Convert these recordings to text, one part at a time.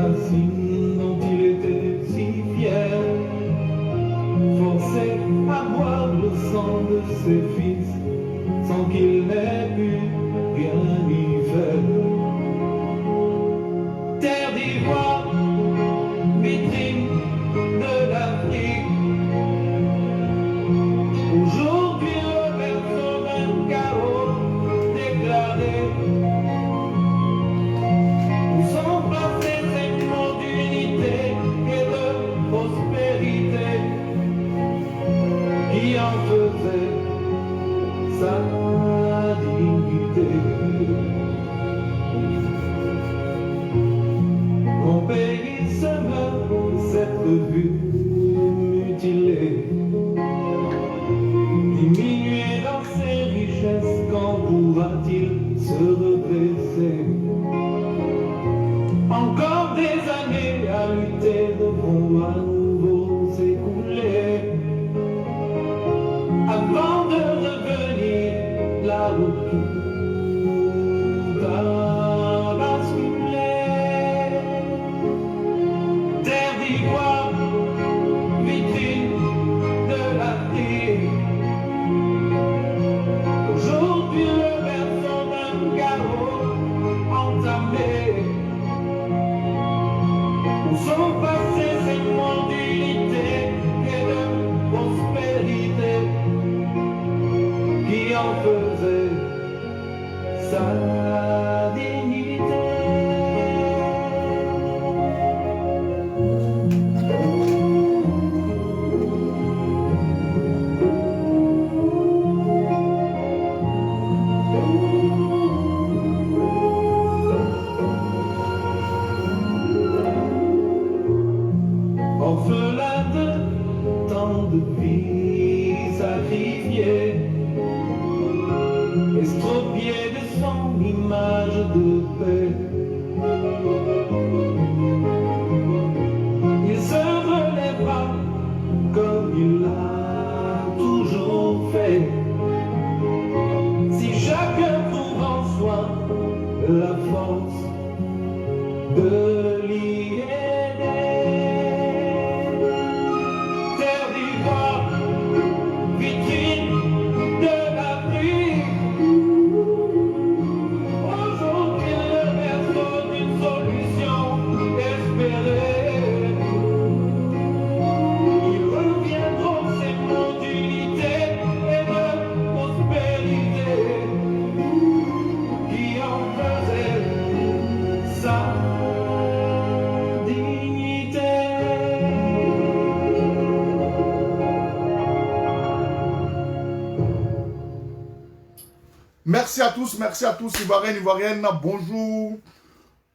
racines dont il était si fier, forcé à boire le sang de ses fils, sans qu'il n'ait pu rien y faire. Terre d'ivoire, vitrine de l'Afrique, aujourd'hui le berceau d'un chaos déclaré, où sont placés ces mots d'unité et de prospérité qui en faisaient sa dignité. Mon pays se meurt de s'être vu mutilé, diminué dans ses richesses, quand pourra-t-il se redresser? Encore des années à lutter devront à nouveau s'écouler avant de revenir là où tout a basculé. Terre d'ivoire, vitrine de l'Afrique, aujourd'hui le berceau d'un chaos entamé, où sont passés ces mots d'unité et de prospérité qui en faisaient sa dignité. Orphelin de tant de vies sacrifiées, estropié de son image de paix, il se relèvera comme il l'a toujours fait, si chacun trouve en soi la force de l'y aider. Terre d'ivoire, vitrine de l'Afrique, aujourd'hui le berceau d'une solution espérée. Ils reviendront ces mots d'unité et de prospérité qui en faisaient sa dignité. Merci à tous, Ivoiriens, Ivoiriennes, bonjour.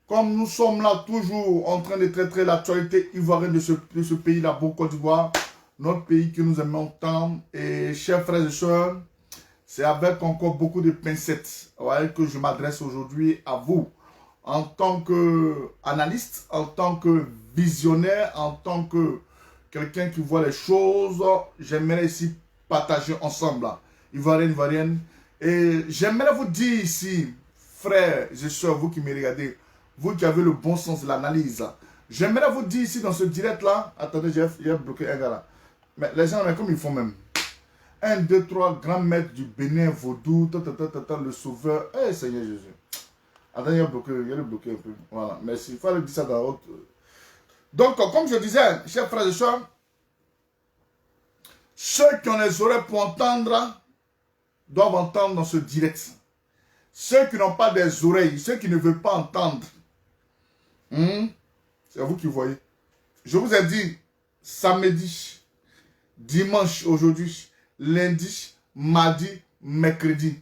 Comme nous sommes là toujours en train de traiter l'actualité ivoirienne de ce pays, la beau Côte d'Ivoire, notre pays que nous aimons tant. Et chers frères et sœurs, c'est avec encore beaucoup de pincettes que je m'adresse aujourd'hui à vous. En tant qu'analyste, en tant que visionnaire, en tant que quelqu'un qui voit les choses, j'aimerais ici partager ensemble, Ivoiriens, Ivoiriennes. Et j'aimerais vous dire ici, frères et sœurs, vous qui me regardez, vous qui avez le bon sens de l'analyse, j'aimerais vous dire ici dans ce direct-là, attendez, j'ai bloqué un gars là. Mais les gens, comme ils font même. 1, 2, 3, grand maître du Bénin, Vaudou, le sauveur. Eh, Seigneur Jésus. Attendez, il y a le bloqué un peu. Voilà, merci. Il fallait dire ça dans l'autre. Donc, comme je disais, chers frères et sœurs, ceux qui ont les oreilles pour entendre doivent entendre dans ce direct. Ceux qui n'ont pas des oreilles, ceux qui ne veulent pas entendre, c'est vous qui voyez. Je vous ai dit, samedi, dimanche aujourd'hui, lundi, mardi, mercredi.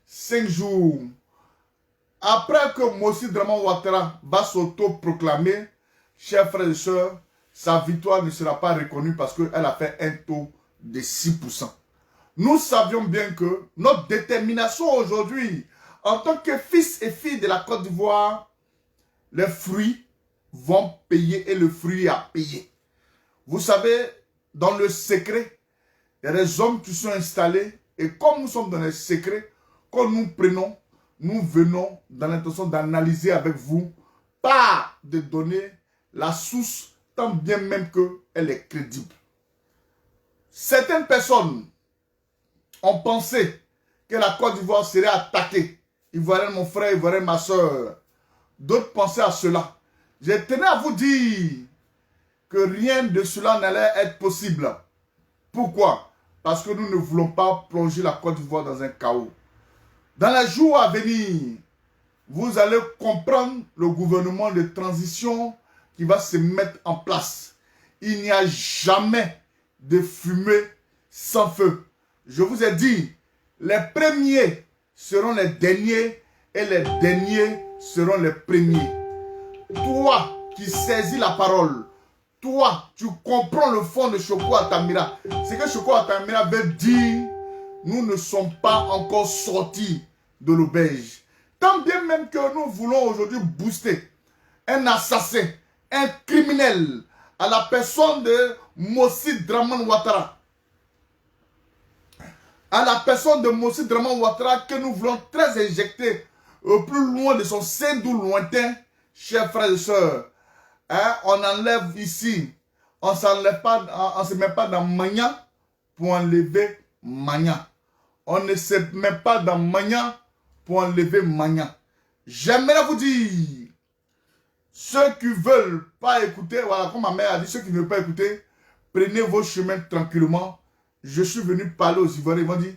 5 jours. Après que Mossi Draman Ouattara va s'auto-proclamer, chers frères et sœurs, sa victoire ne sera pas reconnue parce qu'elle a fait un taux de 6%. Nous savions bien que notre détermination aujourd'hui, en tant que fils et filles de la Côte d'Ivoire, les fruits vont payer et le fruit a payé. Vous savez, dans le secret, il y a des hommes qui sont installés et comme nous sommes dans le secret, quand nous prenons, nous venons dans l'intention d'analyser avec vous, pas de donner la source, tant bien même qu'elle est crédible. Certaines personnes ont pensé que la Côte d'Ivoire serait attaquée. Ivoirien mon frère, Ivoirien ma soeur. D'autres pensaient à cela. Je tenais à vous dire que rien de cela n'allait être possible. Pourquoi? Parce que nous ne voulons pas plonger la Côte d'Ivoire dans un chaos. Dans les jours à venir, vous allez comprendre le gouvernement de transition qui va se mettre en place. Il n'y a jamais de fumée sans feu. Je vous ai dit, les premiers seront les derniers et les derniers seront les premiers. Toi qui saisis la parole, toi, tu comprends le fond de Choco Atamira. Ce que Choco Atamira veut dire, nous ne sommes pas encore sortis de l'auberge. Tant bien même que nous voulons aujourd'hui booster un assassin, un criminel à la personne de Mossi Draman Ouattara. À la personne de Mossi Draman Ouattara que nous voulons très injecter au plus loin de son sein d'où lointain, chers frères et sœurs. Hein, on enlève ici, on ne se met pas dans Magna pour enlever Magna. On ne se met pas dans Magna pour enlever Magna. J'aimerais vous dire, ceux qui ne veulent pas écouter, voilà, comme ma mère a dit, ceux qui ne veulent pas écouter, prenez vos chemins tranquillement. Je suis venu parler aux Ivoiriens, ils m'ont dit,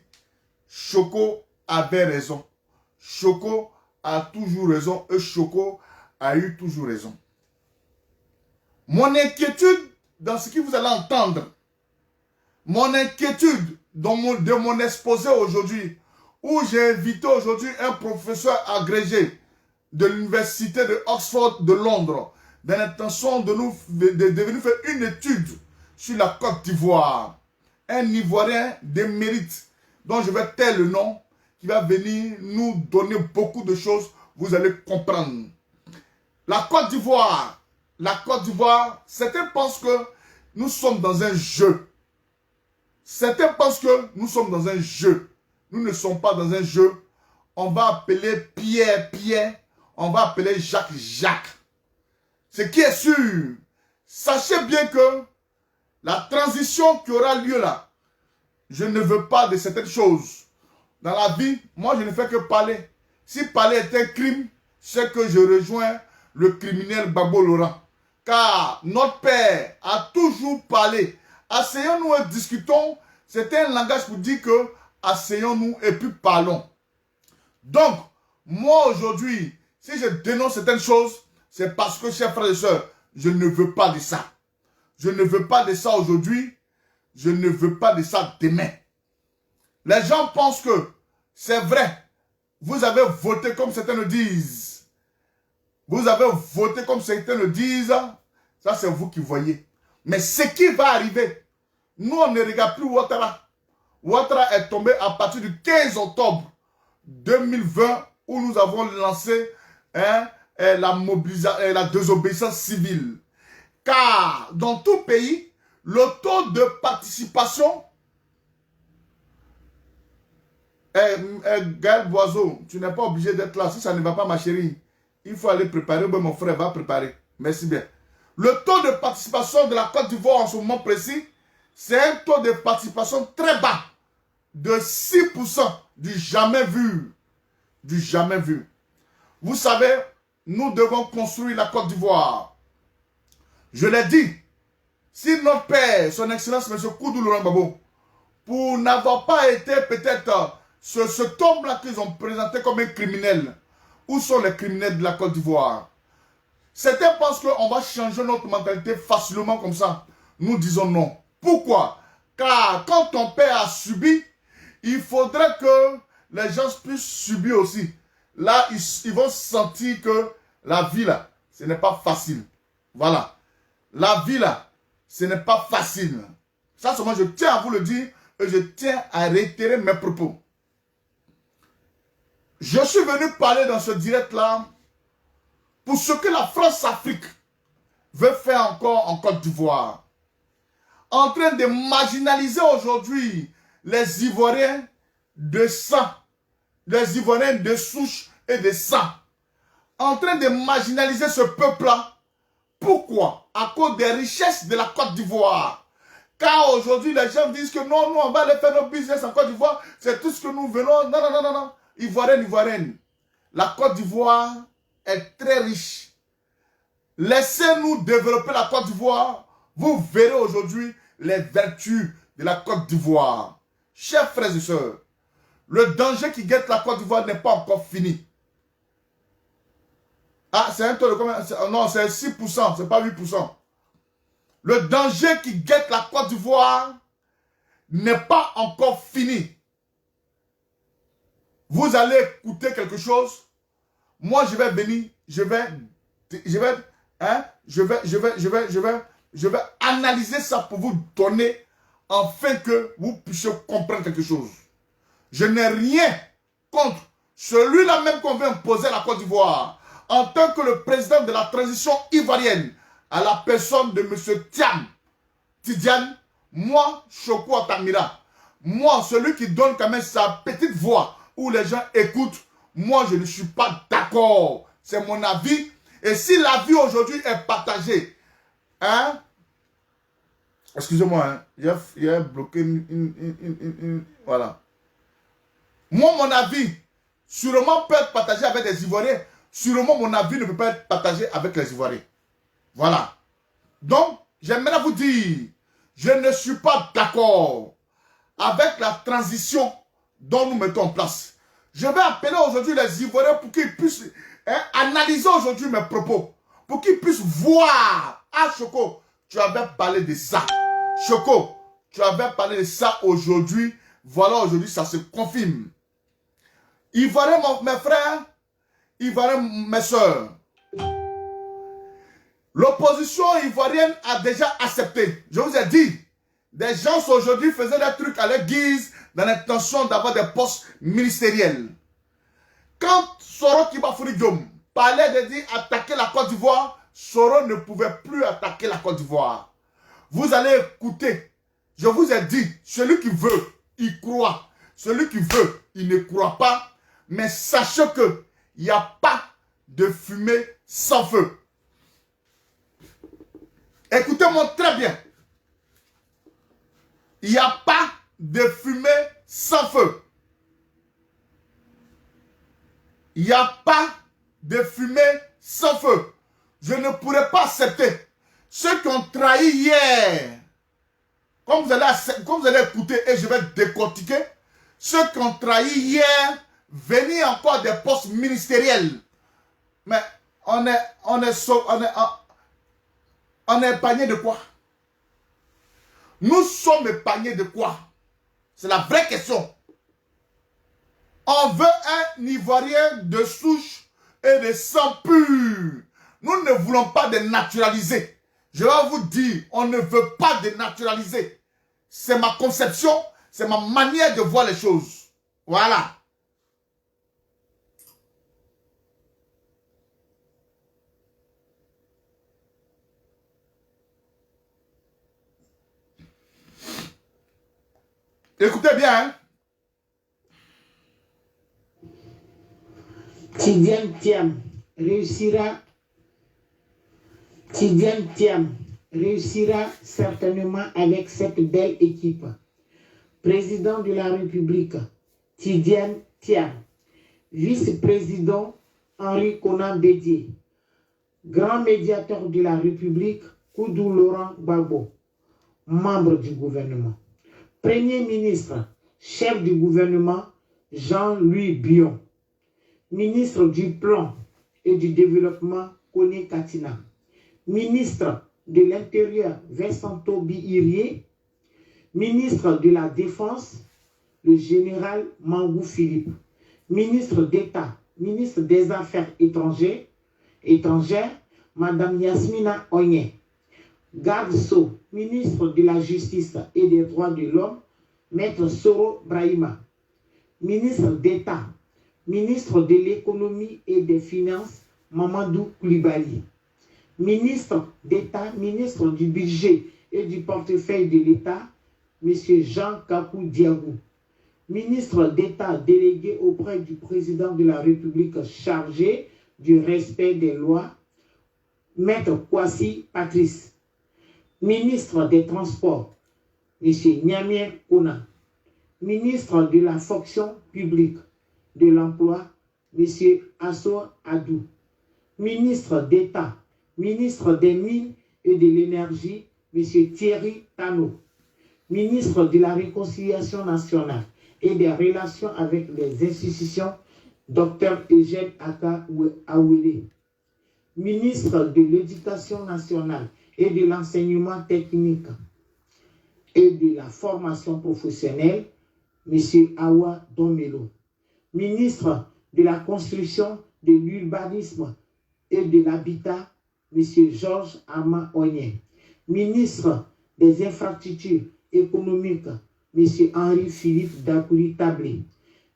Choco avait raison. Choco a toujours raison et Choco a eu toujours raison. Mon inquiétude dans ce que vous allez entendre, mon inquiétude de mon exposé aujourd'hui, où j'ai invité aujourd'hui un professeur agrégé de l'université de Oxford de Londres, dans l'intention de venir faire une étude sur la Côte d'Ivoire. Un Ivoirien d'émérite, dont je vais taire le nom, qui va venir nous donner beaucoup de choses, vous allez comprendre. La Côte d'Ivoire, certains pensent que nous sommes dans un jeu. Certains pensent que nous sommes dans un jeu. Nous ne sommes pas dans un jeu. On va appeler Pierre, Pierre. On va appeler Jacques, Jacques. Ce qui est sûr, sachez bien que la transition qui aura lieu là, je ne veux pas de certaines choses. Dans la vie, moi je ne fais que parler. Si parler est un crime, c'est que je rejoins le criminel Babo Laurent. Car notre père a toujours parlé. Asseyons-nous et discutons. C'est un langage pour dire que asseyons-nous et puis parlons. Donc, moi aujourd'hui, si je dénonce certaines choses, c'est parce que, chers frères et sœurs, je ne veux pas de ça. Je ne veux pas de ça aujourd'hui. Je ne veux pas de ça demain. Les gens pensent que c'est vrai. Vous avez voté comme certains le disent. Vous avez voté comme certains le disent. Ça, c'est vous qui voyez. Mais ce qui va arriver, nous, on ne regarde plus Ouattara. Ouattara est tombé à partir du 15 octobre 2020 où nous avons lancé la désobéissance civile. Car dans tout pays, le taux de participation... Gaël Boiseau, tu n'es pas obligé d'être là. Si ça ne va pas, ma chérie, il faut aller préparer. Ben, mon frère va préparer. Merci bien. Le taux de participation de la Côte d'Ivoire en ce moment précis, c'est un taux de participation très bas. De 6%. Du jamais vu. Du jamais vu. Vous savez, nous devons construire la Côte d'Ivoire. Je l'ai dit. Si notre père, son excellence, M. Koudou Laurent Gbagbo, pour n'avoir pas été peut-être ce homme-là qu'ils ont présenté comme un criminel. Où sont les criminels de la Côte d'Ivoire? Certains pensent qu'on va changer notre mentalité facilement comme ça. Nous disons non. Pourquoi? Car quand ton père a subi, il faudrait que les gens puissent subir aussi. Là, ils vont sentir que la vie là, ce n'est pas facile. Voilà. La vie là, ce n'est pas facile. Ça, c'est moi, je tiens à vous le dire et je tiens à réitérer mes propos. Je suis venu parler dans ce direct-là pour ce que la France-Afrique veut faire encore en Côte d'Ivoire. En train de marginaliser aujourd'hui les Ivoiriens de sang, les Ivoiriens de souche et de sang. En train de marginaliser ce peuple-là Pourquoi? À cause des richesses de la Côte d'Ivoire. Car aujourd'hui, les gens disent que non, nous, on va aller faire nos business en Côte d'Ivoire. C'est tout ce que nous venons. Non, non, non, non, non. Ivoirienne, Ivoirienne. La Côte d'Ivoire est très riche. Laissez-nous développer la Côte d'Ivoire. Vous verrez aujourd'hui les vertus de la Côte d'Ivoire. Chers frères et sœurs, le danger qui guette la Côte d'Ivoire n'est pas encore fini. Ah, c'est un taux de combien? Non, c'est 6%, c'est pas 8%. Le danger qui guette la Côte d'Ivoire n'est pas encore fini. Vous allez écouter quelque chose. Moi, je vais venir, je vais analyser ça pour vous donner afin que vous puissiez comprendre quelque chose. Je n'ai rien contre celui-là même qu'on veut imposer à la Côte d'Ivoire en tant que le président de la transition ivoirienne à la personne de M. Tidiane, moi, Choko Atamira, moi, celui qui donne quand même sa petite voix où les gens écoutent, moi, je ne suis pas d'accord. C'est mon avis. Et si l'avis aujourd'hui est partagé, hein, excusez-moi, hein, il a bloqué voilà. Moi, mon avis, sûrement peut être partagé avec les Ivoiriens. Sûrement, mon avis ne peut pas être partagé avec les Ivoiriens. Voilà. Donc, j'aimerais vous dire, je ne suis pas d'accord avec la transition dont nous mettons en place. Je vais appeler aujourd'hui les Ivoiriens pour qu'ils puissent analyser aujourd'hui mes propos. Pour qu'ils puissent voir. Ah, Choko, tu avais parlé de ça. Choko, tu avais parlé de ça aujourd'hui. Voilà, aujourd'hui, ça se confirme. Ivoiriens, mes frères, Ivoiriens, mes soeurs. L'opposition ivoirienne a déjà accepté. Je vous ai dit, des gens aujourd'hui faisaient des trucs à leur guise dans l'intention d'avoir des postes ministériels. Quand Soro Kibafoury Diom parlait de dire attaquer la Côte d'Ivoire, Soro ne pouvait plus attaquer la Côte d'Ivoire. Vous allez écouter. Je vous ai dit, celui qui veut, il croit. Celui qui veut, il ne croit pas. Mais sachez que il n'y a pas de fumée sans feu. Écoutez-moi très bien. Il n'y a pas de fumée sans feu. Il n'y a pas de fumée sans feu. Je ne pourrais pas accepter ceux qui ont trahi hier. Comme vous allez écouter et je vais décortiquer, ceux qui ont trahi hier, venir encore des postes ministériels. Mais on est épargné de quoi? Nous sommes épargnés de quoi? C'est la vraie question. On veut un Ivoirien de souche et de sang pur. Nous ne voulons pas dénaturaliser. Je vais vous dire, on ne veut pas dénaturaliser. C'est ma conception, c'est ma manière de voir les choses. Voilà. Écoutez bien, hein. Tidiane Thiam réussira certainement avec cette belle équipe. Président de la République, Tidiane Thiam. Vice-président, Henri Konan Bédié. Grand médiateur de la République, Koudou Laurent Gbagbo. Membre du gouvernement. Premier ministre, chef du gouvernement, Jean-Louis Bion. Ministre du Plan et du Développement, Kone Katina. Ministre de l'Intérieur, Vincent Tobi-Irié. Ministre de la Défense, le général Mangou Philippe. Ministre d'État, ministre des Affaires étrangères, Madame Yasmina Onye. Garde Sceaux, ministre de la Justice et des Droits de l'Homme, Maître Soro Brahima. Ministre d'État, ministre de l'Économie et des Finances, Mamadou Koulibaly. Ministre d'État, ministre du Budget et du Portefeuille de l'État, M. Jean Kakou Diagou. Ministre d'État délégué auprès du président de la République chargé du respect des lois, Maître Kwasi Patrice. Ministre des Transports, M. Niamien Kona. Ministre de la Fonction publique, de l'Emploi, M. Asso Adou. Ministre d'État, ministre des Mines et de l'Énergie, M. Thierry Tano. Ministre de la Réconciliation nationale et des relations avec les institutions, Dr Eugène Aka Awele. Ministre de l'Éducation nationale et de l'enseignement technique et de la formation professionnelle, M. Awa Domelo. Ministre de la Construction, de l'Urbanisme et de l'Habitat, M. Georges Ama Onyen. Ministre des Infrastructures économiques, M. Henri-Philippe Dakouri Tablé.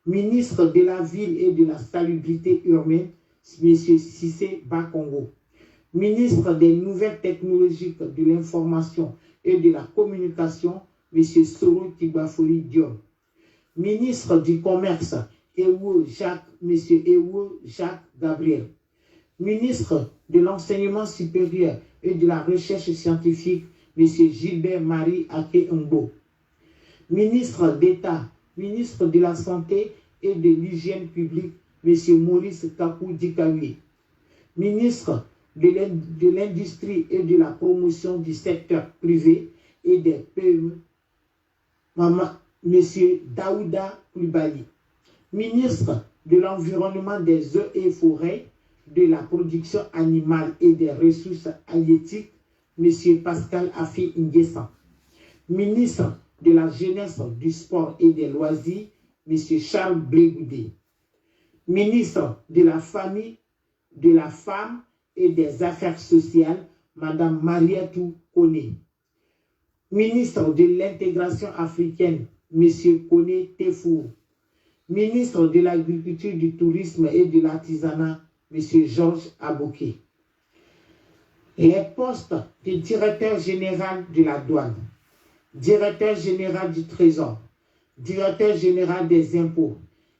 Ministre de la Ville et de la Salubrité urbaine, M. Cissé Bakongo. Ministre des Nouvelles Technologies de l'Information et de la Communication, M. Soro Tibafori Diop. Ministre du Commerce, M. Ewo Jacques Gabriel. Ministre de l'Enseignement supérieur et de la Recherche scientifique, M. Gilbert Marie Ake Ngbo. Ministre d'État, ministre de la Santé et de l'Hygiène publique, M. Maurice Kakou Dikawi. Ministre de l'Industrie et de la Promotion du secteur privé et des PME, M. Daouda Koulibaly. Ministre de l'Environnement, des eaux et forêts, de la production animale et des ressources halieutiques, M. Pascal Afi Nguessan. Ministre de la Jeunesse, du Sport et des Loisirs, M. Charles Blégoudé. Ministre de la Famille, de la Femme et des Affaires sociales, Mme Mariatou Kone. Ministre de l'Intégration africaine, M. Kone Tefou. Ministre de l'Agriculture, du Tourisme et de l'Artisanat, M. Georges Abouké. Les postes de directeur général de la douane, directeur général du Trésor, directeur général des impôts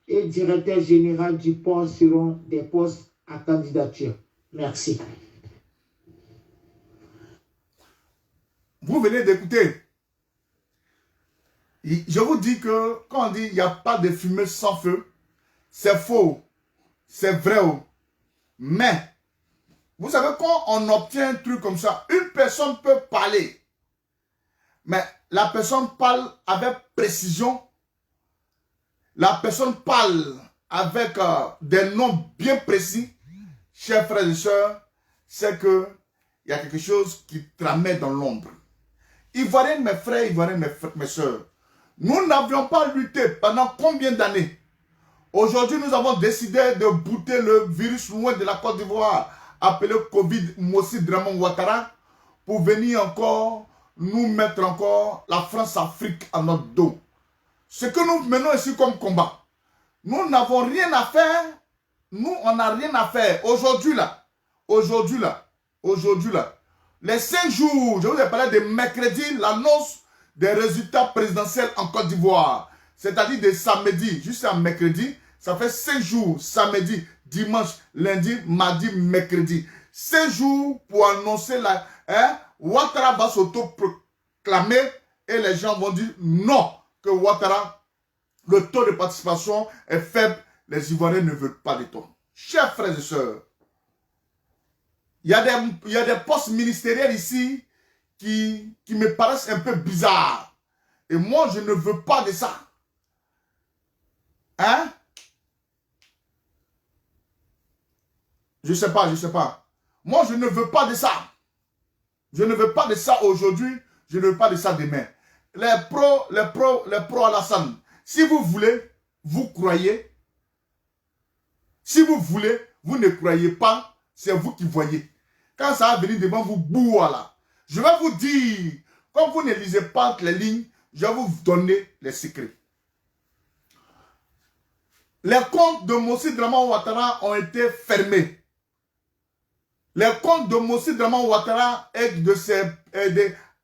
et directeur général du port seront des postes à candidature. Merci. Vous venez d'écouter. Je vous dis que quand on dit il n'y a pas de fumée sans feu, c'est faux, c'est vrai. Mais, vous savez, quand on obtient un truc comme ça, une personne peut parler. Mais la personne parle avec précision. La personne parle avec des noms bien précis. Chers frères et sœurs, c'est qu'il y a quelque chose qui tramait dans l'ombre. Ivoiriens, mes frères, Ivoiriens, mes sœurs, nous n'avions pas lutté pendant combien d'années? Aujourd'hui, nous avons décidé de bouter le virus loin de la Côte d'Ivoire, appelé Covid Mossi Dramon Ouattara, pour venir encore nous mettre encore la France-Afrique à notre dos. Ce que nous menons ici comme combat, nous n'avons rien à faire. Nous, on n'a rien à faire. Aujourd'hui là, les 5 jours, je vous ai parlé de mercredi, l'annonce des résultats présidentiels en Côte d'Ivoire. C'est-à-dire de samedi jusqu'à mercredi, ça fait 5 jours, samedi, dimanche, lundi, mardi, mercredi. 5 jours pour annoncer la... Ouattara va s'auto-proclamer et les gens vont dire non, que Ouattara, le taux de participation est faible, les Ivoiriens ne veulent pas de taux. Chers frères et sœurs, il y a des postes ministériels ici qui me paraissent un peu bizarres. Et moi, je ne veux pas de ça. Hein? Je sais pas. Moi, je ne veux pas de ça. Je ne veux pas de ça aujourd'hui. Je ne veux pas de ça demain. Les pros Alassane. Si vous voulez, vous croyez. Si vous voulez, vous ne croyez pas. C'est vous qui voyez. Quand ça va venir devant vous, là. Je vais vous dire, comme vous ne lisez pas entre les lignes, je vais vous donner les secrets. Les comptes de Mossi Dramon Ouattara ont été fermés. Les comptes de Mossi Dramon Ouattara et de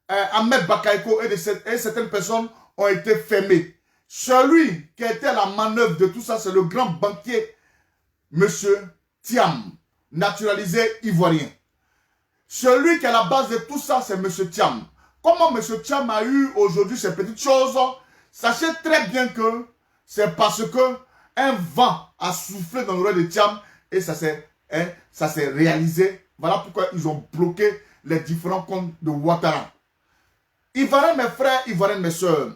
Ahmed Bakaïko et certaines personnes ont été fermés. Celui qui était à la manœuvre de tout ça, c'est le grand banquier, M. Thiam, naturalisé ivoirien. Celui qui est à la base de tout ça, c'est M. Thiam. Comment M. Thiam a eu aujourd'hui ces petites choses? Sachez très bien que c'est parce que un vent a soufflé dans l'oreille de Thiam et ça s'est réalisé. Voilà pourquoi ils ont bloqué les différents comptes de Ouattara. Ivoiriens, mes frères, Ivoiriens, mes soeurs,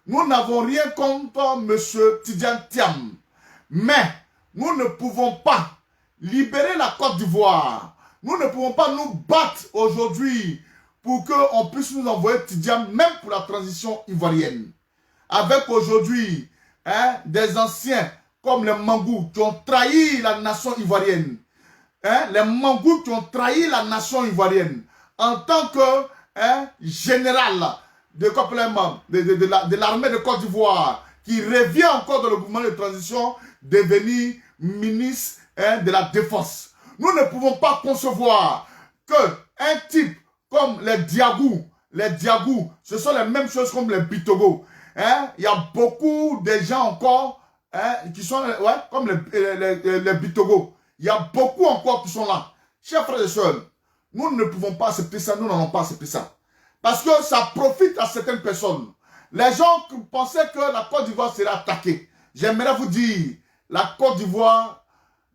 nous n'avons rien contre M. Tidjane Thiam. Mais nous ne pouvons pas libérer la Côte d'Ivoire. Nous ne pouvons pas nous battre aujourd'hui pour qu'on puisse nous envoyer Tidjane, même pour la transition ivoirienne. Avec aujourd'hui des anciens comme les Mangou qui ont trahi la nation ivoirienne. Les Mangou qui ont trahi la nation ivoirienne en tant que général de l'armée de Côte d'Ivoire qui revient encore dans le gouvernement de transition devenir ministre de la Défense. Nous ne pouvons pas concevoir qu'un type comme les Diagou, ce sont les mêmes choses comme les Bitogo. Il y a beaucoup de gens encore qui sont comme les Bitogo. Il y a beaucoup encore qui sont là. Chers frères et sœurs, nous ne pouvons pas accepter ça, nous n'allons pas accepter ça. Parce que ça profite à certaines personnes. Les gens qui pensaient que la Côte d'Ivoire serait attaquée. J'aimerais vous dire, la Côte d'Ivoire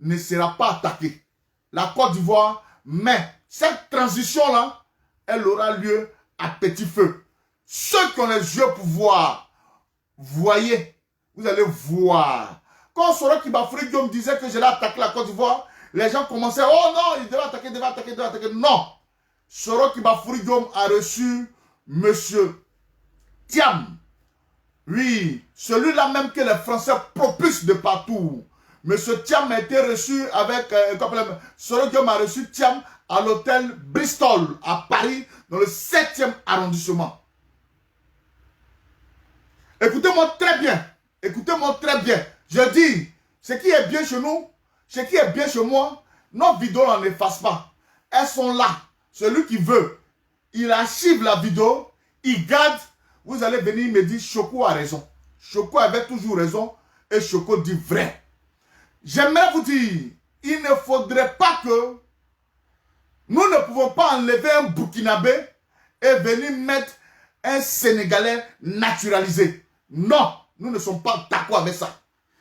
ne sera pas attaquée. La Côte d'Ivoire, mais cette transition-là, elle aura lieu à petit feu. Ceux qui ont les yeux pour voir, voyez, vous allez voir. Quand Soro Kibafoury me disait que j'allais attaquer la Côte d'Ivoire, les gens commençaient, oh non, il devait attaquer, il devait attaquer, il devait attaquer. Non. Soro Kibafoury a reçu M. Thiam. Oui, celui-là même que les Français propulsent de partout. M. Thiam a été reçu avec, Soro Guillaume a reçu Thiam à l'hôtel Bristol, à Paris, dans le 7e arrondissement. Écoutez-moi très bien. Écoutez-moi très bien. Je dis, ce qui est bien chez nous, ce qui est bien chez moi, nos vidéos n'en effacent pas. Elles sont là. Celui qui veut, il archive la vidéo, il garde. Vous allez venir me dire, Choco a raison. Choco avait toujours raison et Choco dit vrai. J'aimerais vous dire, il ne faudrait pas que nous ne pouvons pas enlever un Burkinabé et venir mettre un Sénégalais naturalisé. Non, nous ne sommes pas d'accord avec ça.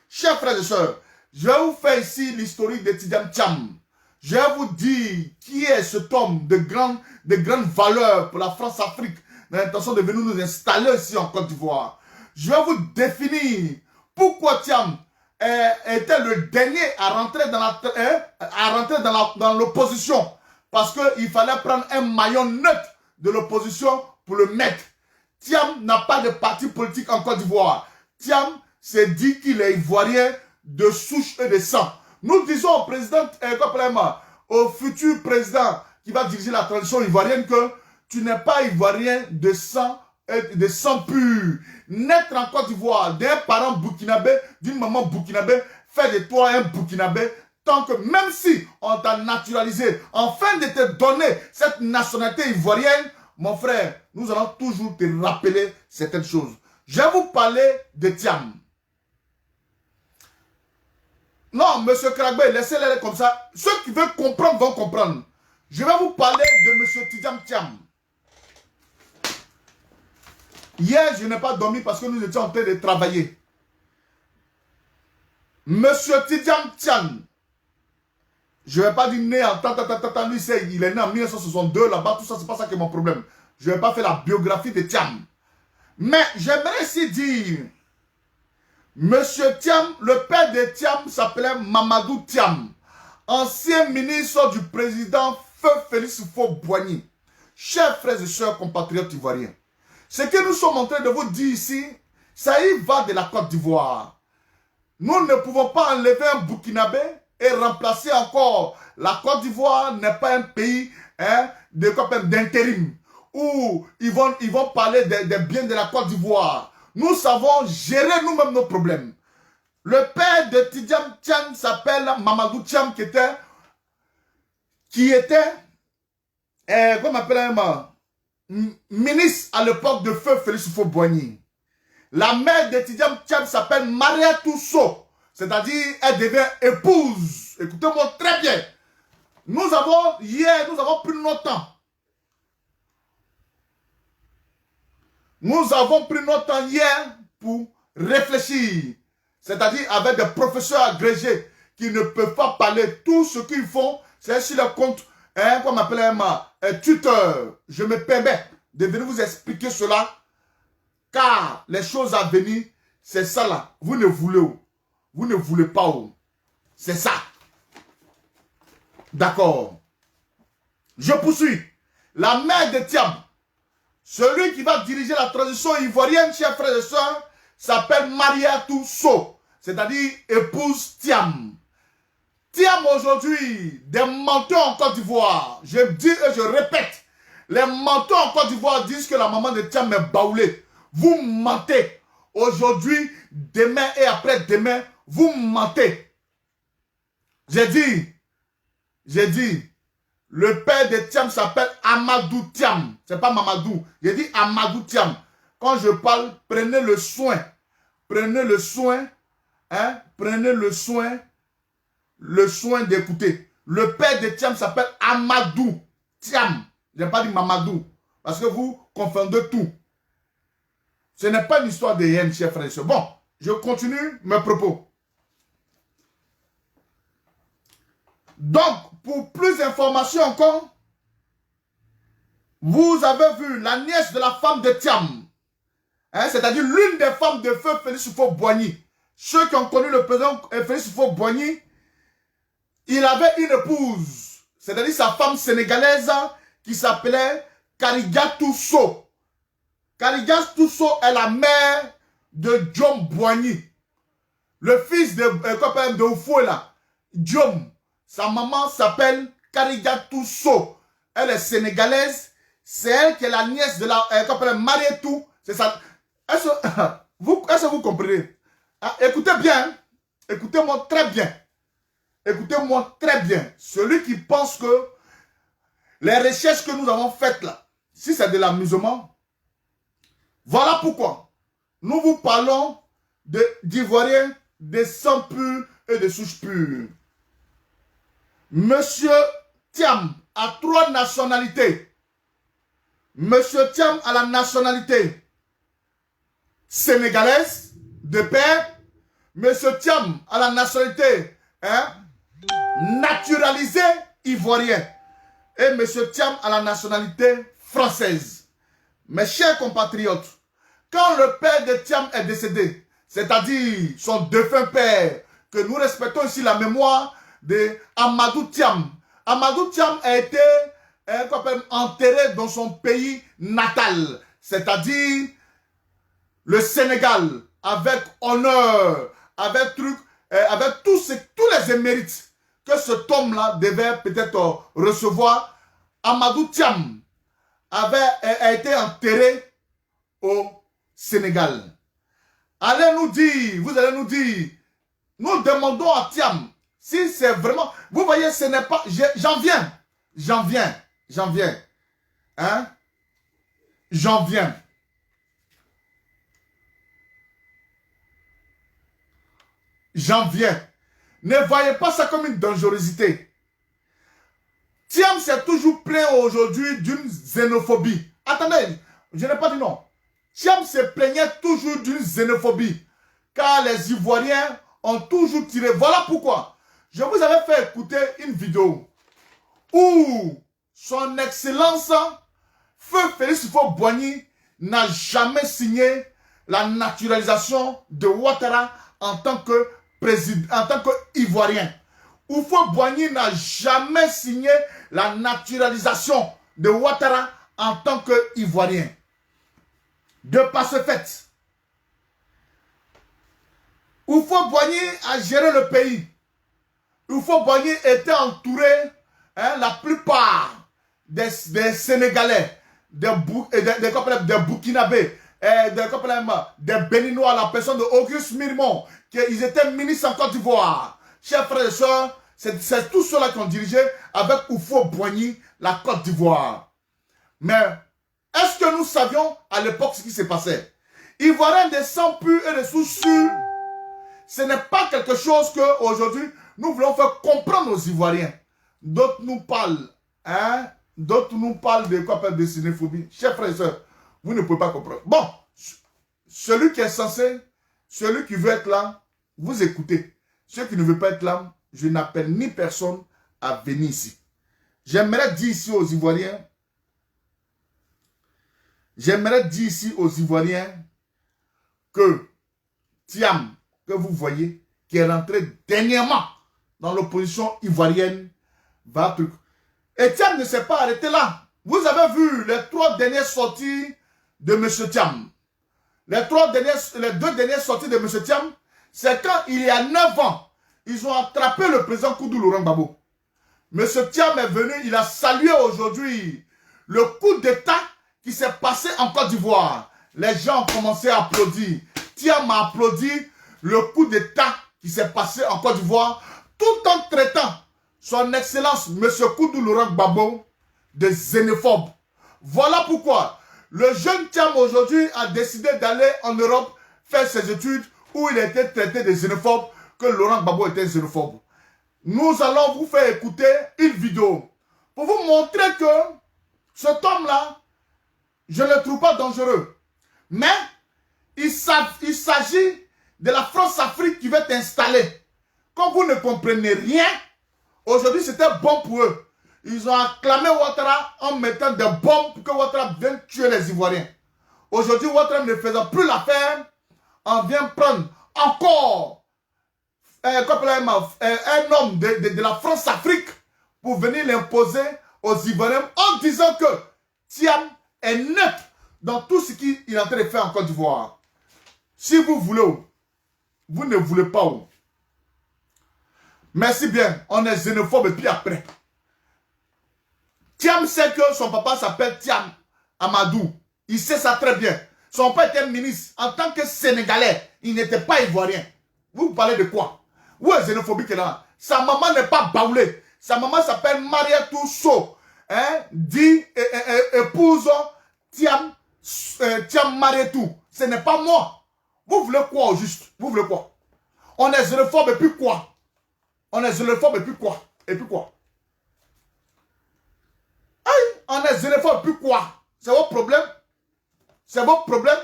Chers frères et sœurs, je vais vous faire ici l'historique de Tidjane Thiam. Je vais vous dire qui est cet homme de grande valeur pour la France-Afrique dans l'intention de venir nous installer ici en Côte d'Ivoire. Je vais vous définir pourquoi Thiam était le dernier à rentrer dans l'opposition. Parce qu'il fallait prendre un maillon neutre de l'opposition pour le mettre. Thiam n'a pas de parti politique en Côte d'Ivoire. Thiam s'est dit qu'il est ivoirien de souche et de sang. Nous disons au président, au futur président qui va diriger la transition ivoirienne que tu n'es pas ivoirien de sang pur. Naître en Côte d'Ivoire d'un parent burkinabé, d'une maman burkinabé, fait de toi un burkinabé, tant que même si on t'a naturalisé, afin de te donner cette nationalité ivoirienne, mon frère, nous allons toujours te rappeler certaines choses. Je vais vous parler de Thiam. Non, monsieur Kragbe, laissez-les aller comme ça. Ceux qui veulent comprendre vont comprendre. Je vais vous parler de monsieur Tidjane Thiam. Hier, je n'ai pas dormi parce que nous étions en train de travailler. Monsieur Tidjane Thiam, je ne vais pas dire né en lui, il est né en 1962, là-bas, tout ça, c'est pas ça qui est mon problème. Je ne vais pas faire la biographie de Thiam. Mais j'aimerais aussi dire, monsieur Thiam, le père de Thiam s'appelait Mamadou Thiam, ancien ministre du président Feu Félix Houphouët-Boigny. Chers frères et sœurs compatriotes ivoiriens, ce que nous sommes en train de vous dire ici, ça y va de la Côte d'Ivoire. Nous ne pouvons pas enlever un Burkinabé et remplacer encore. La Côte d'Ivoire n'est pas un pays d'intérim où ils vont parler des biens de la Côte d'Ivoire. Nous savons gérer nous-mêmes nos problèmes. Le père de Tidjane Thiam s'appelle Mamadou Thiam qui était comment appelle-t-on, ministre à l'époque de Feu Félix Houphouët-Boigny. La mère de Tidjane Thiam s'appelle Maria Tousso, c'est-à-dire elle devient épouse. Écoutez-moi très bien. Nous avons pris notre temps Nous avons pris notre temps hier pour réfléchir. C'est-à-dire avec des professeurs agrégés qui ne peuvent pas parler. Tout ce qu'ils font, c'est sur le compte, comme on appelle un tuteur. Je me permets de venir vous expliquer cela. Car les choses à venir, c'est ça là. Vous ne voulez pas. C'est ça. D'accord. Je poursuis. La mère de Thiam, celui qui va diriger la transition ivoirienne, chers frères et sœurs, s'appelle Mariatou So, c'est-à-dire épouse Thiam. Thiam aujourd'hui, des menteurs en Côte d'Ivoire, je dis et je répète, les menteurs en Côte d'Ivoire disent que la maman de Thiam est baoulée. Vous mentez. Aujourd'hui, demain et après-demain, vous mentez. J'ai dit, le père de Thiam s'appelle Amadou Thiam. C'est pas Mamadou. J'ai dit Amadou Thiam. Quand je parle, prenez le soin. Prenez le soin d'écouter. Le père de Thiam s'appelle Amadou Thiam. Je n'ai pas dit Mamadou. Parce que vous confondez tout. Ce n'est pas une histoire de haine, chers frères et sœurs. Bon, je continue mes propos. Donc, pour plus d'informations encore, vous avez vu la nièce de la femme de Thiam, c'est-à-dire l'une des femmes de feu Félix Houphouët-Boigny. Ceux qui ont connu le président Félix Houphouët-Boigny, il avait une épouse, c'est-à-dire sa femme sénégalaise qui s'appelait Karigatou So. Karigatou So est la mère de Diom Boigny, le fils de Houphouët là, Diom. Sa maman s'appelle Karigatou So. Elle est sénégalaise. C'est elle qui est la nièce de la Marietou. C'est ça. Est-ce que vous comprenez? Ah, écoutez bien. Écoutez-moi très bien. Écoutez-moi très bien. Celui qui pense que les recherches que nous avons faites là, si c'est de l'amusement, voilà pourquoi nous vous parlons d'Ivoiriens, de sang pur et de souche pure. Monsieur Thiam a 3 nationalités. Monsieur Thiam a la nationalité sénégalaise de père. Monsieur Thiam a la nationalité naturalisée ivoirienne. Et Monsieur Thiam a la nationalité française. Mes chers compatriotes, quand le père de Thiam est décédé, c'est-à-dire son défunt père, que nous respectons ici la mémoire de Amadou Thiam. Amadou Thiam a été enterré dans son pays natal, c'est-à-dire le Sénégal, avec honneur, avec tous les émérites que cet homme-là devait peut-être recevoir. Amadou Thiam a été enterré au Sénégal. Vous allez nous dire, nous demandons à Thiam, si c'est vraiment... Vous voyez, ce n'est pas... J'en viens. Ne voyez pas ça comme une dangerosité. Thiam s'est toujours plaint aujourd'hui d'une xénophobie. Attendez, je n'ai pas dit non. Thiam se plaignait toujours d'une xénophobie. Car les Ivoiriens ont toujours tiré. Voilà pourquoi. Je vous avais fait écouter une vidéo où son excellence, Feu Félix Houphouët-Boigny, n'a jamais signé la naturalisation de Ouattara en tant que président, en tant qu'Ivoirien. Houphouët-Boigny n'a jamais signé la naturalisation de Ouattara en tant qu'Ivoirien. De par ce fait, Houphouët-Boigny a géré le pays. Houphouët-Boigny était entouré, la plupart des Sénégalais, des Burkinabés, des Béninois, la personne de Auguste Mirmont, qu'ils étaient ministres en Côte d'Ivoire. Chers frères et sœurs, c'est tous ceux-là qui ont dirigé avec Houphouët-Boigny la Côte d'Ivoire. Mais est-ce que nous savions à l'époque ce qui se passait? Ivoiriens de sang pur et de souche sûre, ce n'est pas quelque chose qu'aujourd'hui nous voulons faire comprendre aux Ivoiriens. D'autres nous parlent, d'autres nous parlent de quoi, de xénophobie. Chers frères et sœurs, Vous ne pouvez pas comprendre. Bon, celui qui est censé, celui qui veut être là, vous écoutez. Celui qui ne veut pas être là, je n'appelle ni personne à venir ici. J'aimerais dire ici aux Ivoiriens, que Thiam, que vous voyez, qui est rentré dernièrement dans l'opposition ivoirienne, va truc. Et Thiam ne s'est pas arrêté là. Vous avez vu les 3 dernières sorties de M. Thiam. Les 2 dernières sorties de M. Thiam, c'est quand il y a 9 ans, ils ont attrapé le président Koudou Laurent Gbagbo. M. Thiam est venu, il a salué aujourd'hui le coup d'État qui s'est passé en Côte d'Ivoire. Les gens ont commencé à applaudir. Thiam a applaudi le coup d'État qui s'est passé en Côte d'Ivoire, tout en traitant son Excellence M. Koudou Laurent Gbagbo de xénophobe. Voilà pourquoi le jeune Thiam aujourd'hui a décidé d'aller en Europe faire ses études où il a été traité de xénophobe, que Laurent Gbagbo était xénophobe. Nous allons vous faire écouter une vidéo pour vous montrer que cet homme-là, je ne le trouve pas dangereux. Mais il s'agit de la France-Afrique qui va t'installer. Quand vous ne comprenez rien, aujourd'hui c'était bon pour eux. Ils ont acclamé Ouattara en mettant des bombes pour que Ouattara vienne tuer les Ivoiriens. Aujourd'hui, Ouattara ne faisant plus l'affaire, on vient prendre encore un homme de la France-Afrique pour venir l'imposer aux Ivoiriens en disant que Thiam est neutre dans tout ce qu'il est en train de faire en Côte d'Ivoire. Si vous voulez, vous ne voulez pas. Merci bien, on est xénophobe et puis après. Thiam sait que son papa s'appelle Thiam Amadou. Il sait ça très bien. Son père était ministre. En tant que Sénégalais, il n'était pas ivoirien. Vous parlez de quoi? Où est xénophobie qui est là? Sa maman n'est pas baoulée. Sa maman s'appelle Mariatou So. Dit épouse Thiam Mariatou. Ce n'est pas moi. Vous voulez quoi au juste? Vous voulez quoi? On est xénophobe et puis quoi? On est xénophobe et puis quoi? Et puis quoi? Aïe, on est xénophobe et puis quoi? C'est votre problème? C'est votre problème?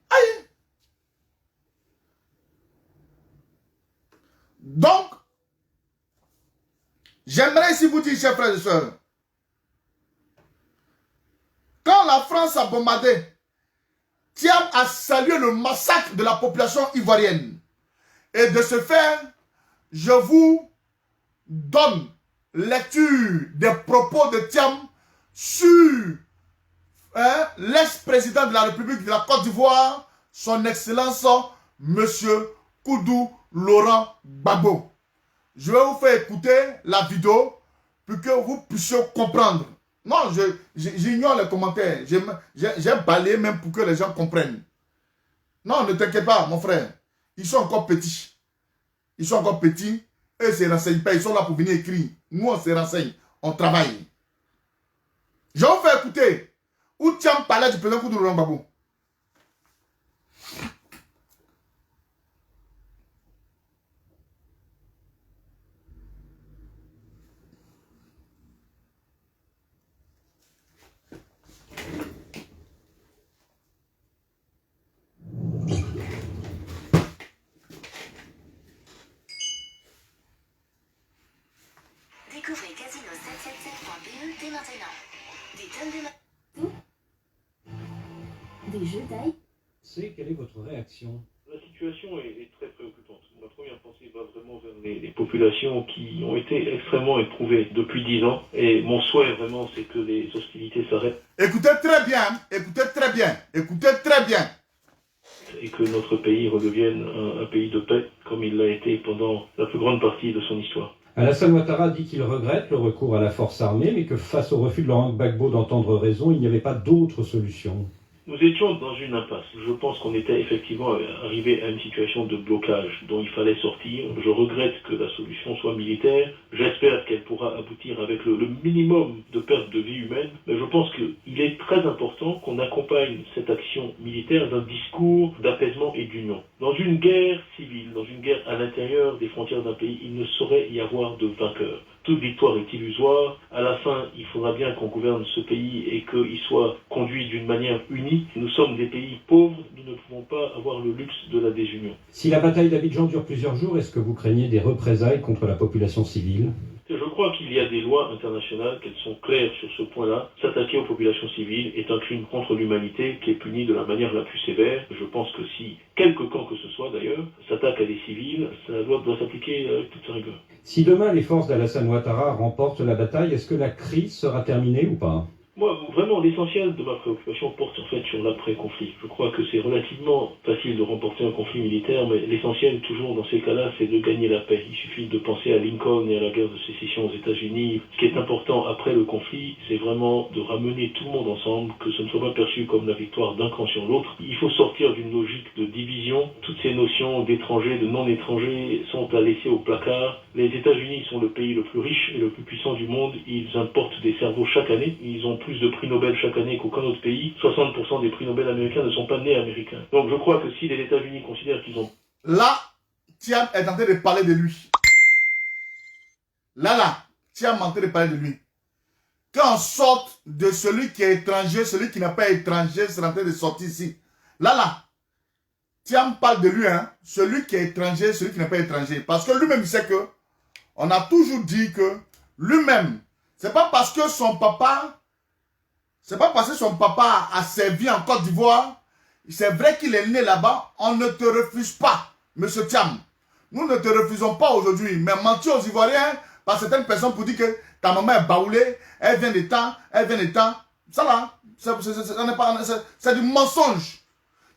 Aïe. Donc, j'aimerais ici vous dire, chers frères et sœurs, quand la France a bombardé, Thiam a salué le massacre de la population ivoirienne. Et de ce fait, je vous donne lecture des propos de Thiam sur l'ex-président de la République de la Côte d'Ivoire, son Excellence, M. Koudou Laurent Gbagbo. Je vais vous faire écouter la vidéo pour que vous puissiez comprendre. Non, j'ignore les commentaires. J'ai balayé même pour que les gens comprennent. Non, ne t'inquiète pas, mon frère. Ils sont encore petits. Ils sont encore petits. Eux, ils ne se renseignent pas. Ils sont là pour venir écrire. Nous, on se renseigne. On travaille. Je vais vous faire écouter où Thiam parlait du président Koudou Laurent Gbagbo. Découvrez casino777.be dès maintenant. Des tonnes de... Des jeux d'ail. Quelle est votre réaction? La situation est très préoccupante. Ma première pensée va vraiment vers les populations qui ont été extrêmement éprouvées depuis 10 ans. Et mon souhait vraiment, c'est que les hostilités s'arrêtent. Écoutez très bien, écoutez très bien, écoutez très bien. Et que notre pays redevienne un pays de paix, comme il l'a été pendant la plus grande partie de son histoire. Alassane Ouattara dit qu'il regrette le recours à la force armée, mais que face au refus de Laurent Gbagbo d'entendre raison, il n'y avait pas d'autre solution. Nous étions dans une impasse. Je pense qu'on était effectivement arrivé à une situation de blocage dont il fallait sortir. Je regrette que la solution soit militaire. J'espère qu'elle pourra aboutir avec le minimum de perte de vie humaine. Mais je pense qu'il est très important qu'on accompagne cette action militaire d'un discours d'apaisement et d'union. Dans une guerre civile, dans une guerre à l'intérieur des frontières d'un pays, il ne saurait y avoir de vainqueur. toute victoire est illusoire. À la fin, il faudra bien qu'on gouverne ce pays et qu'il soit conduit d'une manière unie. Nous sommes des pays pauvres, nous ne pouvons pas avoir le luxe de la désunion. Si la bataille d'Abidjan dure plusieurs jours, est-ce que vous craignez des représailles contre la population civile? Je crois qu'il y a des lois internationales, qu'elles sont claires sur ce point-là. S'attaquer aux populations civiles est un crime contre l'humanité qui est puni de la manière la plus sévère. Je pense que si, quelque camp que ce soit d'ailleurs, s'attaque à des civils, ça doit s'appliquer avec toute sa rigueur. Si demain les forces d'Alassane Ouattara remportent la bataille, est-ce que la crise sera terminée ou pas? Moi, vraiment, l'essentiel de ma préoccupation porte en fait sur l'après-conflit. Je crois que c'est relativement facile de remporter un conflit militaire, mais l'essentiel, toujours dans ces cas-là, c'est de gagner la paix. Il suffit de penser à Lincoln et à la guerre de sécession aux États-Unis. Ce qui est important après le conflit, c'est vraiment de ramener tout le monde ensemble, que ce ne soit pas perçu comme la victoire d'un camp sur l'autre. Il faut sortir d'une logique de division. Toutes ces notions d'étrangers, de non-étrangers sont à laisser au placard. Les États-Unis sont le pays le plus riche et le plus puissant du monde. Ils importent des cerveaux chaque année. Ils ont plus de prix Nobel chaque année qu'aucun autre pays. 60% des prix Nobel américains ne sont pas nés américains. Donc je crois que si les États-Unis considèrent qu'ils ont... Là, Thiam est en train de parler de lui. Là, Thiam est en train de parler de lui. Quand on sort de celui qui est étranger, celui qui n'est pas étranger, c'est en train de sortir ici. Là, Thiam parle de lui, hein. Celui qui est étranger, celui qui n'est pas étranger. Parce que lui-même, il sait que, on a toujours dit que, lui-même, c'est pas parce que son papa a servi en Côte d'Ivoire, c'est vrai qu'il est né là-bas, on ne te refuse pas, monsieur Thiam. Nous ne te refusons pas aujourd'hui, mais mentir aux Ivoiriens par certaines personnes pour dire que ta maman est baoulée, elle vient de temps, ça là, c'est du mensonge.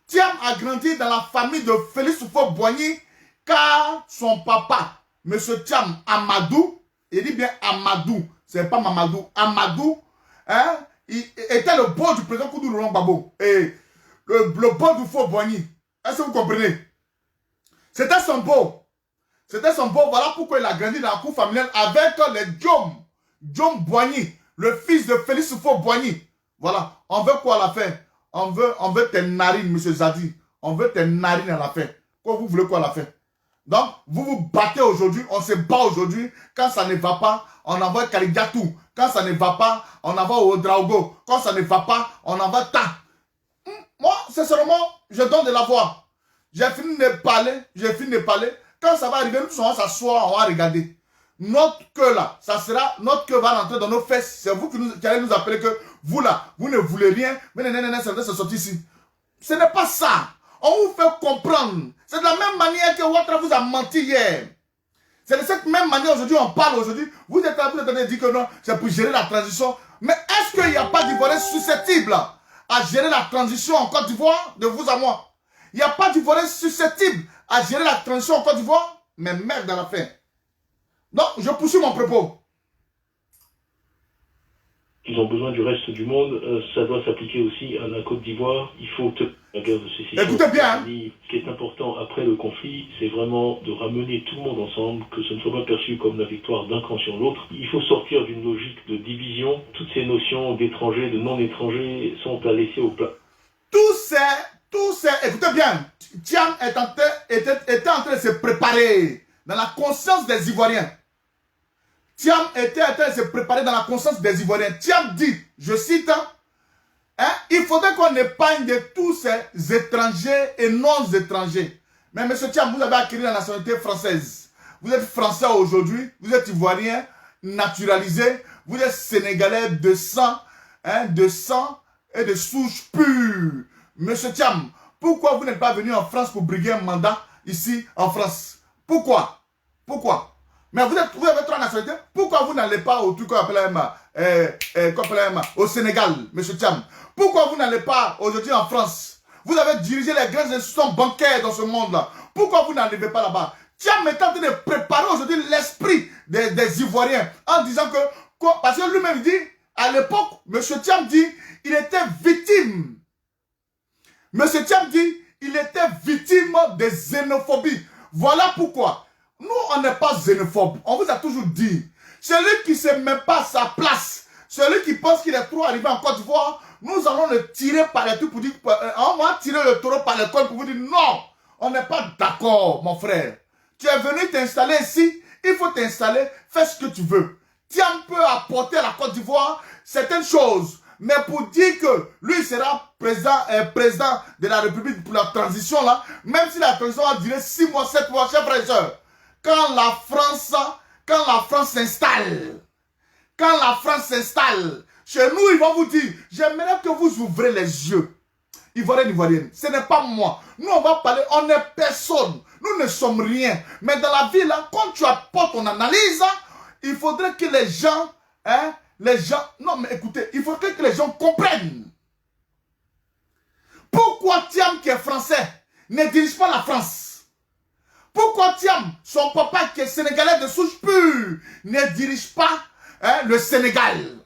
Thiam a grandi dans la famille de Félix Houphouët-Boigny, car son papa, monsieur Thiam Amadou, il dit bien Amadou, c'est pas Mamadou, Amadou, hein, il était le beau du président Koudou Laurent-Gbagbo. Et le beau du Houphouët-Boigny. Est-ce que vous comprenez? C'était son beau. C'était son beau. Voilà pourquoi il a grandi dans la cour familiale avec les Diom Boigny, le fils de Félix Houphouët-Boigny. Voilà. On veut quoi à la fin? On veut tes narines, monsieur Zadi. On veut tes narines à la fin. Quoi, vous voulez quoi à la fin? Donc, vous vous battez aujourd'hui, on se bat aujourd'hui. Quand ça ne va pas, on envoie Kaligatou. Quand ça ne va pas, on envoie Ouedraogo. Quand ça ne va pas, on envoie Ta. Moi, sincèrement, je donne de la voix. J'ai fini de parler. Quand ça va arriver, nous, on va s'asseoir, on va regarder. Notre queue là, notre queue va rentrer dans nos fesses. C'est vous qui allez nous appeler que vous là, vous ne voulez rien. Mais ça sortir ici. Ce n'est pas ça. On vous fait comprendre. C'est de la même manière que Ouattara vous a menti hier. C'est de cette même manière aujourd'hui, on parle aujourd'hui. Vous êtes en train de dire que non, c'est pour gérer la transition. Mais est-ce qu'il n'y a pas d'Ivoiriens susceptibles à gérer la transition en Côte d'Ivoire, de vous à moi? Il n'y a pas d'Ivoiriens susceptibles à gérer la transition en Côte d'Ivoire? Mais merde à la fin. Donc, je poursuis mon propos. Ils ont besoin du reste du monde, ça doit s'appliquer aussi à la Côte d'Ivoire. Il faut la guerre de sécession. Écoutez bien. Ce qui est important après le conflit, c'est vraiment de ramener tout le monde ensemble, que ce ne soit pas perçu comme la victoire d'un camp sur l'autre. Il faut sortir d'une logique de division. Toutes ces notions d'étrangers, de non-étrangers sont à laisser au plat. Tous ces, écoutez bien, Thiam était en train de se préparer dans la conscience des Ivoiriens. Thiam était en train de se préparer dans la conscience des Ivoiriens. Thiam dit, je cite, hein, il faudrait qu'on épargne de tous ces étrangers et non-étrangers. Mais monsieur Thiam, vous avez acquis la nationalité française. Vous êtes français aujourd'hui, vous êtes Ivoirien, naturalisé, vous êtes Sénégalais de sang et de souche pure. Monsieur Thiam, pourquoi vous n'êtes pas venu en France pour briguer un mandat ici en France? Pourquoi? Mais vous avez 3 nationalités. Pourquoi vous n'allez pas au truc qu'on appelle au Sénégal, monsieur Thiam? Pourquoi vous n'allez pas aujourd'hui en France? Vous avez dirigé les grandes institutions bancaires dans ce monde-là. Pourquoi vous n'arrivez pas là-bas? Thiam est en train de préparer aujourd'hui l'esprit des Ivoiriens en disant que, parce que lui-même dit, à l'époque, monsieur Thiam dit, il était victime. Monsieur Thiam dit, il était victime de xénophobie. Voilà pourquoi. Nous, on n'est pas xénophobe. On vous a toujours dit. Celui qui ne se met pas à sa place, celui qui pense qu'il est trop arrivé en Côte d'Ivoire, nous allons le tirer par les trucs pour dire, on va tirer le taureau par l'école pour vous dire non, on n'est pas d'accord, mon frère. Tu es venu t'installer ici, il faut t'installer, fais ce que tu veux. Thiam peut apporter à la Côte d'Ivoire certaines choses. Mais pour dire que lui sera président de la République pour la transition, là, même si la transition va durer 6 mois, 7 mois, chers frères et sœurs, quand la France s'installe, chez nous, ils vont vous dire, j'aimerais que vous ouvrez les yeux. Ivoirienne, Ivoirienne, ce n'est pas moi. Nous, on va parler, on n'est personne. Nous ne sommes rien. Mais dans la vie, là, quand tu apportes ton analyse, il faudrait que les gens, non mais écoutez, il faudrait que les gens comprennent. Pourquoi Thiam, qui est français, ne dirige pas la France? Pourquoi Thiam, son papa qui est sénégalais de souche pure, ne dirige pas le Sénégal?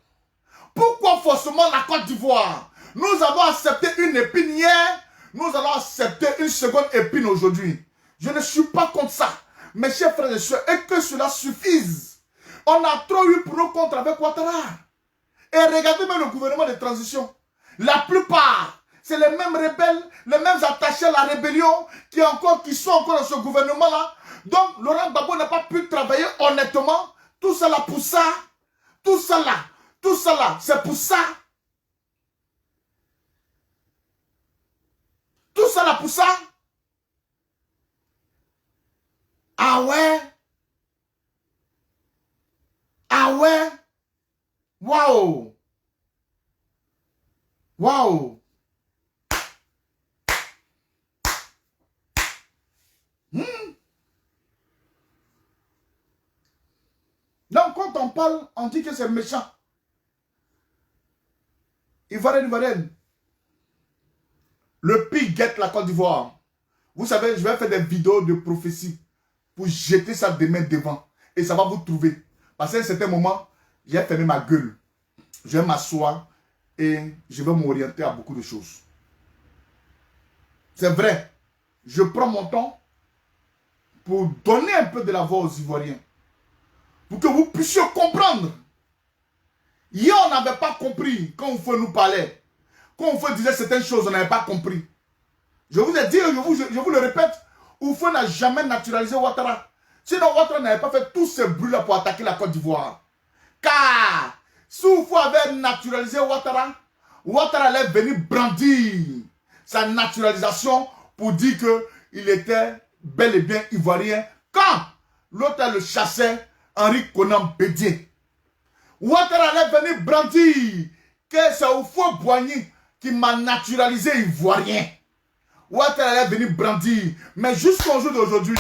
Pourquoi forcément la Côte d'Ivoire? Nous avons accepté une épine hier, nous allons accepter une seconde épine aujourd'hui. Je ne suis pas contre ça. Mes chers frères et sœurs, et que cela suffise. On a trop eu pour nos contre avec Ouattara. Et regardez même le gouvernement de transition. La plupart, c'est les mêmes rebelles, les mêmes attachés à la rébellion qui sont encore dans ce gouvernement-là. Donc, Laurent Gbagbo n'a pas pu travailler honnêtement. Tout ça là pour ça. Tout ça là, c'est pour ça. Tout ça là pour ça. Ah ouais? Ah ouais? Waouh! Waouh! Donc quand on parle, on dit que c'est méchant. Ivoirienne. Le pire guette la Côte d'Ivoire. Vous savez, je vais faire des vidéos de prophétie pour jeter ça demain devant. Et ça va vous trouver. Parce qu'à un certain moment, j'ai fermé ma gueule. Je vais m'asseoir et je vais m'orienter à beaucoup de choses. C'est vrai. Je prends mon temps pour donner un peu de la voix aux Ivoiriens. Pour que vous puissiez comprendre. Hier, on n'avait pas compris quand Oufoué nous parlait. Quand Oufoué disait certaines choses, on n'avait pas compris. Je vous ai dit, je vous le répète, Oufoué n'a jamais naturalisé Ouattara. Sinon, Ouattara n'avait pas fait tous ces bruits-là pour attaquer la Côte d'Ivoire. Car, si Oufoué avait naturalisé Ouattara, Ouattara allait venir brandir sa naturalisation pour dire qu'il était bel et bien ivoirien. Quand l'autre le chassait, Henri Konan Bédié. Ouattara allait venir brandir que c'est Oufoué Boigny qui m'a naturalisé ivoirien. Ouattara allait venir brandir. Mais jusqu'au jour d'aujourd'hui,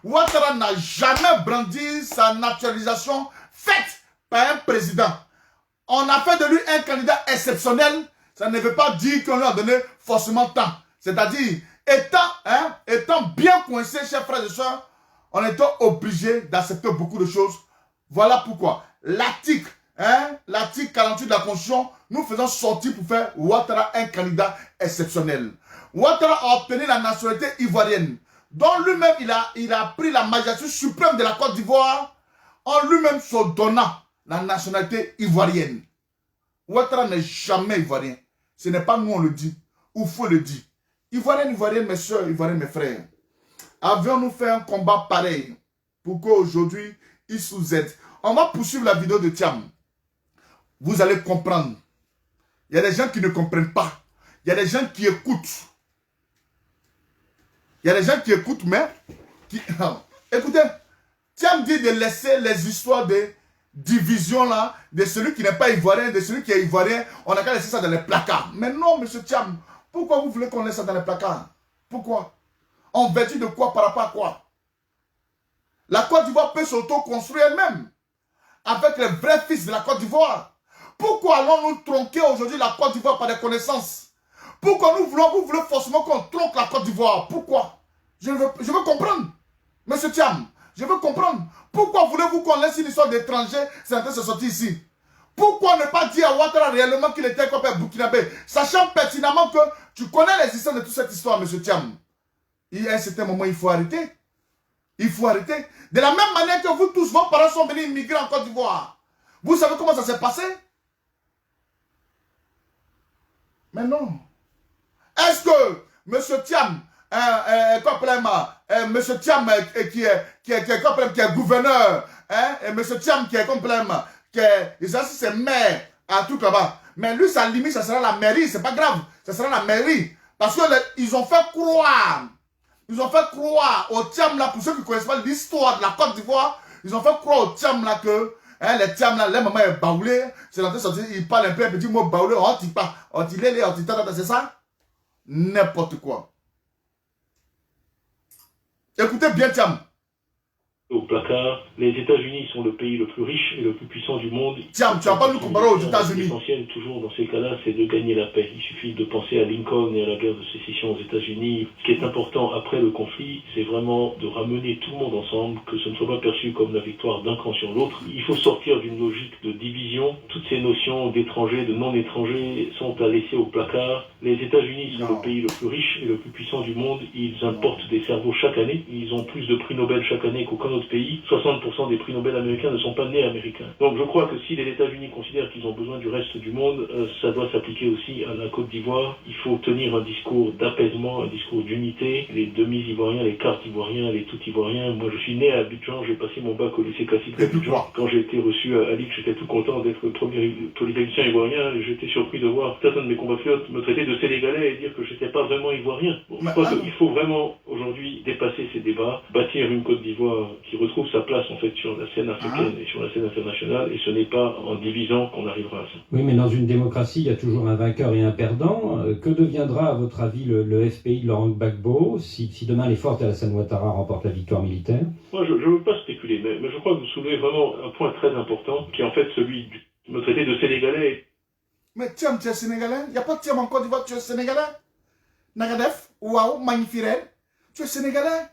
Ouattara n'a jamais brandi sa naturalisation faite par un président. On a fait de lui un candidat exceptionnel. Ça ne veut pas dire qu'on lui a donné forcément temps. C'est-à-dire, étant bien coincé, chers frères et sœurs, on était obligé d'accepter beaucoup de choses. Voilà pourquoi l'article 48 de la Constitution, nous faisons sortir pour faire Ouattara un candidat exceptionnel. Ouattara a obtenu la nationalité ivoirienne, dont lui-même il a pris la majesté suprême de la Côte d'Ivoire en lui-même se donnant la nationalité ivoirienne. Ouattara n'est jamais ivoirien. Ce n'est pas nous on le dit. Oufoué le dit. Ivoirienne, mes soeurs, ivoirienne, mes frères. Avions-nous fait un combat pareil pour qu'aujourd'hui, il sous-aide. On va poursuivre la vidéo de Thiam. Vous allez comprendre. Il y a des gens qui ne comprennent pas. Il y a des gens qui écoutent. Il y a des gens qui écoutent, mais qui... Écoutez, Thiam dit de laisser les histoires de division là, de celui qui n'est pas ivoirien, de celui qui est ivoirien, on a qu'à laisser ça dans les placards. Mais non, monsieur Thiam, pourquoi vous voulez qu'on laisse ça dans les placards? Pourquoi? En vertu de quoi, par rapport à quoi? La Côte d'Ivoire peut s'auto-construire elle-même, avec les vrais fils de la Côte d'Ivoire. Pourquoi allons-nous tronquer aujourd'hui la Côte d'Ivoire par des connaissances? Pourquoi vous voulez forcément qu'on tronque la Côte d'Ivoire? Pourquoi? Je veux comprendre. Monsieur Thiam, je veux comprendre. Pourquoi voulez-vous qu'on laisse une histoire d'étrangers se sortir ici? Pourquoi ne pas dire à Ouattara réellement qu'il était comme un Burkinabé, sachant pertinemment que tu connais l'existence de toute cette histoire, monsieur Thiam? Il y a un certain moment, il faut arrêter. Il faut arrêter. De la même manière que vous tous, vos parents sont venus immigrer en Côte d'Ivoire. Vous savez comment ça s'est passé? Mais non. Est-ce que M. Thiam, M. Thiam qui est gouverneur, et M. Thiam qui est c'est maire, à tout là-bas. Mais lui, sa limite, ça sera la mairie, c'est pas grave, ça sera la mairie. Parce qu'ils ont fait croire, au Tiam là, pour ceux qui ne connaissent pas l'histoire de la Côte d'Ivoire, ils ont fait croire au Tiam là que les Tiam là, les mamans est baoulé, c'est l'entrée sortie, ils parlent un peu, un petit mot baoulé, on dit pas, on dit lélé, on dit tata, c'est ça? N'importe quoi. Écoutez bien, Tiam. Au placard, les États-Unis sont le pays le plus riche et le plus puissant du monde. Tiens, tu vas pas nous comparer aux États-Unis. L'essentiel, toujours dans ces cas-là, c'est de gagner la paix. Il suffit de penser à Lincoln et à la guerre de sécession aux États-Unis. Ce qui est important après le conflit, c'est vraiment de ramener tout le monde ensemble, que ce ne soit pas perçu comme la victoire d'un camp sur l'autre. Il faut sortir d'une logique de division. Toutes ces notions d'étrangers, de non-étrangers sont à laisser au placard. Les États-Unis sont le pays le plus riche et le plus puissant du monde. Ils importent des cerveaux chaque année. Ils ont plus de prix Nobel chaque année qu'aucun autre pays. 60% des prix Nobel américains ne sont pas nés américains. Donc je crois que si les États-Unis considèrent qu'ils ont besoin du reste du monde, ça doit s'appliquer aussi à la Côte d'Ivoire. Il faut tenir un discours d'apaisement, un discours d'unité. Les demi-ivoiriens, les quarts ivoiriens, les tout ivoiriens. Moi je suis né à Abidjan, j'ai passé mon bac au lycée classique d'Abidjan. Quand j'ai été reçu à Alix, j'étais tout content d'être le premier polytechnicien ivoirien. J'étais surpris de voir certains de mes compatriotes me traiter de sénégalais et dire que j'étais pas vraiment ivoirien. Bon, je crois qu'il faut vraiment aujourd'hui dépasser ces débats, bâtir une Côte d'Ivoire qui retrouve sa place en fait sur la scène africaine et sur la scène internationale, et ce n'est pas en divisant qu'on arrivera à ça. Oui, mais dans une démocratie, il y a toujours un vainqueur et un perdant. Que deviendra, à votre avis, le FPI de Laurent Gbagbo si demain les forces d'Alassane Ouattara remportent la victoire militaire? Moi, je ne veux pas spéculer, mais je crois que vous soulevez vraiment un point très important, qui est en fait celui de me traiter de sénégalais. Mais Tiam, tu es sénégalais? Il n'y a pas de Tiam en Côte d'Ivoire, tu es sénégalais? Nagadef, Ouaou, Magnifirel, tu es sénégalais?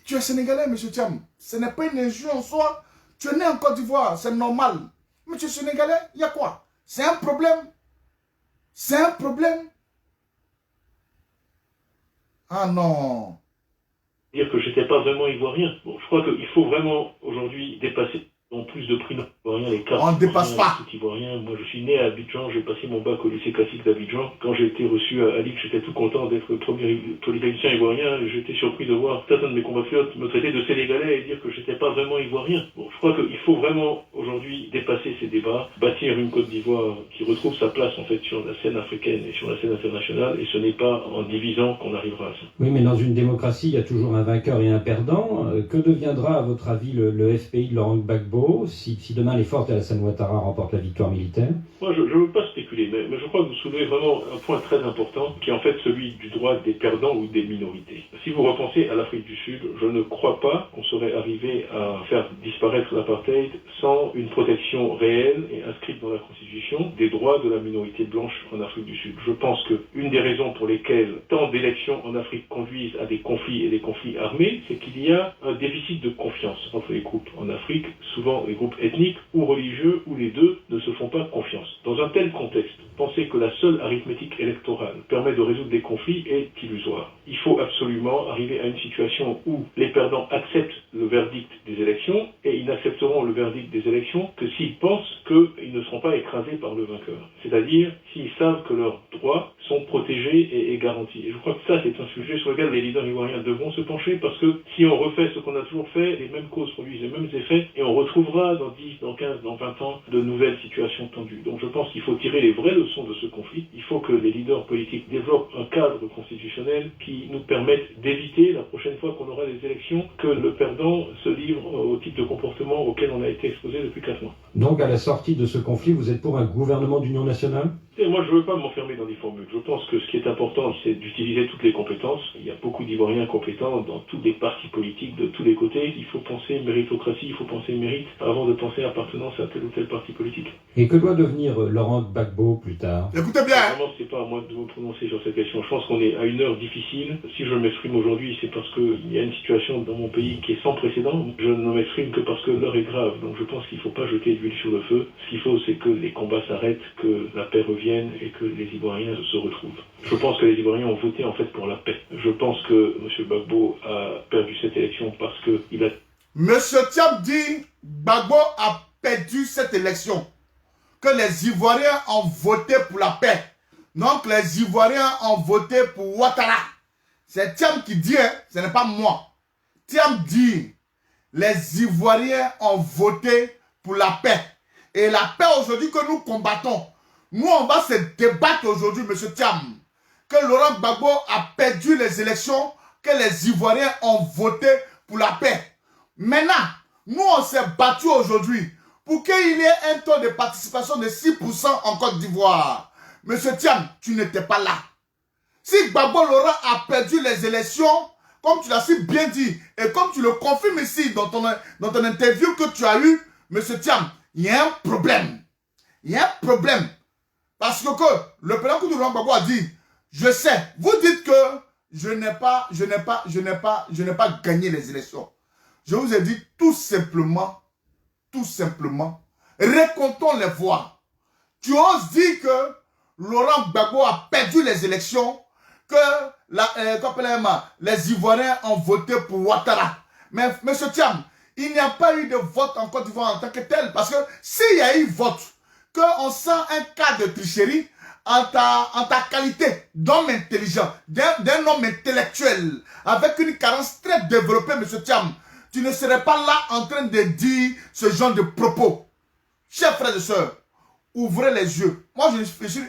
Tu es sénégalais, monsieur Tiam. Ce n'est pas une injure en soi. Tu es né en Côte d'Ivoire, c'est normal. Mais tu es sénégalais, il y a quoi? C'est un problème. C'est un problème. Ah non. Dire que j'étais pas vraiment ivoirien. Bon, je crois qu'il faut vraiment aujourd'hui dépasser. En plus de prix ivoiriens, les cartes. On ne dépasse pas. Tout ivoirien. Moi, je suis né à Abidjan, j'ai passé mon bac au lycée classique d'Abidjan. Quand j'ai été reçu à Alix, j'étais tout content d'être le premier polytechnicien ivoirien. J'étais surpris de voir certains de mes compatriotes me traiter de sénégalais et dire que j'étais pas vraiment ivoirien. Bon, je crois qu'il faut vraiment aujourd'hui dépasser ces débats, bâtir une Côte d'Ivoire qui retrouve sa place en fait sur la scène africaine et sur la scène internationale, et ce n'est pas en divisant qu'on arrivera à ça. Oui, mais dans une démocratie, il y a toujours un vainqueur et un perdant. Que deviendra, à votre avis, le FPI de Laurent Gbagbo si demain les forces d'Alassane Ouattara remportent la victoire militaire? Moi, je ne veux pas spéculer, mais je crois que vous soulevez vraiment un point très important, qui est en fait celui du droit des perdants ou des minorités. Si vous repensez à l'Afrique du Sud, je ne crois pas qu'on serait arrivé à faire disparaître l'apartheid sans une protection réelle et inscrite dans la Constitution des droits de la minorité blanche en Afrique du Sud. Je pense qu'une des raisons pour lesquelles tant d'élections en Afrique conduisent à des conflits et des conflits armés, c'est qu'il y a un déficit de confiance entre les groupes en Afrique, souvent les groupes ethniques ou religieux, ou les deux, ne se font pas confiance. Dans un tel contexte, penser que la seule arithmétique électorale permet de résoudre des conflits est illusoire. Il faut absolument arriver à une situation où les perdants acceptent le verdict des élections, et ils n'accepteront le verdict des élections que s'ils pensent qu'ils ne seront pas écrasés par le vainqueur. C'est-à-dire s'ils savent que leurs droits sont protégés et garantis. Et je crois que ça, c'est un sujet sur lequel les leaders ivoiriens devront se pencher, parce que si on refait ce qu'on a toujours fait, les mêmes causes produisent les mêmes effets, et on retrouvera dans 10, dans 15, dans 20 ans de nouvelles situations tendues. Donc je pense qu'il faut tirer les vraies leçons de ce conflit. Il faut que les leaders politiques développent un cadre constitutionnel qui nous permette d'éviter, la prochaine fois qu'on aura des élections, que le perdant se livre au type de comportement auquel on a été exposé depuis 4 mois. Donc à la sortie de ce conflit, vous êtes pour un gouvernement d'union nationale? Et moi, je ne veux pas m'enfermer dans des formules. Je pense que ce qui est important, c'est d'utiliser toutes les compétences. Il y a beaucoup d'Ivoiriens compétents dans tous les partis politiques, de tous les côtés. Il faut penser méritocratie, il faut penser mérite, avant de penser appartenance à tel ou tel parti politique. Et que doit devenir Laurent Gbagbo plus tard? Écoutez bien. Vraiment, c'est pas à moi de me prononcer sur cette question. Je pense qu'on est à une heure difficile. Si je m'exprime aujourd'hui, c'est parce qu'il y a une situation dans mon pays qui est sans précédent. Je ne m'exprime que parce que l'heure est grave. Donc je pense qu'il ne faut pas jeter d'huile sur le feu. Ce qu'il faut, c'est que les combats s'arrêtent, que la paix revienne et que les Ivoiriens se retrouvent. Je pense que les Ivoiriens ont voté en fait pour la paix. Je pense que M. Gbagbo a perdu cette élection parce qu'il a... Monsieur Tiam dit Gbagbo a perdu cette élection. Que les Ivoiriens ont voté pour la paix. Donc les Ivoiriens ont voté pour Ouattara. C'est Tiam qui dit, hein, ce n'est pas moi. Tiam dit les Ivoiriens ont voté pour la paix. Et la paix aujourd'hui que nous combattons, nous on va se débattre aujourd'hui, M. Thiam, que Laurent Gbagbo a perdu les élections, que les Ivoiriens ont voté pour la paix. Maintenant, nous on s'est battu aujourd'hui pour qu'il y ait un taux de participation de 6% en Côte d'Ivoire. M. Thiam, tu n'étais pas là. Si Gbagbo Laurent a perdu les élections, comme tu l'as si bien dit, et comme tu le confirmes ici dans ton interview que tu as eu, M. Thiam, il y a un problème. Il y a un problème. Parce que le président Laurent Gbagbo a dit, je sais, vous dites que je n'ai pas gagné les élections. Je vous ai dit tout simplement, récomptons les voix. Tu oses dire que Laurent Gbagbo a perdu les élections, que les Ivoiriens ont voté pour Ouattara. Mais M. Thiam, il n'y a pas eu de vote en Côte d'Ivoire en tant que tel. Parce que s'il y a eu vote, qu'on sent un cas de tricherie en ta qualité d'homme intelligent, d'un homme intellectuel, avec une carence très développée, M. Thiam, tu ne serais pas là en train de dire ce genre de propos. Chers frères et sœurs, ouvrez les yeux. Moi, je suis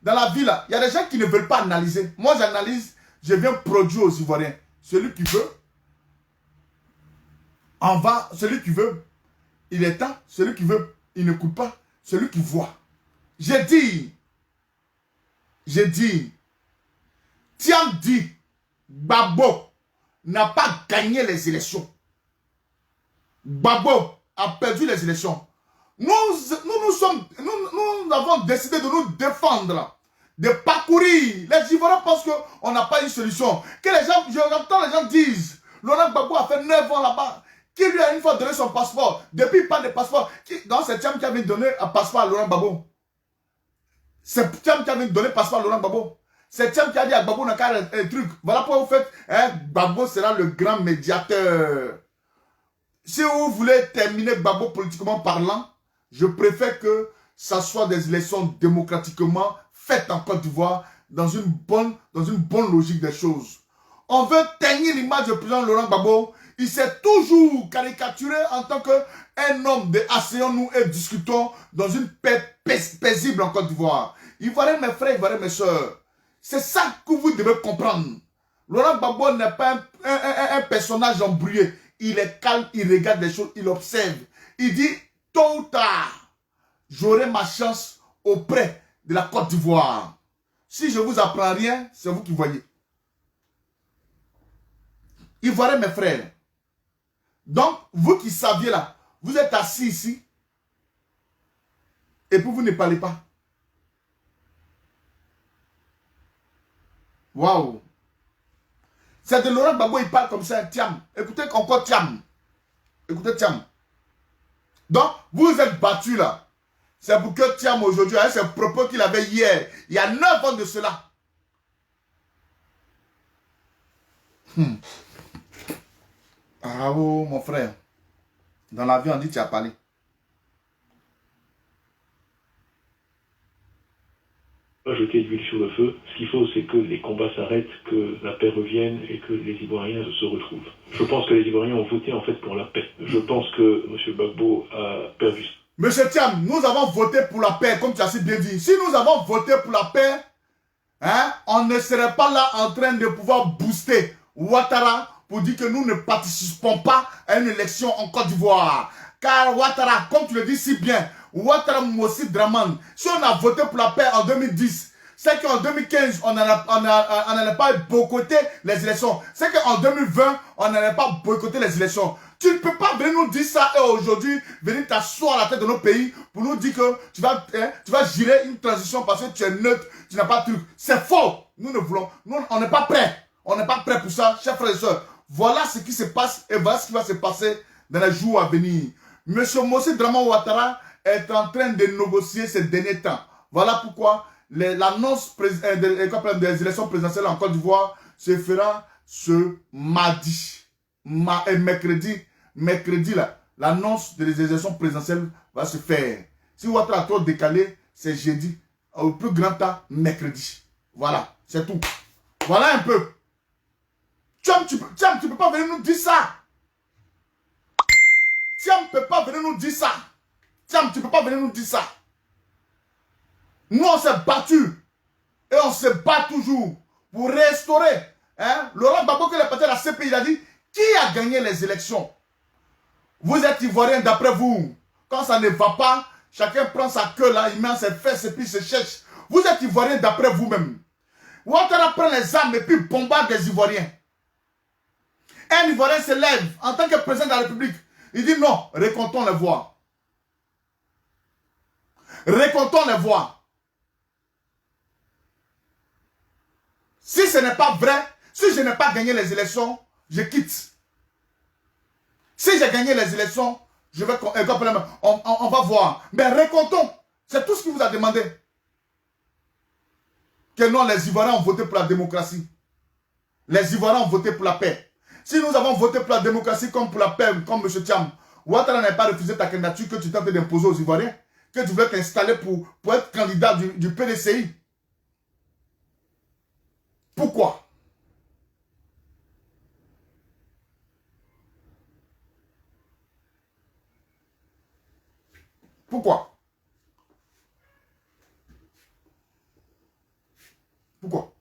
dans la vie là, il y a des gens qui ne veulent pas analyser. Moi, j'analyse, je viens produire aux Ivoiriens. Celui qui veut, en va. Celui qui veut, il est temps. Celui qui veut, il n'écoute pas. Celui qui voit. J'ai dit, Thiam dit, Gbagbo n'a pas gagné les élections. Gbagbo a perdu les élections. Nous avons décidé de nous défendre, de parcourir. Les Ivoiriens pensent qu'on n'a pas une solution. Que les gens, j'entends les gens disent, Laurent Gbagbo a fait 9 ans là-bas. Qui lui a une fois donné son passeport? Depuis il parle de passeport. C'est Thiam qui avait donné un passeport à Laurent Gbagbo. C'est Thiam qui avait donné un passeport à Laurent Gbagbo. C'est Thiam qui a dit à Gbagbo n'a qu'à un truc. Voilà pourquoi vous faites, Gbagbo sera le grand médiateur. Si vous voulez terminer Gbagbo politiquement parlant, je préfère que ça soit des élections démocratiquement faites en Côte d'Ivoire dans une bonne logique des choses. On veut ternir l'image du président Laurent Gbagbo. Il s'est toujours caricaturé en tant qu'un homme de asseyons-nous et discutons dans une paix paisible en Côte d'Ivoire. Ivoiriens, mes frères, Ivoiriens, mes soeurs, c'est ça que vous devez comprendre. Laurent Gbagbo n'est pas un personnage embrouillé. Il est calme, il regarde les choses, il observe. Il dit, tôt ou tard, j'aurai ma chance auprès de la Côte d'Ivoire. Si je vous apprends rien, c'est vous qui voyez. Ivoiriens, mes frères. Donc, vous qui saviez là, vous êtes assis ici, et puis vous ne parlez pas. Waouh! C'est de Laurent Gbagbo, il parle comme ça, Thiam. Écoutez encore Thiam. Écoutez Thiam. Donc, vous êtes battus là. C'est pour que Thiam aujourd'hui a ces propos qu'il avait hier, il y a 9 ans de cela. Ah oh, mon frère. Dans la vie, on dit tu as parlé. Pas jeter de l'huile sur le feu. Ce qu'il faut, c'est que les combats s'arrêtent, que la paix revienne et que les Ivoiriens se retrouvent. Je pense que les Ivoiriens ont voté en fait pour la paix. Je pense que M. Gbagbo a perdu. Monsieur Thiam, nous avons voté pour la paix, comme tu as si bien dit. Si nous avons voté pour la paix, on ne serait pas là en train de pouvoir booster Ouattara pour dire que nous ne participons pas à une élection en Côte d'Ivoire. Car Ouattara, comme tu le dis si bien, Ouattara Mossi Draman, si on a voté pour la paix en 2010, c'est qu'en 2015, on n'allait pas boycotter les élections. C'est qu'en 2020, on n'allait pas boycotter les élections. Tu ne peux pas venir nous dire ça et aujourd'hui, venir t'asseoir à la tête de nos pays pour nous dire que tu vas gérer une transition parce que tu es neutre, tu n'as pas de truc. C'est faux. Nous ne voulons, nous, on n'est pas prêts. On n'est pas prêts pour ça, chers frères et sœurs. Voilà ce qui se passe et voilà ce qui va se passer dans les jours à venir. Monsieur Mossi Draman Ouattara est en train de négocier ces derniers temps. Voilà pourquoi l'annonce des élections présidentielles en Côte d'Ivoire se fera ce mardi. Mercredi là, l'annonce des élections présidentielles va se faire. Si Ouattara a trop décalé, c'est jeudi. Au plus grand temps, mercredi. Voilà, c'est tout. Voilà un peu. Tu ne peux pas venir nous dire ça. Thiam ne peut pas venir nous dire ça. Thiam, tu ne peux pas venir nous dire ça. Nous, on s'est battus. Et on se bat toujours pour restaurer. Hein? Laurent Gbagbo, qui est parti à la CPI, il a dit, qui a gagné les élections? Vous êtes Ivoiriens d'après vous. Quand ça ne va pas, chacun prend sa queue là, il met ses fesses et puis il se cherche. Vous êtes Ivoiriens d'après vous-même. Ouattara prend les armes et puis bombarde des Ivoiriens. Un Ivoirien se lève en tant que président de la République. Il dit non, récomptons les voix. Récomptons les voix. Si ce n'est pas vrai, si je n'ai pas gagné les élections, je quitte. Si j'ai gagné les élections, je vais, on va voir. Mais récomptons. C'est tout ce qu'il vous a demandé. Que non, les Ivoiriens ont voté pour la démocratie. Les Ivoiriens ont voté pour la paix. Si nous avons voté pour la démocratie comme pour la paix, comme M. Thiam, Ouattara n'a pas refusé ta candidature que tu tentais d'imposer aux Ivoiriens, que tu voulais t'installer pour être candidat du PDCI. Pourquoi? Pourquoi? Pourquoi?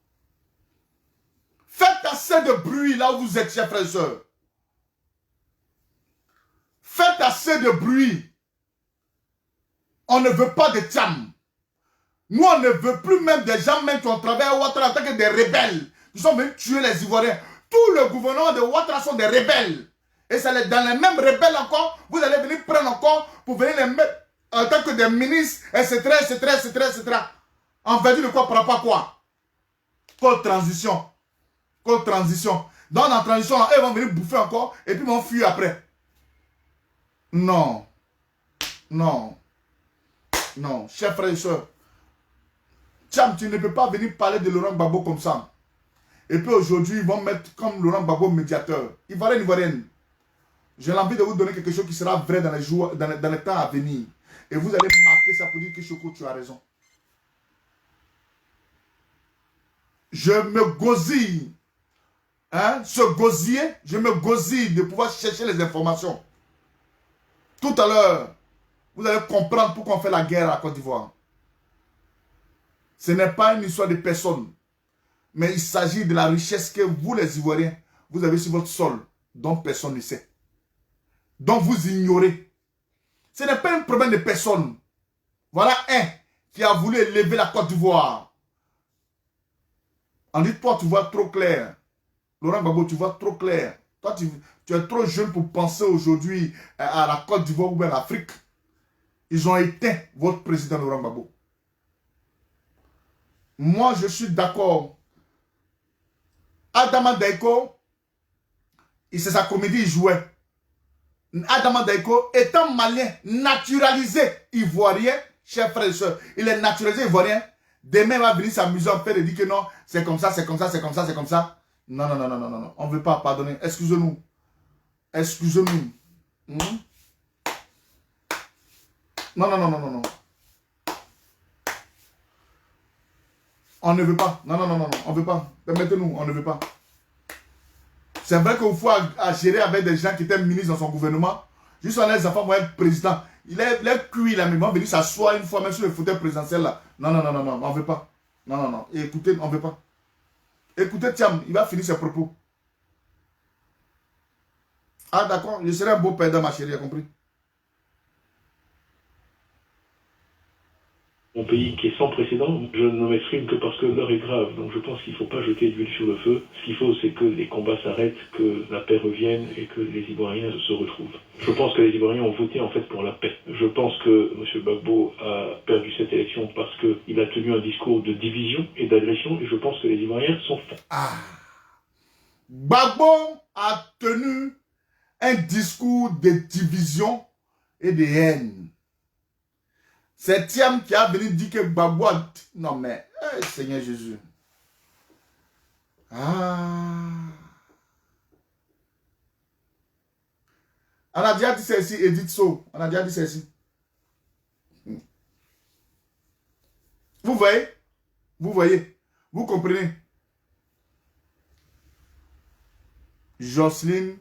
Faites assez de bruit là où vous êtes, chers frères et sœurs. Faites assez de bruit. On ne veut pas de Thiam. Nous, on ne veut plus même des gens même qui ont travaillé à Ouattara en tant que des rebelles. Ils sont venus tuer les Ivoiriens. Tout le gouvernement de Ouattara sont des rebelles. Et c'est dans les mêmes rebelles encore, vous allez venir prendre encore pour venir les mettre en tant que des ministres, etc., etc., etc., etc. En vertu de quoi, par rapport à quoi? Code transition. Code transition. Dans la transition, là, ils vont venir bouffer encore et puis ils vont fuir après. Non. Non. Non. Chers frères et sœurs, Thiam, tu ne peux pas venir parler de Laurent Gbagbo comme ça. Et puis aujourd'hui, ils vont mettre comme Laurent Gbagbo médiateur. Ivoirien, Ivoirienne. J'ai envie de vous donner quelque chose qui sera vrai dans les jours, dans les temps à venir. Et vous allez marquer ça pour dire que Choco, tu as raison. Je me gosille. Hein, ce gosier, je me gosille de pouvoir chercher les informations. Tout à l'heure, vous allez comprendre pourquoi on fait la guerre à Côte d'Ivoire. Ce n'est pas une histoire de personne. Mais il s'agit de la richesse que vous, les Ivoiriens, vous avez sur votre sol, dont personne ne sait. Donc vous ignorez. Ce n'est pas un problème de personne. Voilà un qui a voulu élever la Côte d'Ivoire. On dit, toi, tu vois trop clair. Laurent Gbagbo, tu vois trop clair. Toi, tu es trop jeune pour penser aujourd'hui à la Côte d'Ivoire ou bien à l'Afrique. Ils ont éteint votre président Laurent Gbagbo. Moi, je suis d'accord. Adama Daiko, c'est sa comédie, il jouait. Adama Daiko, étant malien, naturalisé ivoirien, chers frères et sœurs, il est naturalisé ivoirien. Demain, il va venir s'amuser en fait et dire que non, c'est comme ça, c'est comme ça, c'est comme ça, c'est comme ça. Non, non, non, non, non, non, on ne veut pas pardonner. Excusez-nous. Excusez-nous. Non, non, non, non, non, non. On ne veut pas. Non, non, non, non, non. On ne veut pas. Permettez-nous, on ne veut pas. C'est vrai qu'il faut gérer avec des gens qui étaient ministres dans son gouvernement. Juste en les enfants vont être président. Il est cuit là, mais ils vont venir s'asseoir une fois même sur le fauteuil présidentiel là. Non, non, non, non, non, on ne veut pas. Non, non, non. Et écoutez, on ne veut pas. Écoutez, Thiam, il va finir ses propos. Ah d'accord, je serai un beau perdant, ma chérie, a compris? Mon pays qui est sans précédent, je ne m'exprime que parce que l'heure est grave. Donc je pense qu'il ne faut pas jeter de l'huile sur le feu. Ce qu'il faut, c'est que les combats s'arrêtent, que la paix revienne et que les Ivoiriens se retrouvent. Je pense que les Ivoiriens ont voté en fait pour la paix. Je pense que M. Gbagbo a perdu cette élection parce qu'il a tenu un discours de division et d'agression. Et je pense que les Ivoiriens sont forts. Ah. Gbagbo a tenu un discours de division et de haine. C'est Thiam qui a venu dire que Gbagbo a... Non mais, Seigneur Jésus. Ah. On a déjà dit ceci, Edith So. On a déjà dit ceci. Vous voyez? Vous voyez? Vous comprenez? Jocelyne,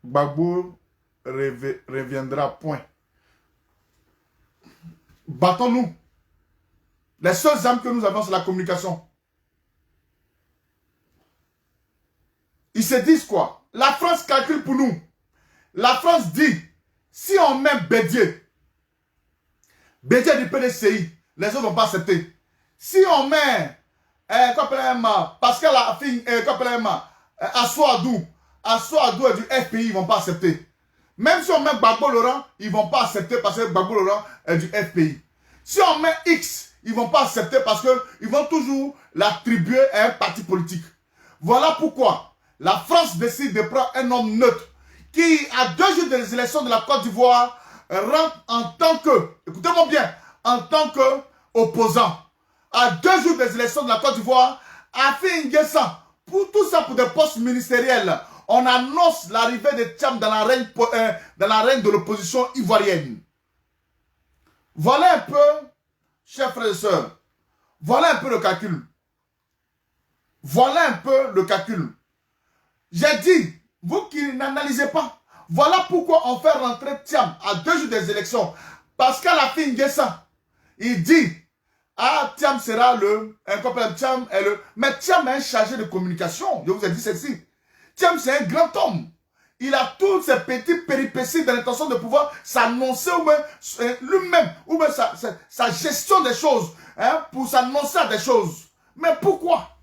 Gbagbo, reviendra point. Battons-nous. Les seules armes que nous avons, c'est la communication. Ils se disent quoi? La France calcule pour nous. La France dit, si on met Bédier du PDCI, les autres ne vont pas accepter. Si on met Pascal Assouadou et du FPI, ils ne vont pas accepter. Même si on met Gbagbo Laurent, ils ne vont pas accepter parce que Gbagbo Laurent est du FPI. Si on met X, ils ne vont pas accepter parce qu'ils vont toujours l'attribuer à un parti politique. Voilà pourquoi la France décide de prendre un homme neutre qui, à 2 jours des élections de la Côte d'Ivoire, rentre en tant que, écoutez-moi bien, en tant qu'opposant. À 2 jours des élections de la Côte d'Ivoire, a fait une guessa. Pour tout ça, pour des postes ministériels, on annonce l'arrivée de Thiam dans l'arène de l'opposition ivoirienne. Voilà un peu, chers frères et sœurs, voilà un peu le calcul. Voilà un peu le calcul. J'ai dit, vous qui n'analysez pas, voilà pourquoi on fait rentrer Thiam à 2 jours des élections. Parce qu'à la fin, il dit, ah, Thiam sera mais Thiam est un chargé de communication. Je vous ai dit ceci. Thiam, c'est un grand homme. Il a toutes ces petites péripéties dans l'intention de pouvoir s'annoncer lui-même, ou même sa gestion des choses, hein, pour s'annoncer à des choses. Mais pourquoi?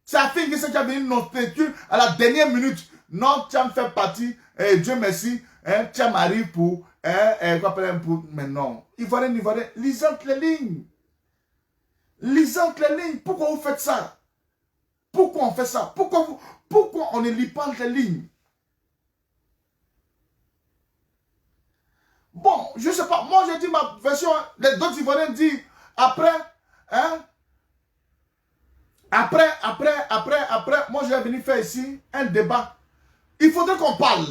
C'est à fin que c'est qui a venu notre têtu à la dernière minute. Non, Thiam fait partie, Dieu merci, hein, Thiam arrive pour, mais non. Ivoirien, lisez entre les lignes. Lisez entre les lignes. Pourquoi vous faites ça? Pourquoi on fait ça? Pourquoi on ne lit pas entre les lignes? Bon, je ne sais pas. Moi, j'ai dit ma version. Les d'autres Ivoiriens disent après, hein? Après, moi, je vais venir faire ici un débat. Il faudrait qu'on parle.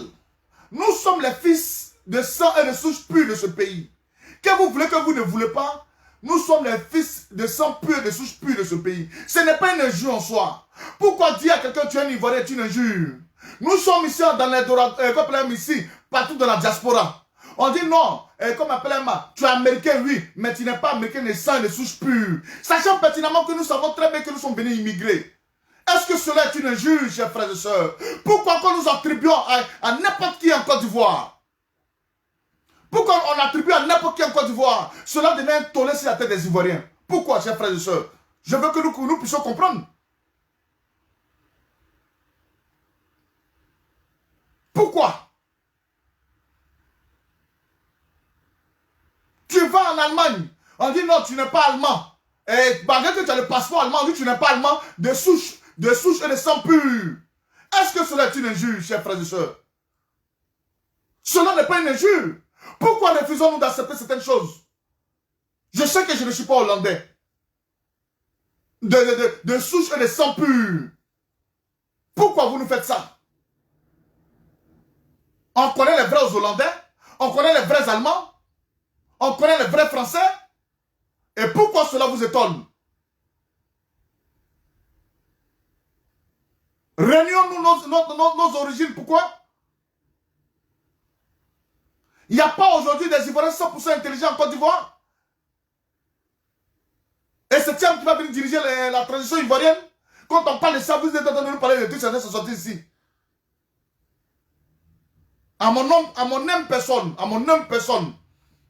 Nous sommes les fils de sang et de souche pure de ce pays. Que vous voulez, que vous ne voulez pas, nous sommes les fils de sang pur et de souche pure de ce pays. Ce n'est pas une injure en soi. Pourquoi dire à quelqu'un tu es un Ivoirien est une injure? Nous sommes ici dans les ici, partout dans la diaspora. On dit non, comme appelle-moi, tu es américain, oui, mais tu n'es pas américain de sang et de souche pure. Sachant pertinemment que nous savons très bien que nous sommes venus immigrer. Est-ce que cela est une injure, chers frères et sœurs? Pourquoi qu'on nous attribuons à n'importe qui en Côte d'Ivoire? Pourquoi on attribue à n'importe qui en Côte d'Ivoire? Cela devient un tollé sur la tête des Ivoiriens. Pourquoi, chers frères et sœurs? Je veux que nous puissions comprendre. Pourquoi? Tu vas en Allemagne, on dit non, tu n'es pas allemand. Et malgré que tu as le passeport allemand, on dit tu n'es pas allemand de souche et de sang pur. Est-ce que cela est une injure, chers frères et sœurs? Cela n'est pas une injure. Pourquoi refusons-nous d'accepter certaines choses? Je sais que je ne suis pas hollandais. De souche et de sang pur. Pourquoi vous nous faites ça? On connaît les vrais Hollandais, on connaît les vrais Allemands, on connaît les vrais Français. Et pourquoi cela vous étonne? Réunions-nous nos origines, pourquoi? Il n'y a pas aujourd'hui des Ivoiriens 100% intelligents en Côte d'Ivoire. Et c'est Thiam qui va venir diriger la transition ivoirienne. Quand on parle de ça, vous êtes en train de nous parler de tout ça, ça sorti ici. À mon humble personne,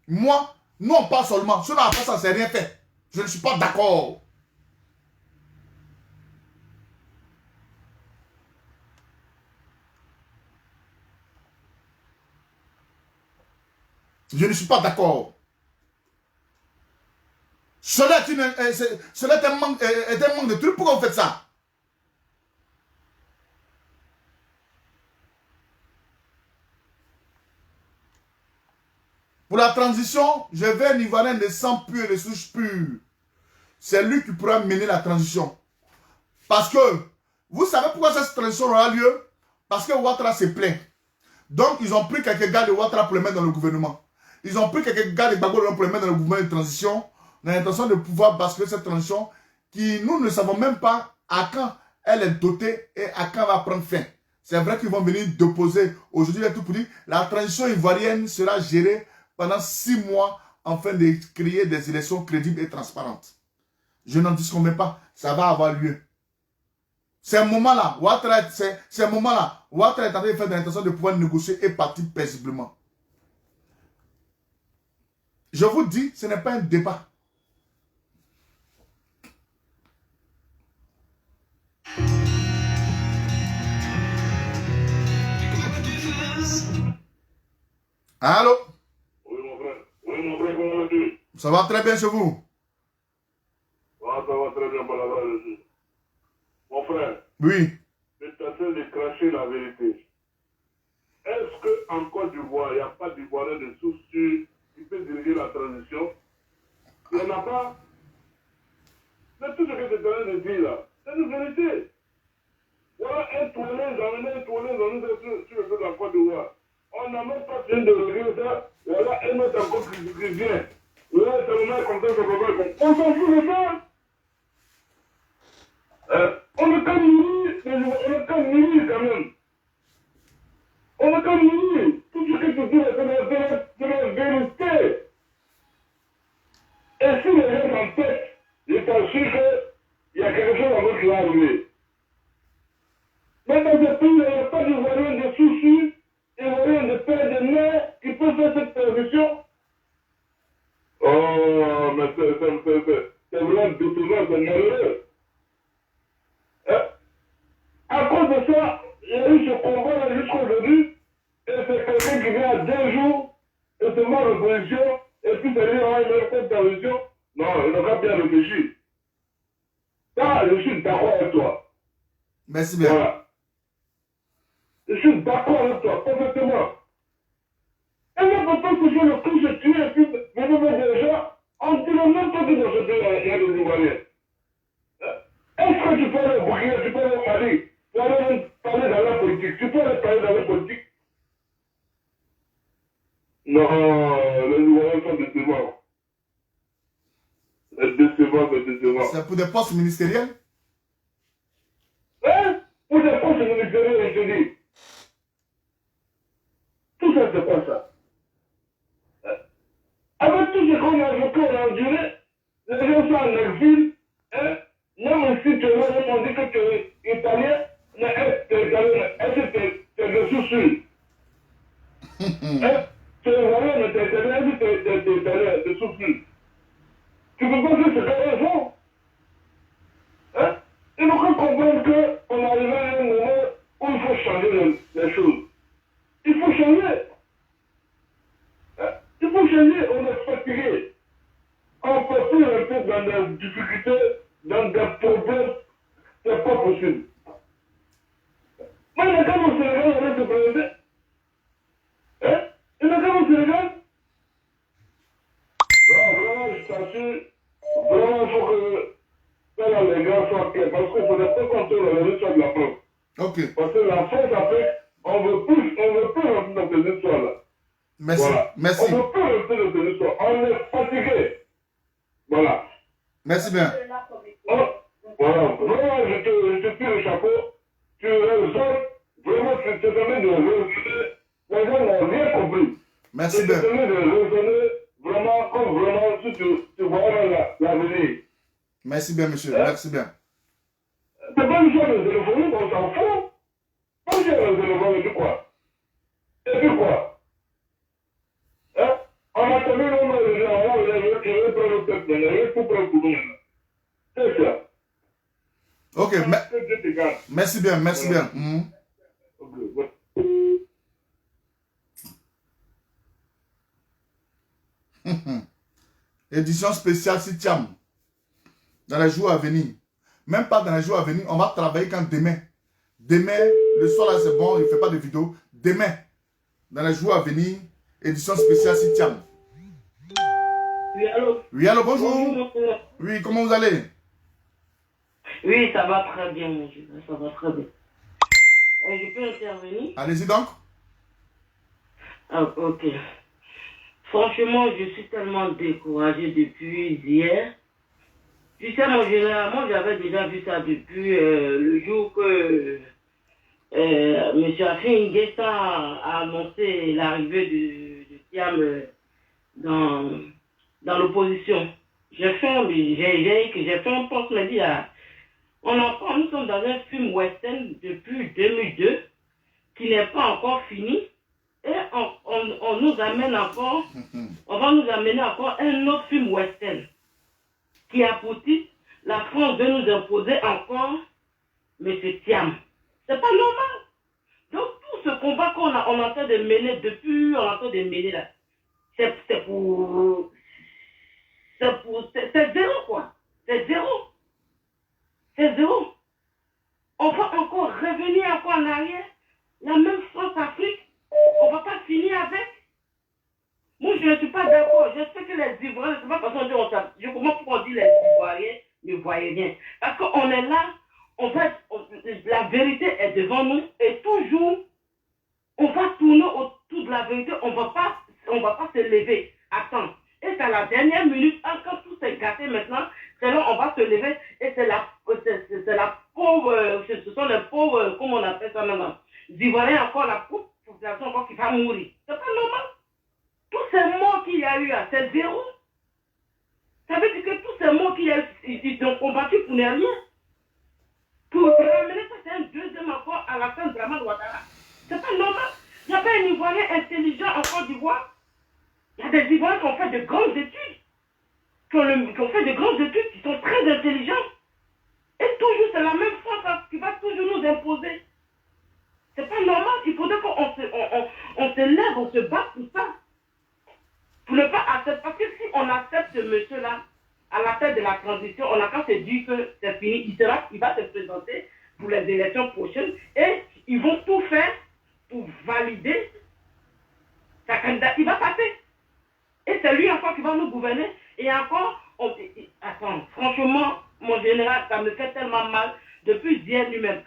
moi, nous on parle seulement. Cela après ça, c'est rien fait. Je ne suis pas d'accord. Je ne suis pas d'accord. Cela est un manque de trucs. Pourquoi vous faites ça? Pour la transition, je veux un Ivoirien de sang pur et de souche pure. C'est lui qui pourra mener la transition. Parce que, vous savez pourquoi cette transition aura lieu? Parce que Ouattara s'est plaint. Donc, ils ont pris quelques gars de Ouattara pour les mettre dans le gouvernement. Ils ont pris quelques gars de Gbagbo pour les mettre dans le gouvernement de transition, dans l'intention de pouvoir basculer cette transition qui, nous ne savons même pas à quand elle est dotée et à quand elle va prendre fin. C'est vrai qu'ils vont venir déposer aujourd'hui tout pour dire la transition ivoirienne sera gérée pendant 6 mois afin de créer des élections crédibles et transparentes. Je n'en disconviens pas, ça va avoir lieu. C'est un moment-là, Ouattara est en train de faire de l'intention de pouvoir négocier et partir paisiblement. Je vous dis, ce n'est pas un débat. Allô? Oui, mon frère. Oui, mon frère, comment vas-tu? Ça va très bien chez vous? Ah, ça va très bien, Balabra. Mon frère, Oui. je t'essaie de cracher la vérité. Est-ce qu'en Côte d'Ivoire, il n'y a pas d'Ivoirien de sourcils qui peut diriger la transition? Il n'y en a pas. C'est tout ce que tu es en train de dire là. C'est une vérité. Voilà un tournée, j'emmène un tournée sur le feu de la Côte d'Ivoire. On n'a même pas fini de régler ça. Voilà un autre encore qui vient. Là, c'est le mec comme ça, c'est le mec. On s'en fout de ça. On est comme Mini quand même. On est comme Mini. Tout ce que tu dis, c'est la vérité. Et si les gens en tête, je t'assure qu'il y a quelque chose en eux qui va arriver. Mais dans ce pays, il n'y a pas d'Ivoirien de soucis, Ivoirien de père de mère qui peut faire cette transition. Oh, mais c'est vraiment détonnant, c'est malheureux. À cause de ça, il y a eu ce combat jusqu'aujourd'hui, et c'est quelqu'un qui vient à 2 jours, et se met en opposition, et puis c'est lui, il met contre ta vision. Non, il n'a pas bien réfléchi. Ça, je suis d'accord avec toi. Merci bien. Voilà. Je suis d'accord avec toi, complètement. Et là, quand on touche le coup, je tue, et puis, mais déjà, on dit le même temps que dans ce pays, il y a des Ivoiriens. Est-ce que tu peux aller au Burkina, tu peux aller au Mali, tu peux aller parler dans la politique, tu peux aller parler dans la politique? Non, les Ivoiriens sont décevants. C'est décevant. C'est pour des postes ministériels? Hein? Pour des postes ministériels, je te dis. Tout ça, c'est pas ça. Avec tout ce qu'on a vécu, on a enduré, les gens sont en exil, hein? Même si tu es là, on dit que tu es italien, mais tu es italien, est-ce que tu es de soucis? Tu es ivoirien, mais tu es italien, est-ce que tu es italien, de soucis? Tu peux pas dire ce qu'ils font? Hein? Il faut qu'on comprenne qu'on est arrivé à un moment où il faut changer les choses. Il faut changer. Hein? Il faut changer, on est fatigué. On peut plus rester dans des difficultés, dans des problèmes, c'est pas possible. Mais il y a quand même au Sénégal, on va se présenter. Hein? Il y a quand même au Sénégal. Non, vraiment, je t'assure, vraiment, il faut que les gars soient clairs, parce qu'il ne faudrait pas contrôler les histoires de la France. Ok. Parce que la France Afrique, on veut plus rentrer dans ces histoires-là. Merci. Voilà. Merci. On ne peut plus rentrer dans ces histoires. On est fatigué. Voilà. Merci bien. Voilà. Vraiment, je te tire le chapeau. Tu raisonnes. Vraiment, tu te permets de raisonner. Les gens n'ont rien compris. Merci bien. Tu te permets de raisonner vraiment comme vraiment si tu vois l'avenir. Merci bien, monsieur. Merci bien. C'est pas une chose de téléphonie, on s'en fout. Pas une chose de téléphonie, du quoi? Et puis quoi? Hein? On a connu le nombre de gens, on a prendre le peuple, on a tout prendre pour nous. C'est ça. Ok, merci bien, merci bien. Édition spéciale Sitiam. Dans les jours à venir. Même pas dans les jours à venir, on va travailler quand demain. Demain, le soir là c'est bon, il ne fait pas de vidéo. Demain, dans les jours à venir, édition spéciale Sitiam. Oui, allô? Oui, allô, bonjour. Bonjour, mon frère. Oui, comment vous allez? Oui, ça va très bien, mon Dieu. Ça va très bien. Je peux intervenir? Allez-y donc. Ah, ok. Franchement, je suis tellement découragé depuis hier. Tu sais, moi, généralement, j'avais déjà vu ça depuis le jour que M. Afin Nguessa a annoncé l'arrivée de Thiam dans l'opposition. J'ai fait un post me dit, nous sommes dans un film western depuis 2002 qui n'est pas encore fini et on nous amène encore, on va nous amener encore un autre film western qui a pour titre La France veut nous imposer encore M. Thiam. C'est pas normal. Donc tout ce combat qu'on a, on est en train de mener depuis, on est en train de mener là, c'est zéro quoi. C'est zéro. C'est zéro. On va encore revenir encore en arrière. La même France-Afrique, on va pas finir avec. Moi, je ne suis pas d'accord. Je sais que les Ivoiriens, c'est pas parce qu'on dit, je comprends pourquoi on dit les Ivoiriens ne voyaient rien. Parce qu'on est là, en fait, la vérité est devant nous et toujours, on va tourner autour de la vérité, on va pas se lever. Attends. Et c'est à la dernière minute, quand tout s'est gâté maintenant, c'est là on va se lever et c'est la pauvre, ce sont les pauvres, comment on appelle ça maintenant, les Ivoiriens encore, la pauvre population encore qui va mourir. C'est pas normal. Tous ces morts qu'il y a eu, c'est zéro. Ça veut dire que tous ces morts qu'il y a eu, ils ont combattu pour ne rien. Pour ramener ça, c'est un deuxième encore à la fin de Dramane Ouattara. C'est pas normal. Il n'y a pas un Ivoirien intelligent en Côte d'Ivoire. Il y a des Ivoiriens qui ont fait de grandes études, qui ont fait de grandes études, qui sont très intelligents. Et toujours, c'est la même France qui va toujours nous imposer. C'est pas normal. Il faudrait qu'on se lève, on se bat pour ça. Pour ne pas accepter. Parce que si on accepte ce monsieur-là, à la tête de la transition, on a qu'à se dire que c'est fini. Il va se présenter pour les élections prochaines et ils vont tout faire pour valider sa candidature. Il va passer. Et c'est lui encore qui va nous gouverner. Et encore, attends, franchement, mon général, ça me fait tellement mal. Depuis hier lui-même,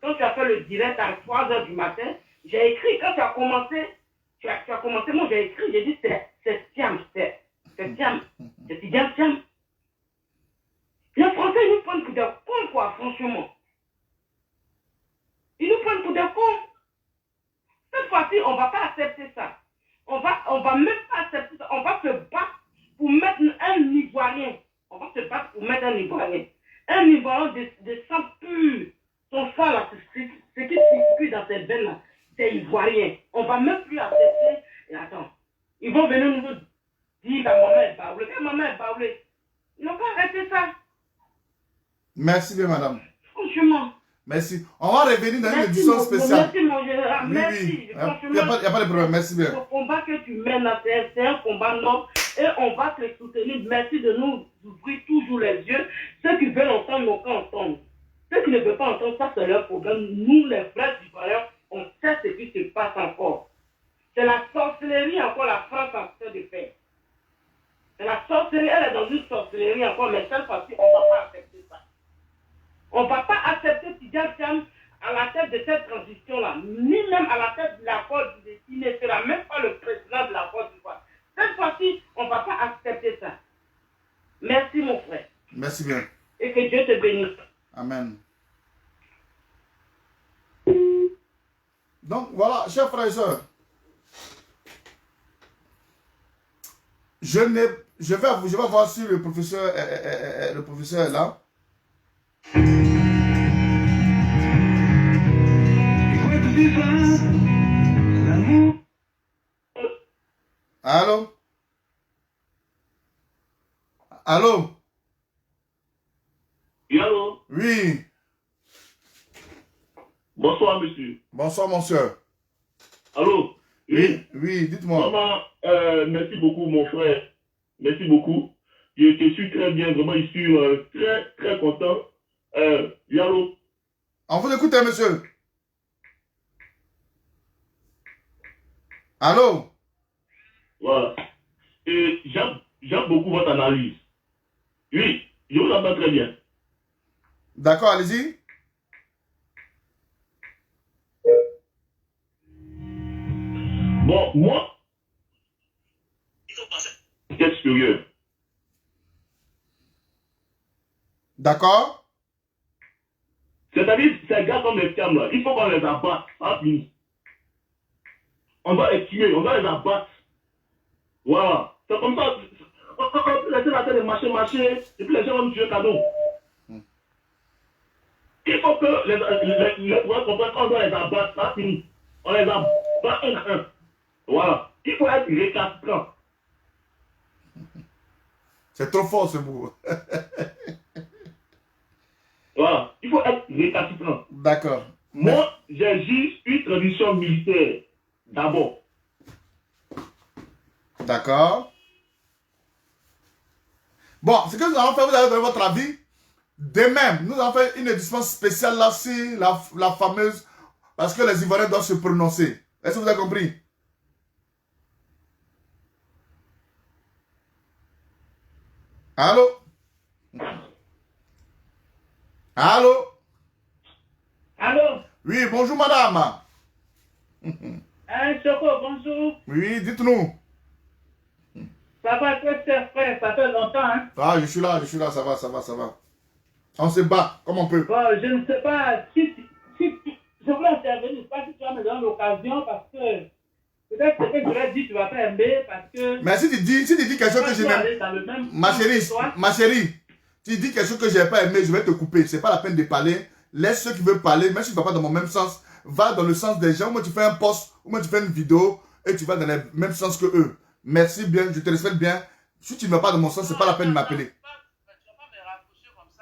quand tu as fait le direct à 3 h du matin, j'ai écrit, quand tu as commencé, moi j'ai écrit, j'ai dit c'est Thiam, c'est Thiam, c'est Thiam. Les Français, ils nous prennent pour des cons, quoi, franchement. Ils nous prennent pour des cons. Cette fois-ci, on ne va pas accepter ça. On va même pas accepter ça. On va se battre pour mettre un Ivoirien. On va se battre pour mettre un Ivoirien. Un Ivoirien de sang pur. Son sang, là, ce qui circule dans ses veines, là, c'est Ivoirien. On ne va même plus accepter. Et attends, ils vont venir nous dire que maman est baoulée. Que maman est baoulée. Ils n'ont pas arrêté ça. Merci bien, madame. Franchement. Merci. On va revenir dans une édition spéciale. Merci, mon général. Oui, merci. oui. Il n'y a pas de problème. Merci bien. Le combat que tu mènes, c'est un combat noble et on va te soutenir. Merci de nous ouvrir toujours les yeux. Ceux qui veulent entendre, n'ont qu'à entendre. Ceux qui ne veulent pas entendre, ça c'est leur problème. Nous, les frères du Ivoiriens, on sait ce qui se passe encore. C'est la sorcellerie encore, la France en train de faire. C'est la sorcellerie, elle est dans une sorcellerie encore, mais cette fois-ci, on ne va pas accepter ça. On ne va pas accepter Thiam à la tête de cette transition-là, ni même à la tête de la Côte d'Ivoire. Il ne sera même pas le président de la Côte d'Ivoire. Cette fois-ci, on ne va pas accepter ça. Merci, mon frère. Merci bien. Et que Dieu te bénisse. Amen. Donc, voilà, chers frères et sœurs. Je vais voir si le professeur est là. Allô? Allô? Oui, allô? Oui. Bonsoir, monsieur. Bonsoir, monsieur. Allô? Oui, dites-moi. Vraiment, merci beaucoup, mon frère. Merci beaucoup. Je suis très bien, vraiment, je suis très, très content. Oui, allô? On vous écoute, hein, monsieur. Allô? Voilà. Et j'aime beaucoup votre analyse. Oui, je vous entends très bien. D'accord, allez-y. Bon, moi, c'est supérieur. D'accord. C'est-à-dire, ces gars comme les femmes là, il faut qu'on les abatte. Ah, fini. On doit les tuer, on doit les abattre. Voilà. C'est comme ça. On peut laisser la tête de marcher, et puis les gens vont nous tuer cadeau. Il faut que les pouvoirs comprennent qu'on doit les abattre. Ça, fini. On les abat un à un. Voilà. Il faut être récalcitrant. C'est trop fort ce mot. Voilà. Il faut être récalcitrant. D'accord. Moi, j'ai juste une tradition militaire. D'abord. D'accord. Bon, ce que nous allons faire, vous allez donner votre avis. Demain, nous allons faire une édition spéciale là, c'est la fameuse, parce que les Ivoiriens doivent se prononcer. Est-ce que vous avez compris? Allô? Allô? Allô? Oui, bonjour madame. Choco, bonjour. Oui, dites-nous. Ça va, frère, ça fait longtemps, hein? Ah, je suis là, ça va. On se bat comme on peut. Bon, je ne sais pas si je voulais intervenir, je ne sais pas si tu vas me donner l'occasion parce que peut-être ce que je l'ai dit, tu ne vas pas aimer parce que... Mais si tu dis quelque chose que je n'aime... Ma chérie, tu dis quelque chose que je n'ai pas aimé, je vais te couper. Ce n'est pas la peine de parler. Laisse ceux qui veulent parler, même si tu ne vas pas dans mon même sens, va dans le sens des gens. Ou moi tu fais un post, ou moi tu fais une vidéo et tu vas dans le même sens que eux. Merci bien, je te respecte bien. Si tu ne vas pas dans mon sens, ce n'est pas la peine de m'appeler.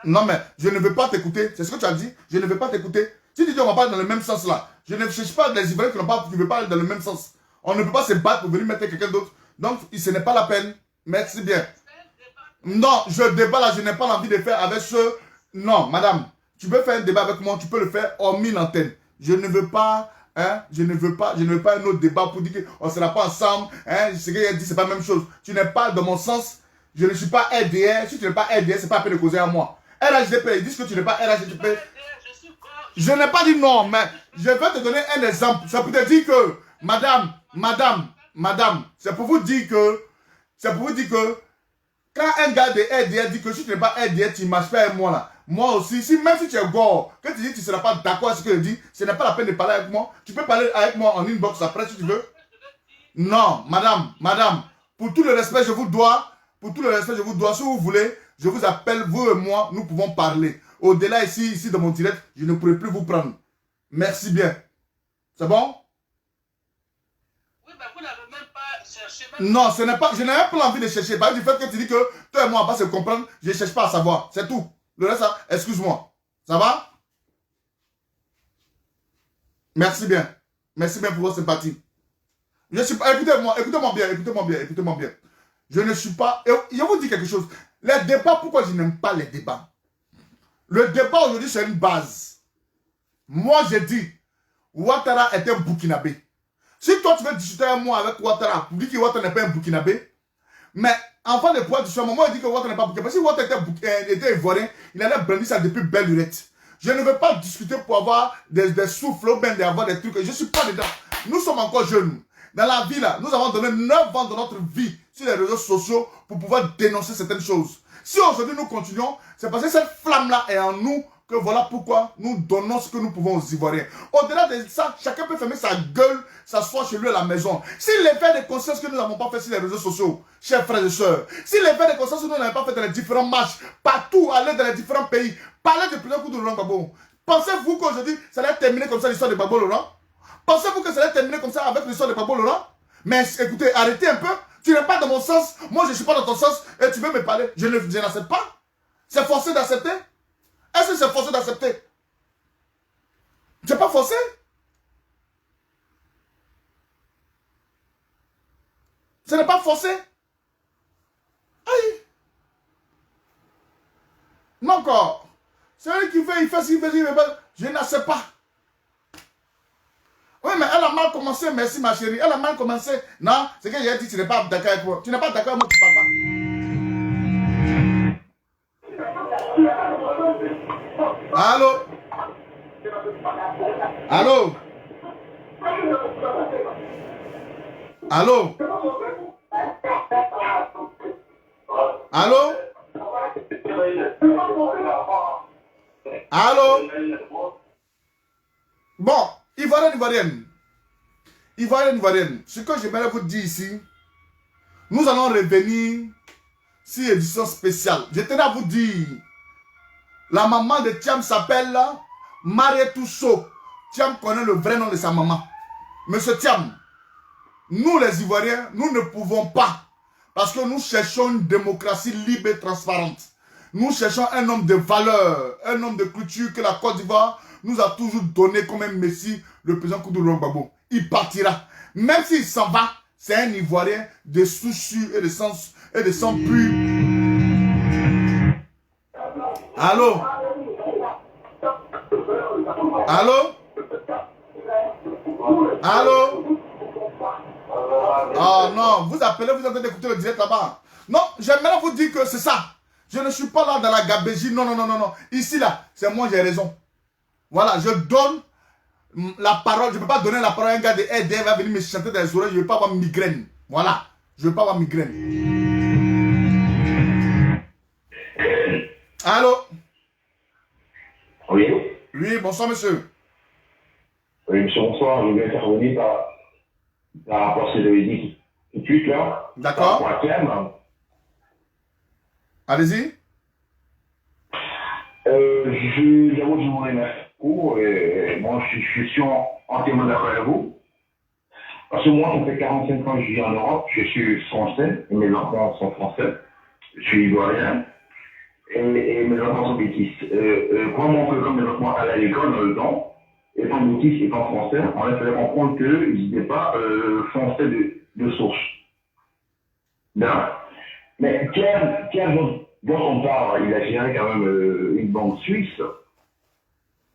Non, mais je ne veux pas t'écouter. C'est ce que tu as dit. Je ne veux pas t'écouter. Si tu dis on va pas dans le même sens là, je ne cherche pas des Ivoiriens qui ne veulent pas aller dans le même sens. On ne peut pas se battre pour venir mettre quelqu'un d'autre. Donc, ce n'est pas la peine. Merci bien. Non, je débat là, je n'ai pas envie de faire avec ceux... Non, madame, tu veux faire un débat avec moi, tu peux le faire hormis l'antenne. Je ne veux pas... Hein, je ne veux pas un autre débat pour dire qu'on ne sera pas ensemble. Hein, ce qu'il a dit, c'est pas la même chose. Tu n'es pas dans mon sens. Je ne suis pas RDR. Si tu n'es pas RDR, c'est pas la peine de causer à moi. RHDP, ils disent que tu n'es pas RHDP. Je n'ai pas dit non, mais je vais te donner un exemple. Ça peut te dire que, madame, c'est pour vous dire que, quand un gars de RDR dit que si tu n'es pas RDR, tu ne marches pas avec moi là. Moi aussi, même si tu es gore, que tu dis que tu ne seras pas d'accord avec ce que je dis, ce n'est pas la peine de parler avec moi. Tu peux parler avec moi en inbox après si tu veux. Non, madame, pour tout le respect, je vous dois, si vous voulez, je vous appelle, vous et moi, nous pouvons parler. Au-delà ici dans mon direct, je ne pourrai plus vous prendre. Merci bien. C'est bon? Oui, mais vous n'avez même pas cherché. Non, je n'ai même pas envie de chercher. Par du fait que tu dis que toi et moi, on va se comprendre, je ne cherche pas à savoir. C'est tout. Le reste, excuse-moi. Ça va? Merci bien. Merci bien pour votre sympathie. Écoutez-moi bien. Je ne suis pas... Je vous dis quelque chose. Les débats, pourquoi je n'aime pas les débats? Le débat aujourd'hui, c'est une base. Moi, j'ai dit, Ouattara est un Burkinabé. Si toi, tu veux discuter avec moi avec Ouattara, pour dire que Ouattara n'est pas un Burkinabé, mais enfin, de pouvoir discuter, moi, il dit que Ouattara n'est pas Burkinabé. Si Ouattara était ivoirien, il allait brandir ça depuis belle lurette. Je ne veux pas discuter pour avoir des souffles ou bien d'avoir des trucs. Je ne suis pas dedans. Nous sommes encore jeunes. Dans la vie, là, nous avons donné 9 ans de notre vie sur les réseaux sociaux pour pouvoir dénoncer certaines choses. Si aujourd'hui nous continuons, c'est parce que cette flamme-là est en nous que voilà pourquoi nous donnons ce que nous pouvons aux Ivoiriens. Au-delà de ça, chacun peut fermer sa gueule, s'asseoir chez lui à la maison. Si l'effet de conscience que nous n'avons pas fait sur les réseaux sociaux, chers frères et sœurs, si l'effet de conscience que nous n'avons pas fait dans les différents matchs, partout, aller dans les différents pays, parler de plusieurs coups de Laurent Gbagbo, pensez-vous qu'aujourd'hui, ça allait terminer comme ça l'histoire de Gbagbo Laurent? Pensez-vous que ça allait terminer comme ça avec l'histoire de Gbagbo Laurent? Mais écoutez, arrêtez un peu. Tu n'es pas dans mon sens, moi je ne suis pas dans ton sens, et tu veux me parler. Je n'accepte pas. C'est forcé d'accepter. Est-ce que c'est forcé d'accepter? C'est pas forcé. Ce n'est pas forcé. Aïe. Non encore. C'est lui qui fait, il fait, je n'accepte pas. Oui, mais elle a mal commencé, merci ma chérie. Elle a mal commencé. Non, c'est que j'ai dit, tu n'es pas d'accord avec moi. Tu n'es pas d'accord avec moi, tu ne parles pas. Allô? Allô? Allô? Allô? Allô? Ivoirienne. Ce que j'aimerais vous dire ici, nous allons revenir sur l'édition spéciale. Je tenais à vous dire, la maman de Thiam s'appelle Marietou So. Thiam connaît le vrai nom de sa maman. Monsieur Thiam, nous les Ivoiriens, nous ne pouvons pas, parce que nous cherchons une démocratie libre et transparente. Nous cherchons un homme de valeur, un homme de culture que la Côte d'Ivoire nous a toujours donné comme un messie, le président Koudou Laurent Gbagbo. Il partira. Même s'il s'en va, c'est un Ivoirien de souci et de sang pur. Allô? Allô? Allô? Oh non, vous appelez, vous êtes en train d'écouter le direct là-bas. Non, j'aimerais vous dire que c'est ça. Je ne suis pas là dans la gabégie. Non. Ici, là, c'est moi, j'ai raison. Voilà, je donne la parole. Je ne peux pas donner la parole à un gars de aide, il va venir me chanter dans les oreilles. Je ne veux pas avoir migraine. Voilà, je ne veux pas avoir migraine. Allô? Oui. Oui, bonsoir, monsieur. Oui, monsieur, bonsoir. Je vais intervenir par rapport à ce que vous dit tout de suite, là. D'accord. Par rapport à Thiam. Allez-y. J'avoue que je vous remercie beaucoup. Moi, je suis entièrement d'accord avec vous. Parce que moi, ça fait 45 ans que je vis en Europe. Je suis français et mes enfants sont français. Je suis ivoirien et mes enfants sont métis. Quand mon frère, comme mes enfants allaient à l'école dans le temps, étant métis, étant français, on leur fait comprendre qu'ils n'étaient pas français de source. Bien. Mais Thiam, dont on parle, il a géré quand même une banque suisse.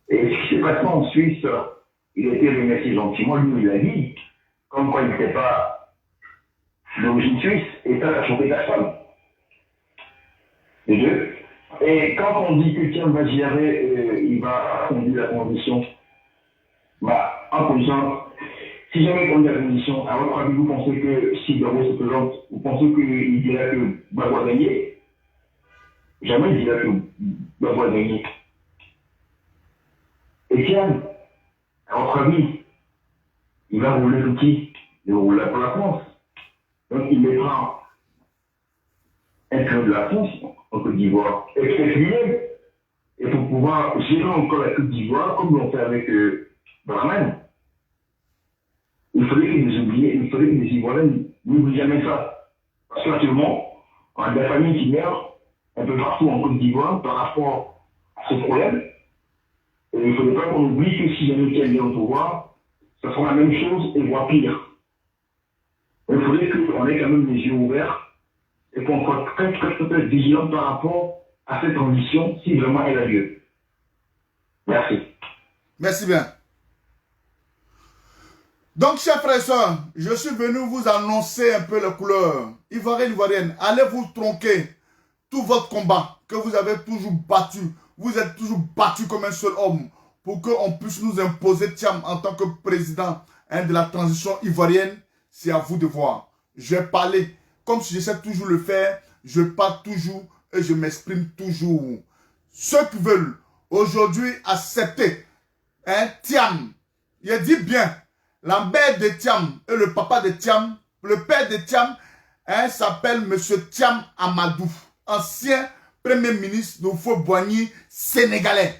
Et ce qui s'est passé en Suisse, il a été remercié gentiment, lui, il a dit, comme quoi il n'était pas d'origine suisse, et ça a choqué personne. Les deux. Et quand on dit que Thiam va gérer, il va conduire la condition, en condition, si jamais il conduit la condition, à votre avis, vous pensez que si Gbagbo se présente, vous pensez qu'il dirait que Gbagbo a gagné? Jamais il dirait que Gbagbo a gagné. Et Thiam, à votre avis, il va rouler pour qui? Il va rouler pour la France. Donc il mettra un train de la France en Côte d'Ivoire. Et lui-même, et pour pouvoir gérer encore la Côte d'Ivoire, comme l'on fait avec Dramane, il faudrait que les Ivoiriens n'oublient jamais ça. Parce qu'actuellement, on a des familles qui meurent un peu partout en Côte d'Ivoire par rapport à ce problème. Et il ne faudrait pas qu'on oublie que si jamais quelqu'un vient au pouvoir, ça sera la même chose et voire pire. Il faudrait qu'on ait quand même les yeux ouverts et qu'on soit très vigilant par rapport à cette transition si vraiment elle a lieu. Merci. Merci bien. Donc, chers frères et sœurs, je suis venu vous annoncer un peu les couleurs. Ivoirienne, allez vous tronquer tout votre combat que vous avez toujours battu. Vous êtes toujours battu comme un seul homme pour qu'on puisse nous imposer Thiam en tant que président de la transition ivoirienne. C'est à vous de voir. Je vais parler comme si j'essaie toujours de le faire. Je parle toujours et je m'exprime toujours. Ceux qui veulent aujourd'hui accepter Thiam, il dit bien, la mère de Thiam et le papa de Thiam, le père de Thiam, s'appelle M. Thiam Amadou, ancien premier ministre de Houphouët-Boigny sénégalais.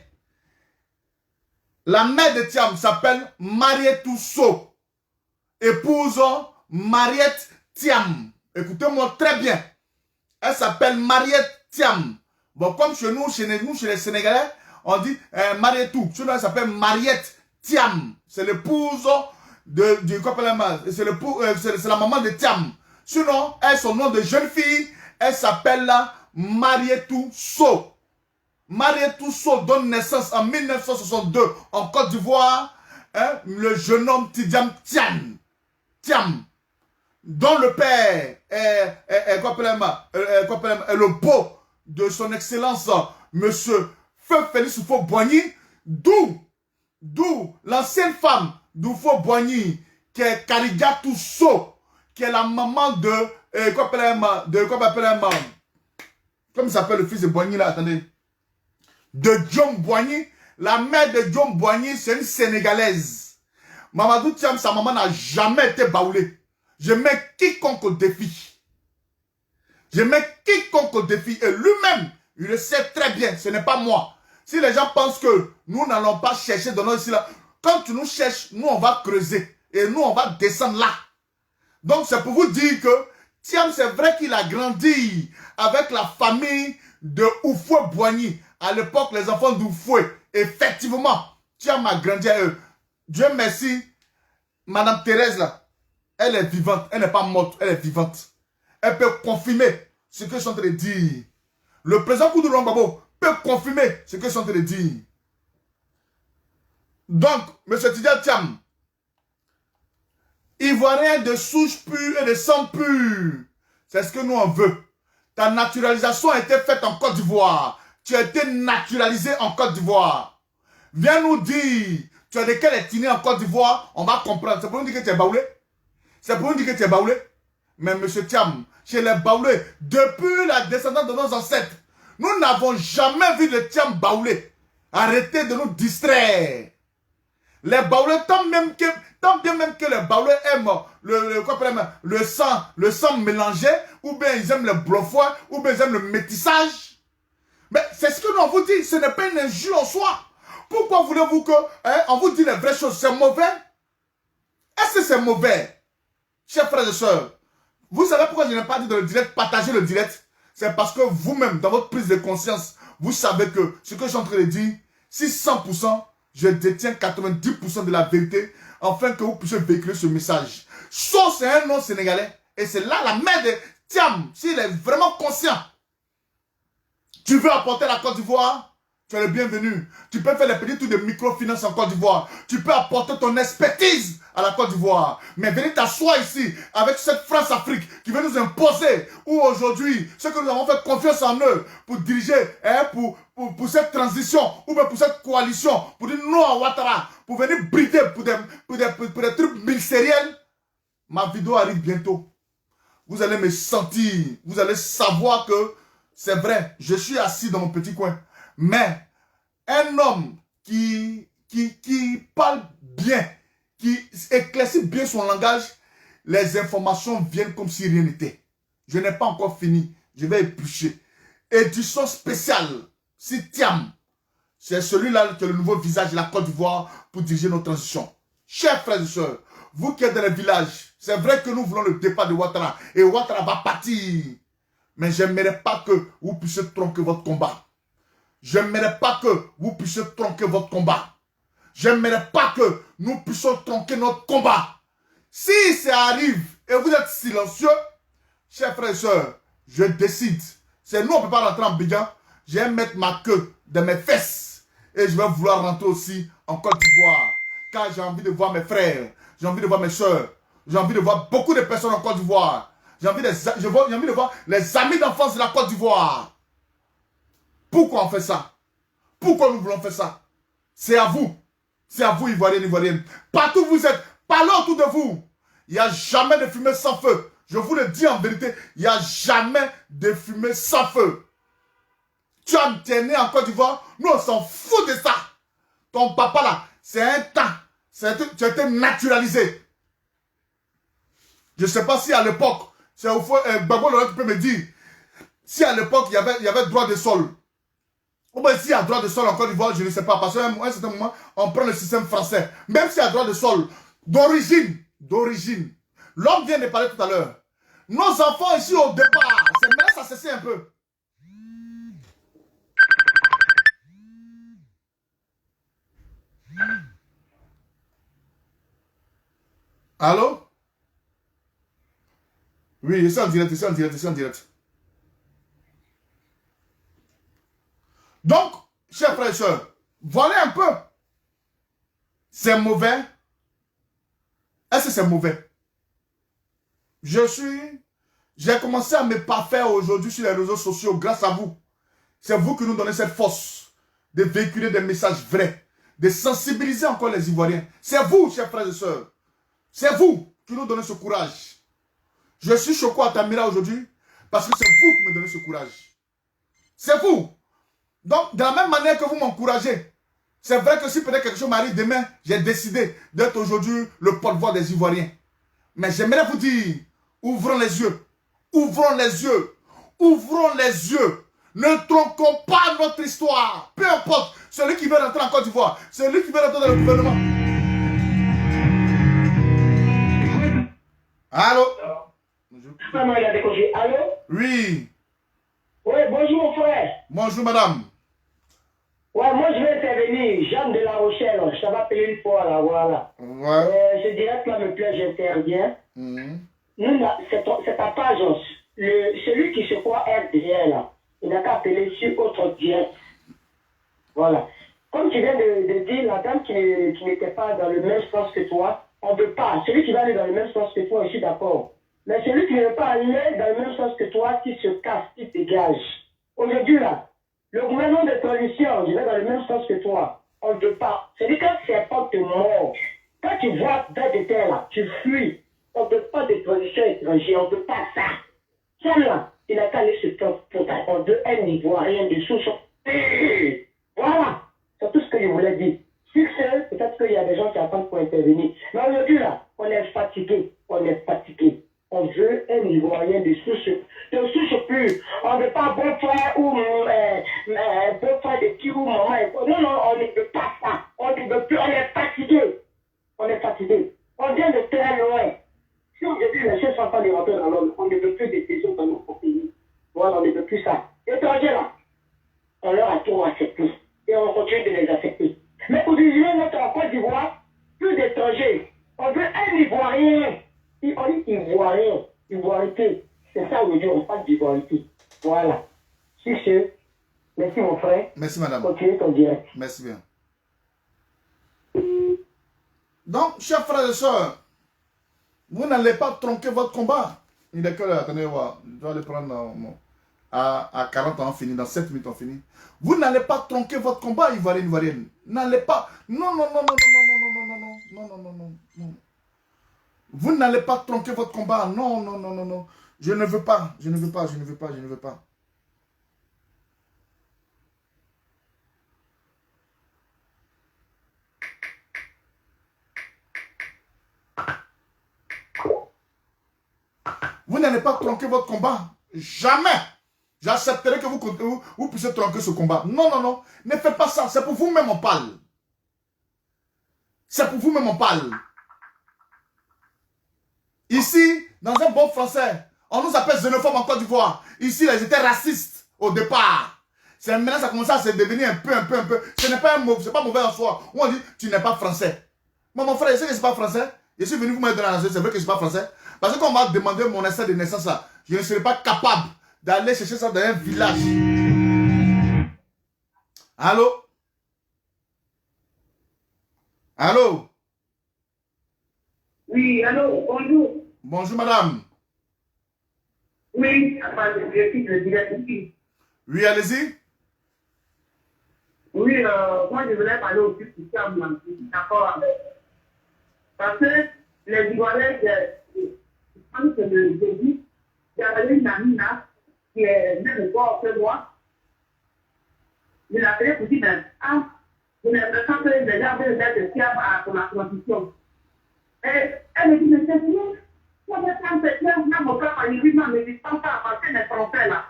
La mère de Thiam s'appelle Marietou So, épouse Mariette Thiam. Écoutez-moi très bien. Elle s'appelle Mariette Thiam. Bon, comme chez les Sénégalais, on dit Marietou. Chez nous, elle s'appelle Mariette Thiam. C'est l'épouse c'est la maman de Thiam. Sinon, son nom de jeune fille, elle s'appelle Marietou So. Marietou So donne naissance en 1962 en Côte d'Ivoire. Le jeune homme Tidiam Thiam, dont le père est le beau de son excellence, monsieur Feu Félix Houphouët-Boigny, d'où l'ancienne femme d'Houphouët-Boigny, qui est Karigatou So, qui est la maman de comment s'appelle le fils de Boigny là, attendez, de Diom Boigny. La mère de Diom Boigny, c'est une Sénégalaise. Mamadou Thiam, sa maman n'a jamais été baoulée. Je mets quiconque au défi. Je mets quiconque au défi. Et lui-même, il le sait très bien. Ce n'est pas moi. Si les gens pensent que nous n'allons pas chercher dans notre ici là, quand tu nous cherches, nous on va creuser. Et nous on va descendre là. Donc c'est pour vous dire que Thiam, c'est vrai qu'il a grandi avec la famille de Oufoué-Boigny. À l'époque, les enfants d'Oufoué. Effectivement, Thiam a grandi à eux. Dieu merci, Madame Thérèse là, elle est vivante. Elle n'est pas morte, elle est vivante. Elle peut confirmer ce que je suis en train de dire. Le président Koudou Lwanga-Gbagbo peut confirmer ce que je suis en train de dire. Donc, M. Tidjara Thiam, Ivoirien de souche pure et de sang pur. C'est ce que nous on veut. Ta naturalisation a été faite en Côte d'Ivoire. Tu as été naturalisé en Côte d'Ivoire. Viens nous dire, tu as de quelle ethnie en Côte d'Ivoire, on va comprendre. C'est pour nous dire que tu es baoulé. C'est pour nous dire que tu es baoulé. Mais M. Thiam, chez les baoulés, depuis la descendance de nos ancêtres, nous n'avons jamais vu de Thiam baoulé. Arrêtez de nous distraire. Les baoulés, tant bien même que les baoulés aiment le sang mélangé, ou bien ils aiment le bluffeur, ou bien ils aiment le métissage. Mais c'est ce que nous on vous dit, ce n'est pas une injure en soi. Pourquoi voulez-vous qu'on vous dise les vraies choses? C'est mauvais? Est-ce que c'est mauvais? Chers frères et sœurs, vous savez pourquoi je n'ai pas dit dans le direct, partager le direct? C'est parce que vous-même, dans votre prise de conscience, vous savez que ce que je suis en train de dire, si 100%, je détiens 90% de la vérité, afin que vous puissiez véhiculer ce message. Sauf c'est un nom sénégalais, et c'est là la mère de Thiam, s'il est vraiment conscient. Tu veux apporter la Côte d'Ivoire? Tu es le bienvenu. Tu peux faire les petits tours de microfinance en Côte d'Ivoire. Tu peux apporter ton expertise à la Côte d'Ivoire. Mais venez t'asseoir ici avec cette France-Afrique qui veut nous imposer. Ou aujourd'hui, ceux que nous avons fait confiance en eux pour diriger, pour cette transition, ou bien pour cette coalition, pour dire non à Ouattara, pour venir brider pour des trucs ministériels. Ma vidéo arrive bientôt. Vous allez me sentir, vous allez savoir que c'est vrai, je suis assis dans mon petit coin. Mais un homme qui parle bien, qui éclaircit bien son langage, les informations viennent comme si rien n'était. Je n'ai pas encore fini. Je vais éplucher. Édition spéciale. Si Thiam, c'est celui-là qui est le nouveau visage de la Côte d'Ivoire pour diriger nos transitions. Chers frères et sœurs, vous qui êtes dans les villages, c'est vrai que nous voulons le départ de Ouattara. Et Ouattara va partir. Mais je n'aimerais pas que vous puissiez tronquer votre combat. Je n'aimerais pas que vous puissiez tronquer votre combat. Je n'aimerais pas que nous puissions tronquer notre combat. Si ça arrive et vous êtes silencieux, chers frères et sœurs, je décide. C'est nous, on ne peut pas rentrer en Béguin. Je vais mettre ma queue dans mes fesses. Et je vais vouloir rentrer aussi en Côte d'Ivoire. Car j'ai envie de voir mes frères. J'ai envie de voir mes sœurs. J'ai envie de voir beaucoup de personnes en Côte d'Ivoire. J'ai envie de voir les amis d'enfance de la Côte d'Ivoire. Pourquoi on fait ça? Pourquoi nous voulons faire ça? C'est à vous. C'est à vous, Ivoiriens, Ivoiriennes. Partout où vous êtes, parlez autour de vous. Il n'y a jamais de fumée sans feu. Je vous le dis en vérité, il n'y a jamais de fumée sans feu. Tu es né en Côte d'Ivoire, nous on s'en fout de ça. Ton papa là, c'est un temps. Tu as été naturalisé. Je ne sais pas si à l'époque, c'est au fond, Gbagbo Lorette peut me dire, si à l'époque il y avait droit de sol. Ou bien s'il y a droit de sol en Côte d'Ivoire, je ne sais pas. Parce qu'à un certain moment, on prend le système français. Même s'il y a droit de sol, d'origine. L'homme vient de parler tout à l'heure. Nos enfants ici au départ, c'est maintenant ça cesse un peu. Allô? Oui, c'est en direct. Donc, chers frères et sœurs, voilà un peu. C'est mauvais. Est-ce que c'est mauvais? J'ai commencé à me parfaire aujourd'hui sur les réseaux sociaux grâce à vous. C'est vous qui nous donnez cette force de véhiculer des messages vrais, de sensibiliser encore les Ivoiriens. C'est vous, chers frères et sœurs. C'est vous qui nous donnez ce courage. Je suis Choco Atamira aujourd'hui parce que c'est vous qui me donnez ce courage. C'est vous. Donc, de la même manière que vous m'encouragez, C'est vrai que si peut-être quelque chose m'arrive demain, j'ai décidé d'être aujourd'hui le porte-voix des Ivoiriens. Mais j'aimerais vous dire, ouvrons les yeux, ouvrons les yeux, ouvrons les yeux. Ne tronquons pas notre histoire. Peu importe, celui qui veut rentrer en Côte d'Ivoire, celui qui veut rentrer dans le gouvernement. Allô? Maman, il a décoché. Allô? Oui. Oui, bonjour mon frère. Bonjour madame. Ouais, moi je vais intervenir. Jeanne de La Rochelle, je t'avais appelé une fois là, voilà. Ouais. Je dirais que là me plaît, j'interviens. Mmh. Nous, c'est ta page, celui qui se croit RDR là, il n'a qu'à appeler sur autre direct. Voilà. Comme tu viens de dire, la dame qui n'était pas dans le même sens que toi, on ne peut pas. Celui qui va aller dans le même sens que toi, je suis d'accord. Mais celui qui ne veut pas aller dans le même sens que toi, qui se casse, qui dégage. Aujourd'hui, là, le gouvernement de transition, je vais dans le même sens que toi. On ne peut pas. C'est-à-dire que c'est pas te mort. Quand tu vois vers de terre, là, tu fuis. On ne peut pas de transition étrangère. On ne peut pas ça. Ça, là, il n'a qu'à aller se faire pour ta. On veut un Ivoirien de sous. Voilà. C'est tout ce que je voulais dire. Succès, peut-être qu'il y a des gens qui attendent pour intervenir. Mais aujourd'hui, là, on est fatigué. On est fatigué. On veut un Ivoirien de souche pure. On ne veut pas bon frère ou bon frère de qui ou maman. Non, non, on ne veut pas ça. On ne veut plus. On est fatigué. On est fatigué. On vient de très loin. Si aujourd'hui les chefs sont en train de rentrer dans l'homme, on ne veut plus de décisions dans notre pays. Voilà, on ne veut plus ça. Les étrangers là, on leur a tout accepté. Et on continue de les accepter. Mais aujourd'hui, notre en Côte d'Ivoire, plus d'étrangers. On veut un Ivoirien. On dit Ivoirien, Ivoirité. C'est ça aujourd'hui, on parle d'Ivoirité. Voilà. Si c'est. Merci mon frère. Merci madame. Continue ton direct. Merci bien. Donc, chers frères et sœurs, vous n'allez pas tronquer votre combat. Il est que là, attendez, je dois le prendre à 40 ans, on finit, dans 7 minutes, on finit. Vous n'allez pas tronquer votre combat, Ivoirienne. N'allez pas. Non, non, non, non, non, non, non, non, non, non, non, non, non. Vous n'allez pas tronquer votre combat. Non, non, non, non, non. Je ne veux pas, je ne veux pas, je ne veux pas, je ne veux pas. Vous n'allez pas tronquer votre combat. Jamais. J'accepterai que vous puissiez tronquer ce combat. Non, non, non. Ne faites pas ça. C'est pour vous-même on parle. C'est pour vous-même on parle. Ici, dans un bon français, on nous appelle xénophobe en Côte d'Ivoire. Ici, ils étaient racistes au départ. C'est maintenant ça commence à se devenir un peu. Ce n'est pas un mot, c'est pas mauvais en soi. On dit, tu n'es pas français. Moi, mon frère, je sais que c'est pas français. Je suis venu vous mettre dans la nation, c'est vrai que je ne suis pas français. Parce que quand on m'a demandé mon extrait de naissance, là, je ne serais pas capable d'aller chercher ça dans un village. Allô? Allô? Oui, allô, bonjour. Bonjour, madame. Oui, je suis le directeur. Oui, allez-y. Oui, moi je voulais parler aussi du terme, d'accord. Parce que les Ivoiriens, je pense que le début, il y avait une amie là, qui est même encore que moi. Je l'ai appelée pour dire, je n'ai pas que les gens veulent être fiables pour la transition. Et elle me dit, mais c'est bien, moi je prends cette fleur, mon père m'a dit, oui, non, mais je ne pense pas parce qu'elle est trompée là.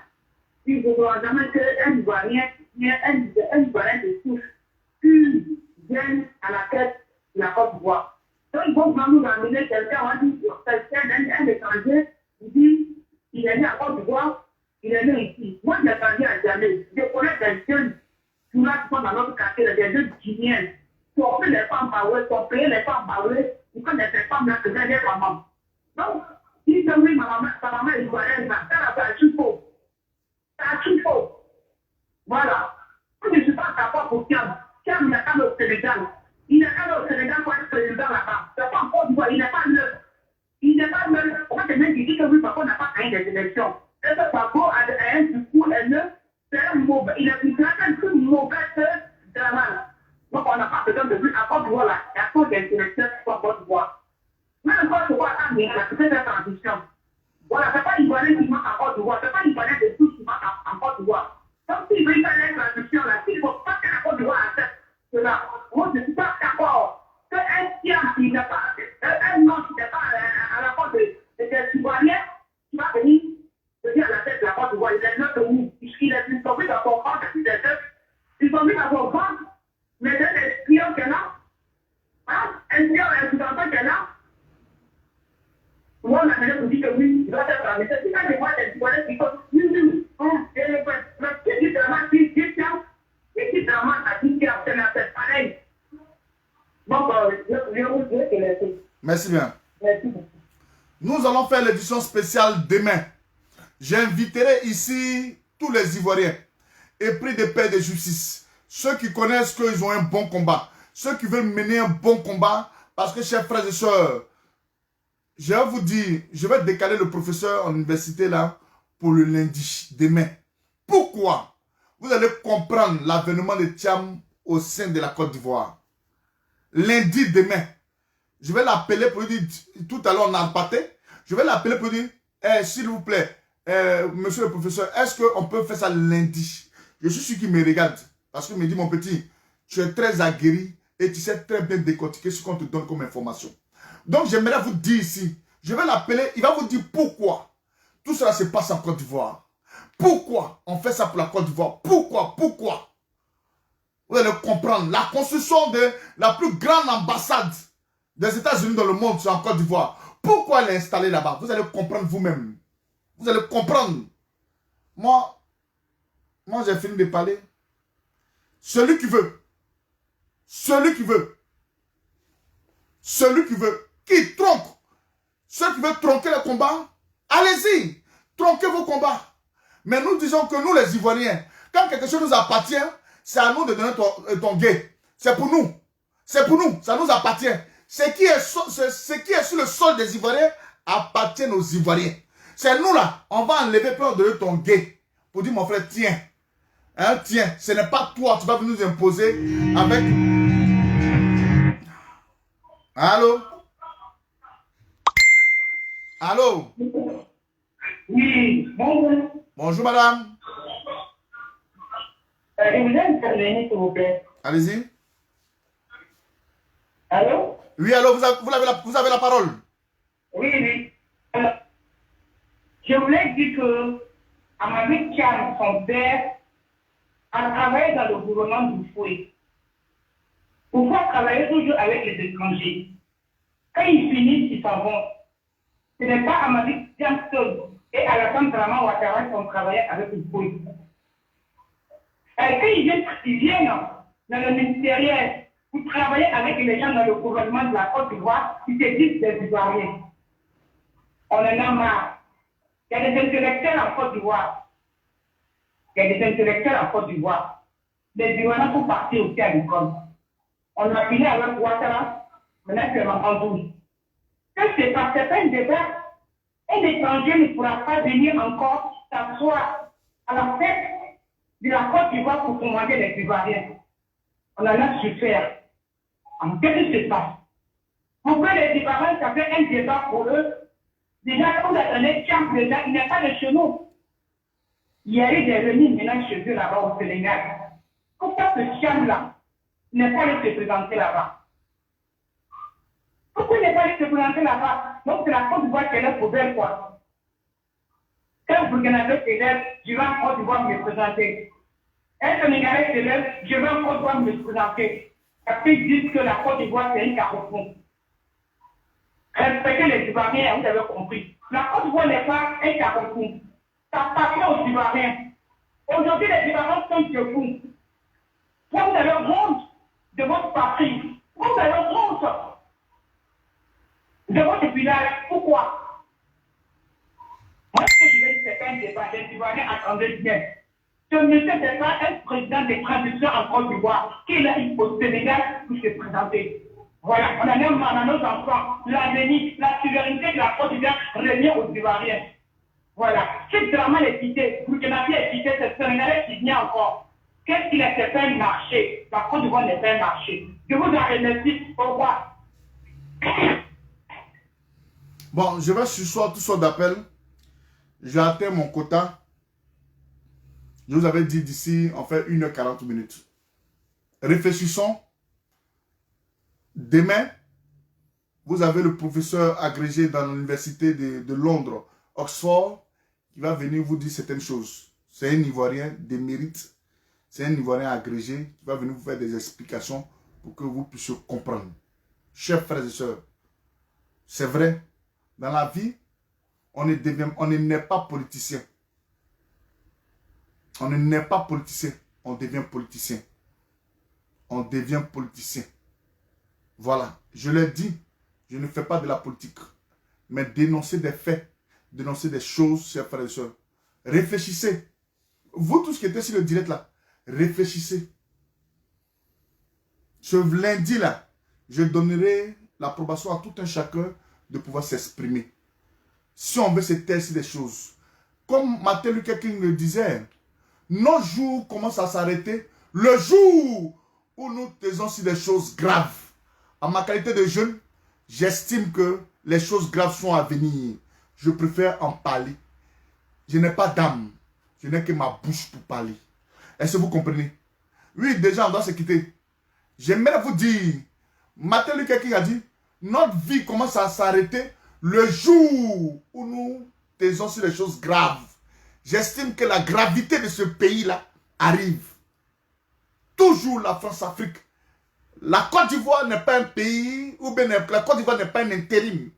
Il ne faudra jamais qu'un Ivoirien, un Ivoirien de souche, qui vienne à la tête de la Côte d'Ivoire. Donc, ils vont nous amener quelqu'un, on va dire, un étranger, il dit, il est né à Côte d'Ivoire, il est né ici. Moi, je n'ai pas dit à jamais. Je connais des jeunes qui sont dans notre quartier, des jeunes Guinéens, qui ont fait les femmes parler, qui ont payé les femmes parler, ils connaissent ces femmes-là que j'ai des mamans. Donc, ils disent, oui, ma maman est ivoirienne, elle a fait un faux. C'est un faux. Voilà. Moi, je ne suis pas d'accord pour Kiam. Kiam, il n'est pas au Sénégal. Il n'est pas au Sénégal pour être président là-bas. C'est pas en Côte d'Ivoire, il n'est pas neuf. Il n'est pas neuf. Moi, c'est même qui dit que oui, papa n'a pas gagné des élections. Et ce papa a un discours haineux. C'est un mauvais. Il a un truc mauvais de la main. Donc, on n'a pas besoin de lui à Côte d'Ivoire là. Il y a trop d'intellectuels pour Côte d'Ivoire. Même Côte d'Ivoire, ça vient, c'est cette transition. Voilà, c'est pas Ivoirien qui manque en Côte d'Ivoire. C'est pas Ivoirien de tous qui manque en Côte d'Ivoire. Donc, s'il veut faire la transition là, s'il ne faut pas que la Côte d'Ivoire accepte cela, Merci bien. Merci beaucoup. Nous allons faire l'édition spéciale demain. J'inviterai ici tous les Ivoiriens, épris de paix et de justice, ceux qui connaissent qu'ils ont un bon combat, ceux qui veulent mener un bon combat, parce que, chers frères et sœurs, je vais vous dire, je vais décaler le professeur en université là pour le lundi, demain. Pourquoi? Vous allez comprendre l'avènement de Thiam au sein de la Côte d'Ivoire. Lundi, demain, je vais l'appeler pour lui dire, tout à l'heure on a parlé, je vais l'appeler pour lui dire, s'il vous plaît, monsieur le professeur, est-ce qu'on peut faire ça lundi? Je suis sûr qu'il me regarde, parce qu'il me dit, mon petit, tu es très aguerri et tu sais très bien décortiquer ce qu'on te donne comme information. Donc j'aimerais vous dire ici, je vais l'appeler, il va vous dire pourquoi tout cela se passe en Côte d'Ivoire. Pourquoi on fait ça pour la Côte d'Ivoire? Pourquoi? Vous allez comprendre, la construction de la plus grande ambassade des États-Unis dans le monde, c'est en Côte d'Ivoire. Pourquoi elle est installée là-bas? Vous allez comprendre vous-même. Vous allez comprendre. Moi j'ai fini de parler. Celui qui veut, qui tronque, ceux qui veulent tronquer le combat, allez-y, tronquez vos combats. Mais nous disons que nous les Ivoiriens, quand quelque chose nous appartient, c'est à nous de donner ton guet. C'est pour nous. C'est pour nous, ça nous appartient. Ce qui est sur le sol des Ivoiriens appartient aux Ivoiriens. C'est nous là, on va enlever pour donner ton guet. Pour dire mon frère, tiens. Hein, tiens, ce n'est pas toi, tu vas venir nous imposer avec... Allô? Allô? Oui, bonjour. Bonjour madame. Je voulais intervenir, s'il vous plaît. Allez-y. Allô? Oui, allô, vous avez la parole. Oui. Je voulais dire que Amadou Thiam, son père, a travaillé dans le gouvernement du Fouet. Pourquoi travailler toujours avec les étrangers? Quand ils finissent, ils s'en vont. Ce n'est pas Amadou Thiam seul et Alassane Draman Ouattara qui ont travaillé avec le Fouet. Quand ils viennent dans le ministériel pour travailler avec les gens dans le gouvernement de la Côte d'Ivoire, ils se disent des Ivoiriens. On en a marre. Il y a des intellectuels en Côte d'Ivoire. Les Ivoiriens sont partis aussi à l'école. On a fini avec Ouattara, maintenant c'est Mamadou. Quand c'est pas un débat, un étranger ne pourra pas venir encore s'asseoir à la tête de la Côte d'Ivoire pour commander les Ivoiriens. On en a souffert. Qu'est-ce qui se passe? Pourquoi les Ivoiriens, ça fait un débat pour eux? Déjà, quand on a donné Thiam, déjà, il n'est pas de chez nous. Il y a eu des réunions maintenant chez eux là-bas au Sénégal. Pourquoi ce Thiam-là n'est pas allé se présenter là-bas? Pourquoi il n'est pas allé se présenter là-bas? Donc, c'est la Côte d'Ivoire qui est là pour elle, quoi. Quand vous Burkinabé s'élève, je vais en Côte d'Ivoire me présenter. Un Sénégalais s'élève, je vais en Côte d'Ivoire me présenter. Parce qu'ils disent que la Côte d'Ivoire, c'est un carrefour. Respectez les Ivoiriens, vous avez compris. La Côte d'Ivoire n'est pas un carrefour. Ça appartient aux Ivoiriens. Aujourd'hui, les Ivoiriens sont de vous. Vous avez honte de votre patrie. Vous avez honte de votre village. Pourquoi? Moi, ce que je veux dire, c'est un débat. Les Ivoiriens attendaient bien. Ce monsieur n'est pas un président de transition en Côte d'Ivoire qui est là au Sénégal pour se présenter. Voilà, on a même à nos enfants l'avenir, la souveraineté de la Côte d'Ivoire revient aux Ivoiriens. Voilà. Si Draman est quitté, Burkinabé est quitté, c'est Sénégalais qui vient encore. Qu'est-ce qu'il a fait un marché? La Côte d'Ivoire n'est pas un marché. Je vous en remercie. Au revoir. Bon, je vais sursoir tout sortes d'appels. J'ai atteint mon quota. Je vous avais dit d'ici, on fait 1h40. Réfléchissons. Demain, vous avez le professeur agrégé dans l'université de Londres, Oxford, qui va venir vous dire certaines choses. C'est un Ivoirien de mérite. C'est un Ivoirien agrégé qui va venir vous faire des explications pour que vous puissiez comprendre. Chers frères et sœurs, c'est vrai, dans la vie, on ne naît pas politicien. On ne naît pas politicien, on devient politicien. On devient politicien. Voilà, je l'ai dit, Je ne fais pas de la politique. Mais dénoncer des faits, dénoncer des choses, chers frères et sœurs. Réfléchissez. Vous tous qui étiez sur le direct là, réfléchissez. Ce lundi là, je donnerai l'approbation à tout un chacun de pouvoir s'exprimer. Si on veut se taire sur des choses. Comme Martin Luther King le disait, nos jours commencent à s'arrêter le jour où nous taisons sur des choses graves. En ma qualité de jeune, j'estime que les choses graves sont à venir. Je préfère en parler. Je n'ai pas d'âme. Je n'ai que ma bouche pour parler. Est-ce que vous comprenez? Oui, déjà, on doit se quitter. J'aimerais vous dire, Martin Luther King a dit, notre vie commence à s'arrêter le jour où nous taisons sur les choses graves. J'estime que la gravité de ce pays-là arrive. Toujours la France-Afrique. La Côte d'Ivoire n'est pas un pays, ou bien la Côte d'Ivoire n'est pas un intérim,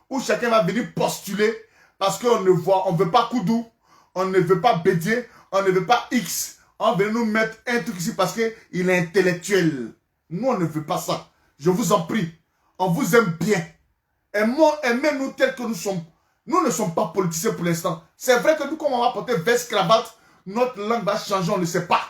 où chacun va venir postuler parce qu'on ne voit, on ne veut pas Koudou, on ne veut pas Bédier, on ne veut pas X. On veut nous mettre un truc ici parce qu'il est intellectuel. Nous, on ne veut pas ça. Je vous en prie. On vous aime bien. Aimez-nous tels que nous sommes. Nous ne sommes pas politiciens pour l'instant. C'est vrai que nous, comme on va porter veste, cravate, notre langue va changer, on ne sait pas.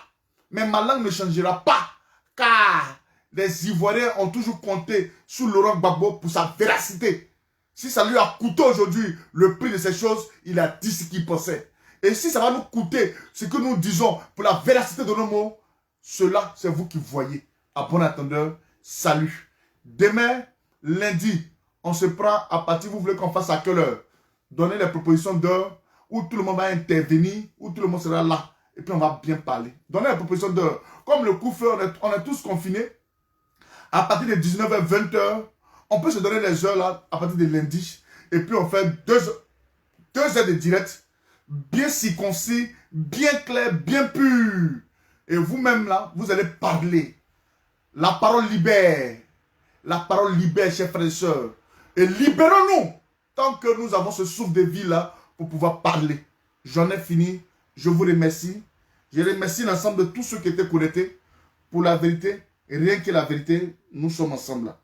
Mais ma langue ne changera pas. Car les Ivoiriens ont toujours compté sur Laurent Gbagbo pour sa véracité. Si ça lui a coûté aujourd'hui le prix de ces choses, il a dit ce qu'il pensait. Et si ça va nous coûter ce que nous disons pour la véracité de nos mots, cela, c'est vous qui voyez. À bon entendeur, salut. Demain, lundi, on se prend à partir, vous voulez qu'on fasse à quelle heure? Donnez les propositions d'heure où tout le monde va intervenir, où tout le monde sera là. Et puis on va bien parler. Donnez les propositions d'heure. Comme le coup-feu, on est tous confinés. À partir de 19h, 20h, on peut se donner les heures là, à partir de lundi. Et puis on fait deux heures de direct, bien circoncis, bien clair, bien pur. Et vous-même là, vous allez parler. La parole libère. La parole libère, chers frères et sœurs. Et libérons-nous tant que nous avons ce souffle de vie là pour pouvoir parler. J'en ai fini. Je vous remercie. Je remercie l'ensemble de tous ceux qui étaient connectés pour la vérité. Et rien que la vérité, nous sommes ensemble là.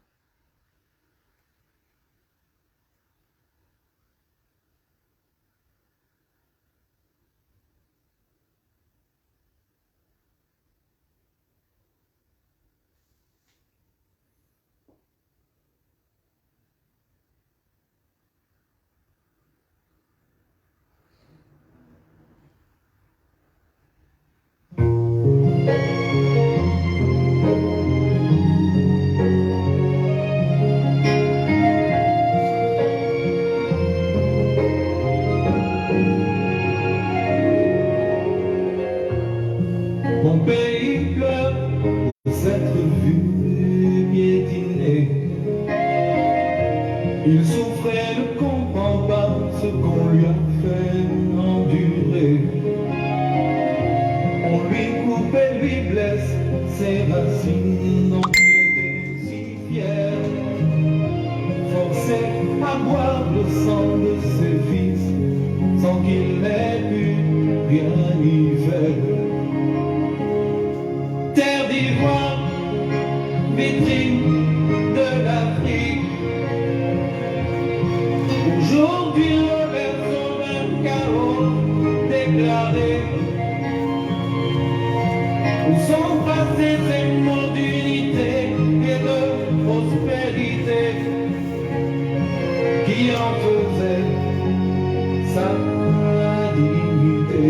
Mon pays pleure de s'être vu piétiner. Il souffrait, ne comprend pas ce qu'on lui a fait endurer. On lui coupe et lui blesse ses racines dont il était si fier. Forcé à boire le sang de ses fils sans qu'il n'ait pu rien y faire. Terre d'Ivoire, vitrine de l'Afrique. Aujourd'hui, le berceau d'un chaos déclaré. Où sont passés ces mots d'unité et de prospérité qui en faisaient sa dignité?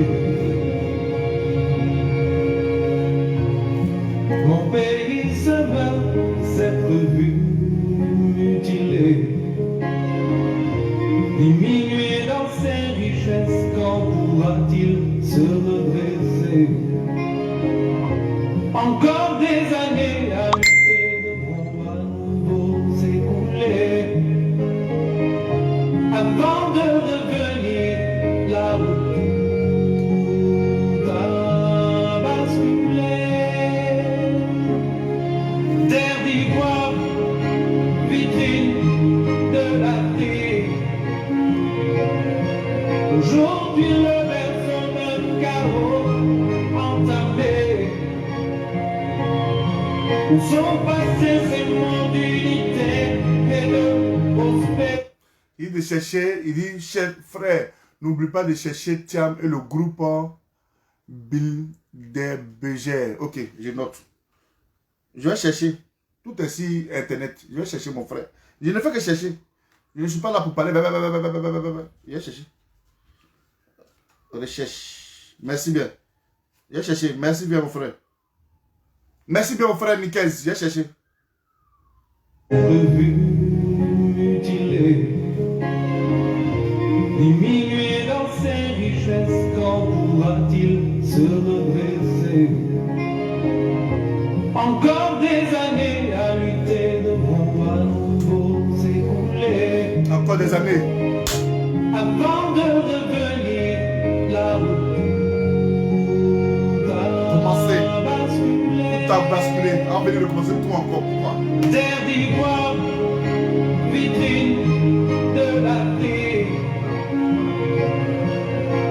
Mon pays se meurt, s'être vu mutilé, diminué dans ses richesses, quand pourra-t-il se redresser? Encore des années à lutter devront à nouveau s'écouler, avant de revenir là où tout a basculé. Terre d'Ivoire, vitrine de l'Afrique. Aujourd'hui le berceau d'un chaos entamé. Où sont passés ces mots d'unité et de Il dit de chercher, il dit, cher frère, n'oublie pas de chercher Thiam et le groupe Bilderberger. Ok, je note. Je vais chercher. Tout est sur Internet. Je vais chercher mon frère. Je ne fais que chercher. Je ne suis pas là pour parler. Je vais chercher. Recherche. Merci bien. Je vais chercher. Merci bien, mon frère. Merci bien, mon frère Nikez. Je vais chercher. Diminuer dans ses richesses, quand pourra-t-il se redresser? Encore des années à lutter devront à nouveau s'écouler. Encore des années. Avant de revenir là où tout a basculé. On va venir recommencer tout encore. Pourquoi? Terre d'ivoire, vitrine de la terre.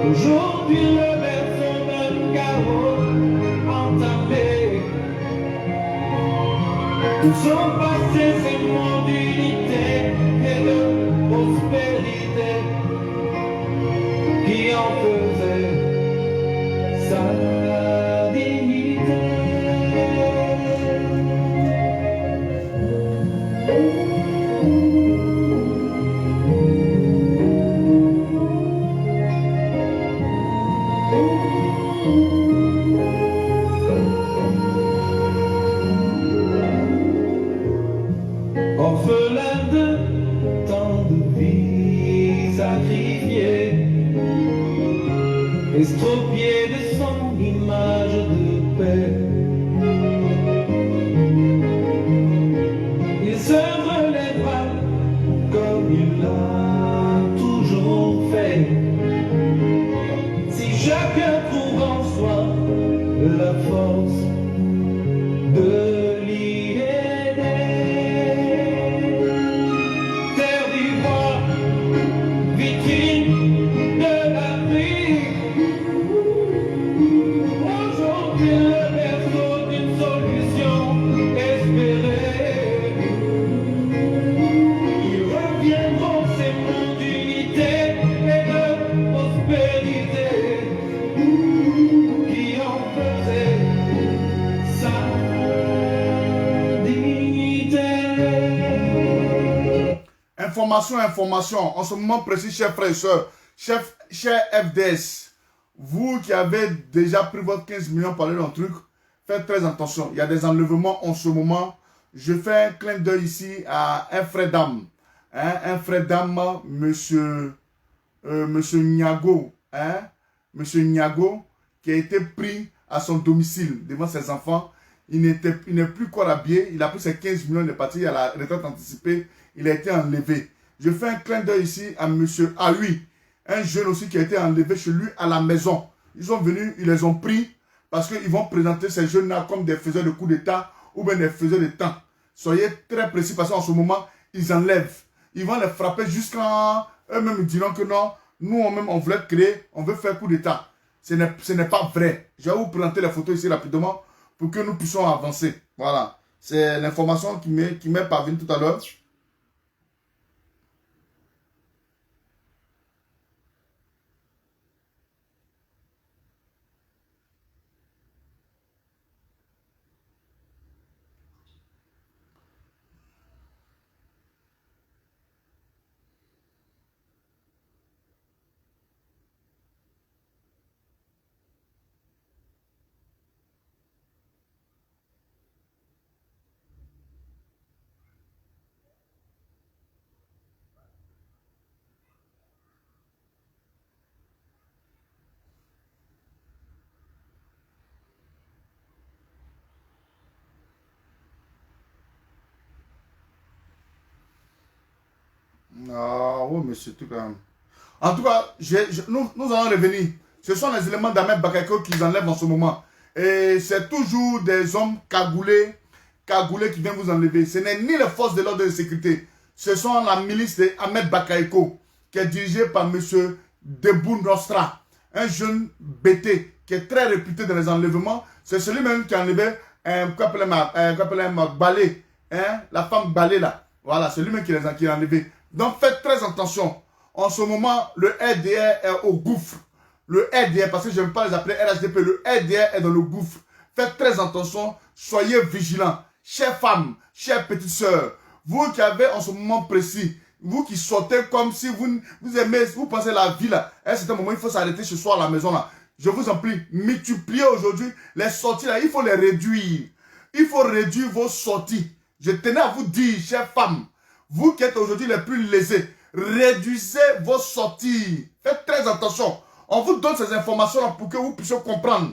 Aujourd'hui le berceau d'un chaos entamé. Où sont passés ces mots d'unité et de prospérité qui en faisaient sa dignité. Orphelin de tant de vies sacrifiées, estropié de son image de paix, il se relèvera comme il l'a toujours fait. Si chacun trouve en soi la force de Information, en ce moment précis, chers frères et sœurs, chers FDS, vous qui avez déjà pris votre 15 millions pour aller dans le truc, faites très attention. Il y a des enlèvements en ce moment. Je fais un clin d'œil ici à un frère d'âme. Un frère d'âme, monsieur Niago. Monsieur Niago, qui a été pris à son domicile devant ses enfants. Il n'est plus corps habillé. Il a pris ses 15 millions de parties à la retraite anticipée. Il a été enlevé. Je fais un clin d'œil ici à monsieur Aoui, un jeune aussi qui a été enlevé chez lui à la maison. Ils sont venus, ils les ont pris parce qu'ils vont présenter ces jeunes-là comme des faiseurs de coups d'État ou bien des faiseurs de temps. Soyez très précis parce qu'en ce moment, ils enlèvent. Ils vont les frapper jusqu'à eux-mêmes diront que non, nous on voulait créer, on veut faire coup d'État. Ce n'est pas vrai. Je vais vous présenter les photos ici rapidement pour que nous puissions avancer. Voilà. C'est l'information qui m'est parvenue tout à l'heure. Ah oui, mais c'est tout quand même. En tout cas, nous allons revenir. Ce sont les éléments d'Ahmed Bakayoko qu'ils enlèvent en ce moment. Et c'est toujours des hommes cagoulés qui viennent vous enlever. Ce n'est ni les forces de l'ordre de sécurité. Ce sont la milice d'Ahmed Bakayoko qui est dirigée par M. Debou Nostra, un jeune BT qui est très réputé dans les enlèvements. C'est celui-même qui a enlevé Balé, la femme Balé là. Voilà, c'est lui-même qui l'a enlevé. Donc faites très attention. En ce moment, le RDR est au gouffre. Le RDR, parce que je n'aime pas les appeler RHDP, le RDR est dans le gouffre. Faites très attention, soyez vigilants. Chères femmes, chères petites sœurs, vous qui avez en ce moment précis, vous qui sortez comme si vous aimez, vous pensez la vie là, à un certain moment, il faut s'arrêter ce soir à la maison là. Je vous en prie, multipliez aujourd'hui les sorties là, il faut les réduire. Il faut réduire vos sorties. Je tenais à vous dire, chères femmes, vous qui êtes aujourd'hui les plus lésés, réduisez vos sorties. Faites très attention. On vous donne ces informations-là pour que vous puissiez comprendre.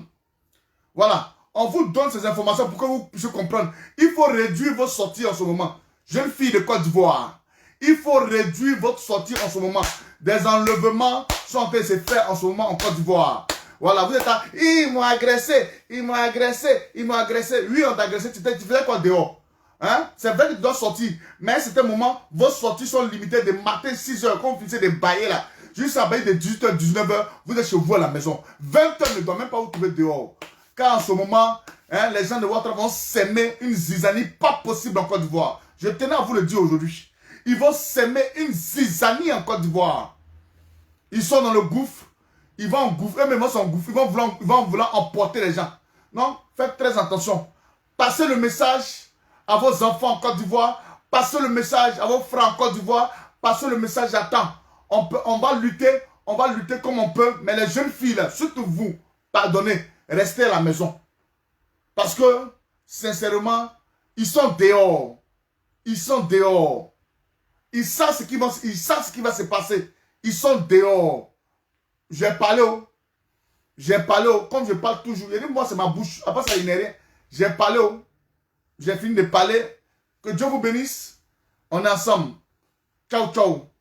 Voilà. On vous donne ces informations pour que vous puissiez comprendre. Il faut réduire vos sorties en ce moment. Jeune fille de Côte d'Ivoire, il faut réduire votre sortie en ce moment. Des enlèvements sont en train de se faire en ce moment en Côte d'Ivoire. Voilà, vous êtes là, ils m'ont agressé, ils m'ont agressé, ils m'ont agressé. Oui, on t'a agressé, tu faisais quoi dehors? Hein? C'est vrai que tu dois sortir, mais à un certain moment, vos sorties sont limitées de matin 6 h, quand vous finissez de bailler là. Jusqu'à bailler de 18 h, 19 h, vous êtes chez vous à la maison. 20 h ne doit même pas vous trouver dehors. Car en ce moment, hein, les gens de Ouattara vont s'aimer une zizanie pas possible en Côte d'Ivoire. Je tenais à vous le dire aujourd'hui. Ils vont s'aimer une zizanie en Côte d'Ivoire. Ils sont dans le gouffre. Ils vont en gouffre. Eux-mêmes sont en gouffre. Ils vont vouloir emporter les gens. Non, faites très attention. Passez le message à vos enfants en Côte d'Ivoire. Passez le message à vos frères en Côte d'Ivoire. Passez le message à temps. On va lutter comme on peut. Mais les jeunes filles, là, surtout vous, pardonnez, restez à la maison. Parce que, sincèrement, ils sont dehors. Ils sont dehors. Ils savent ce qui va se passer. Ils sont dehors. J'ai parlé. Comme je parle toujours. Moi, c'est ma bouche. Après ça, il n'est rien. J'ai parlé. J'ai fini de parler. Que Dieu vous bénisse. On est ensemble. Ciao, ciao.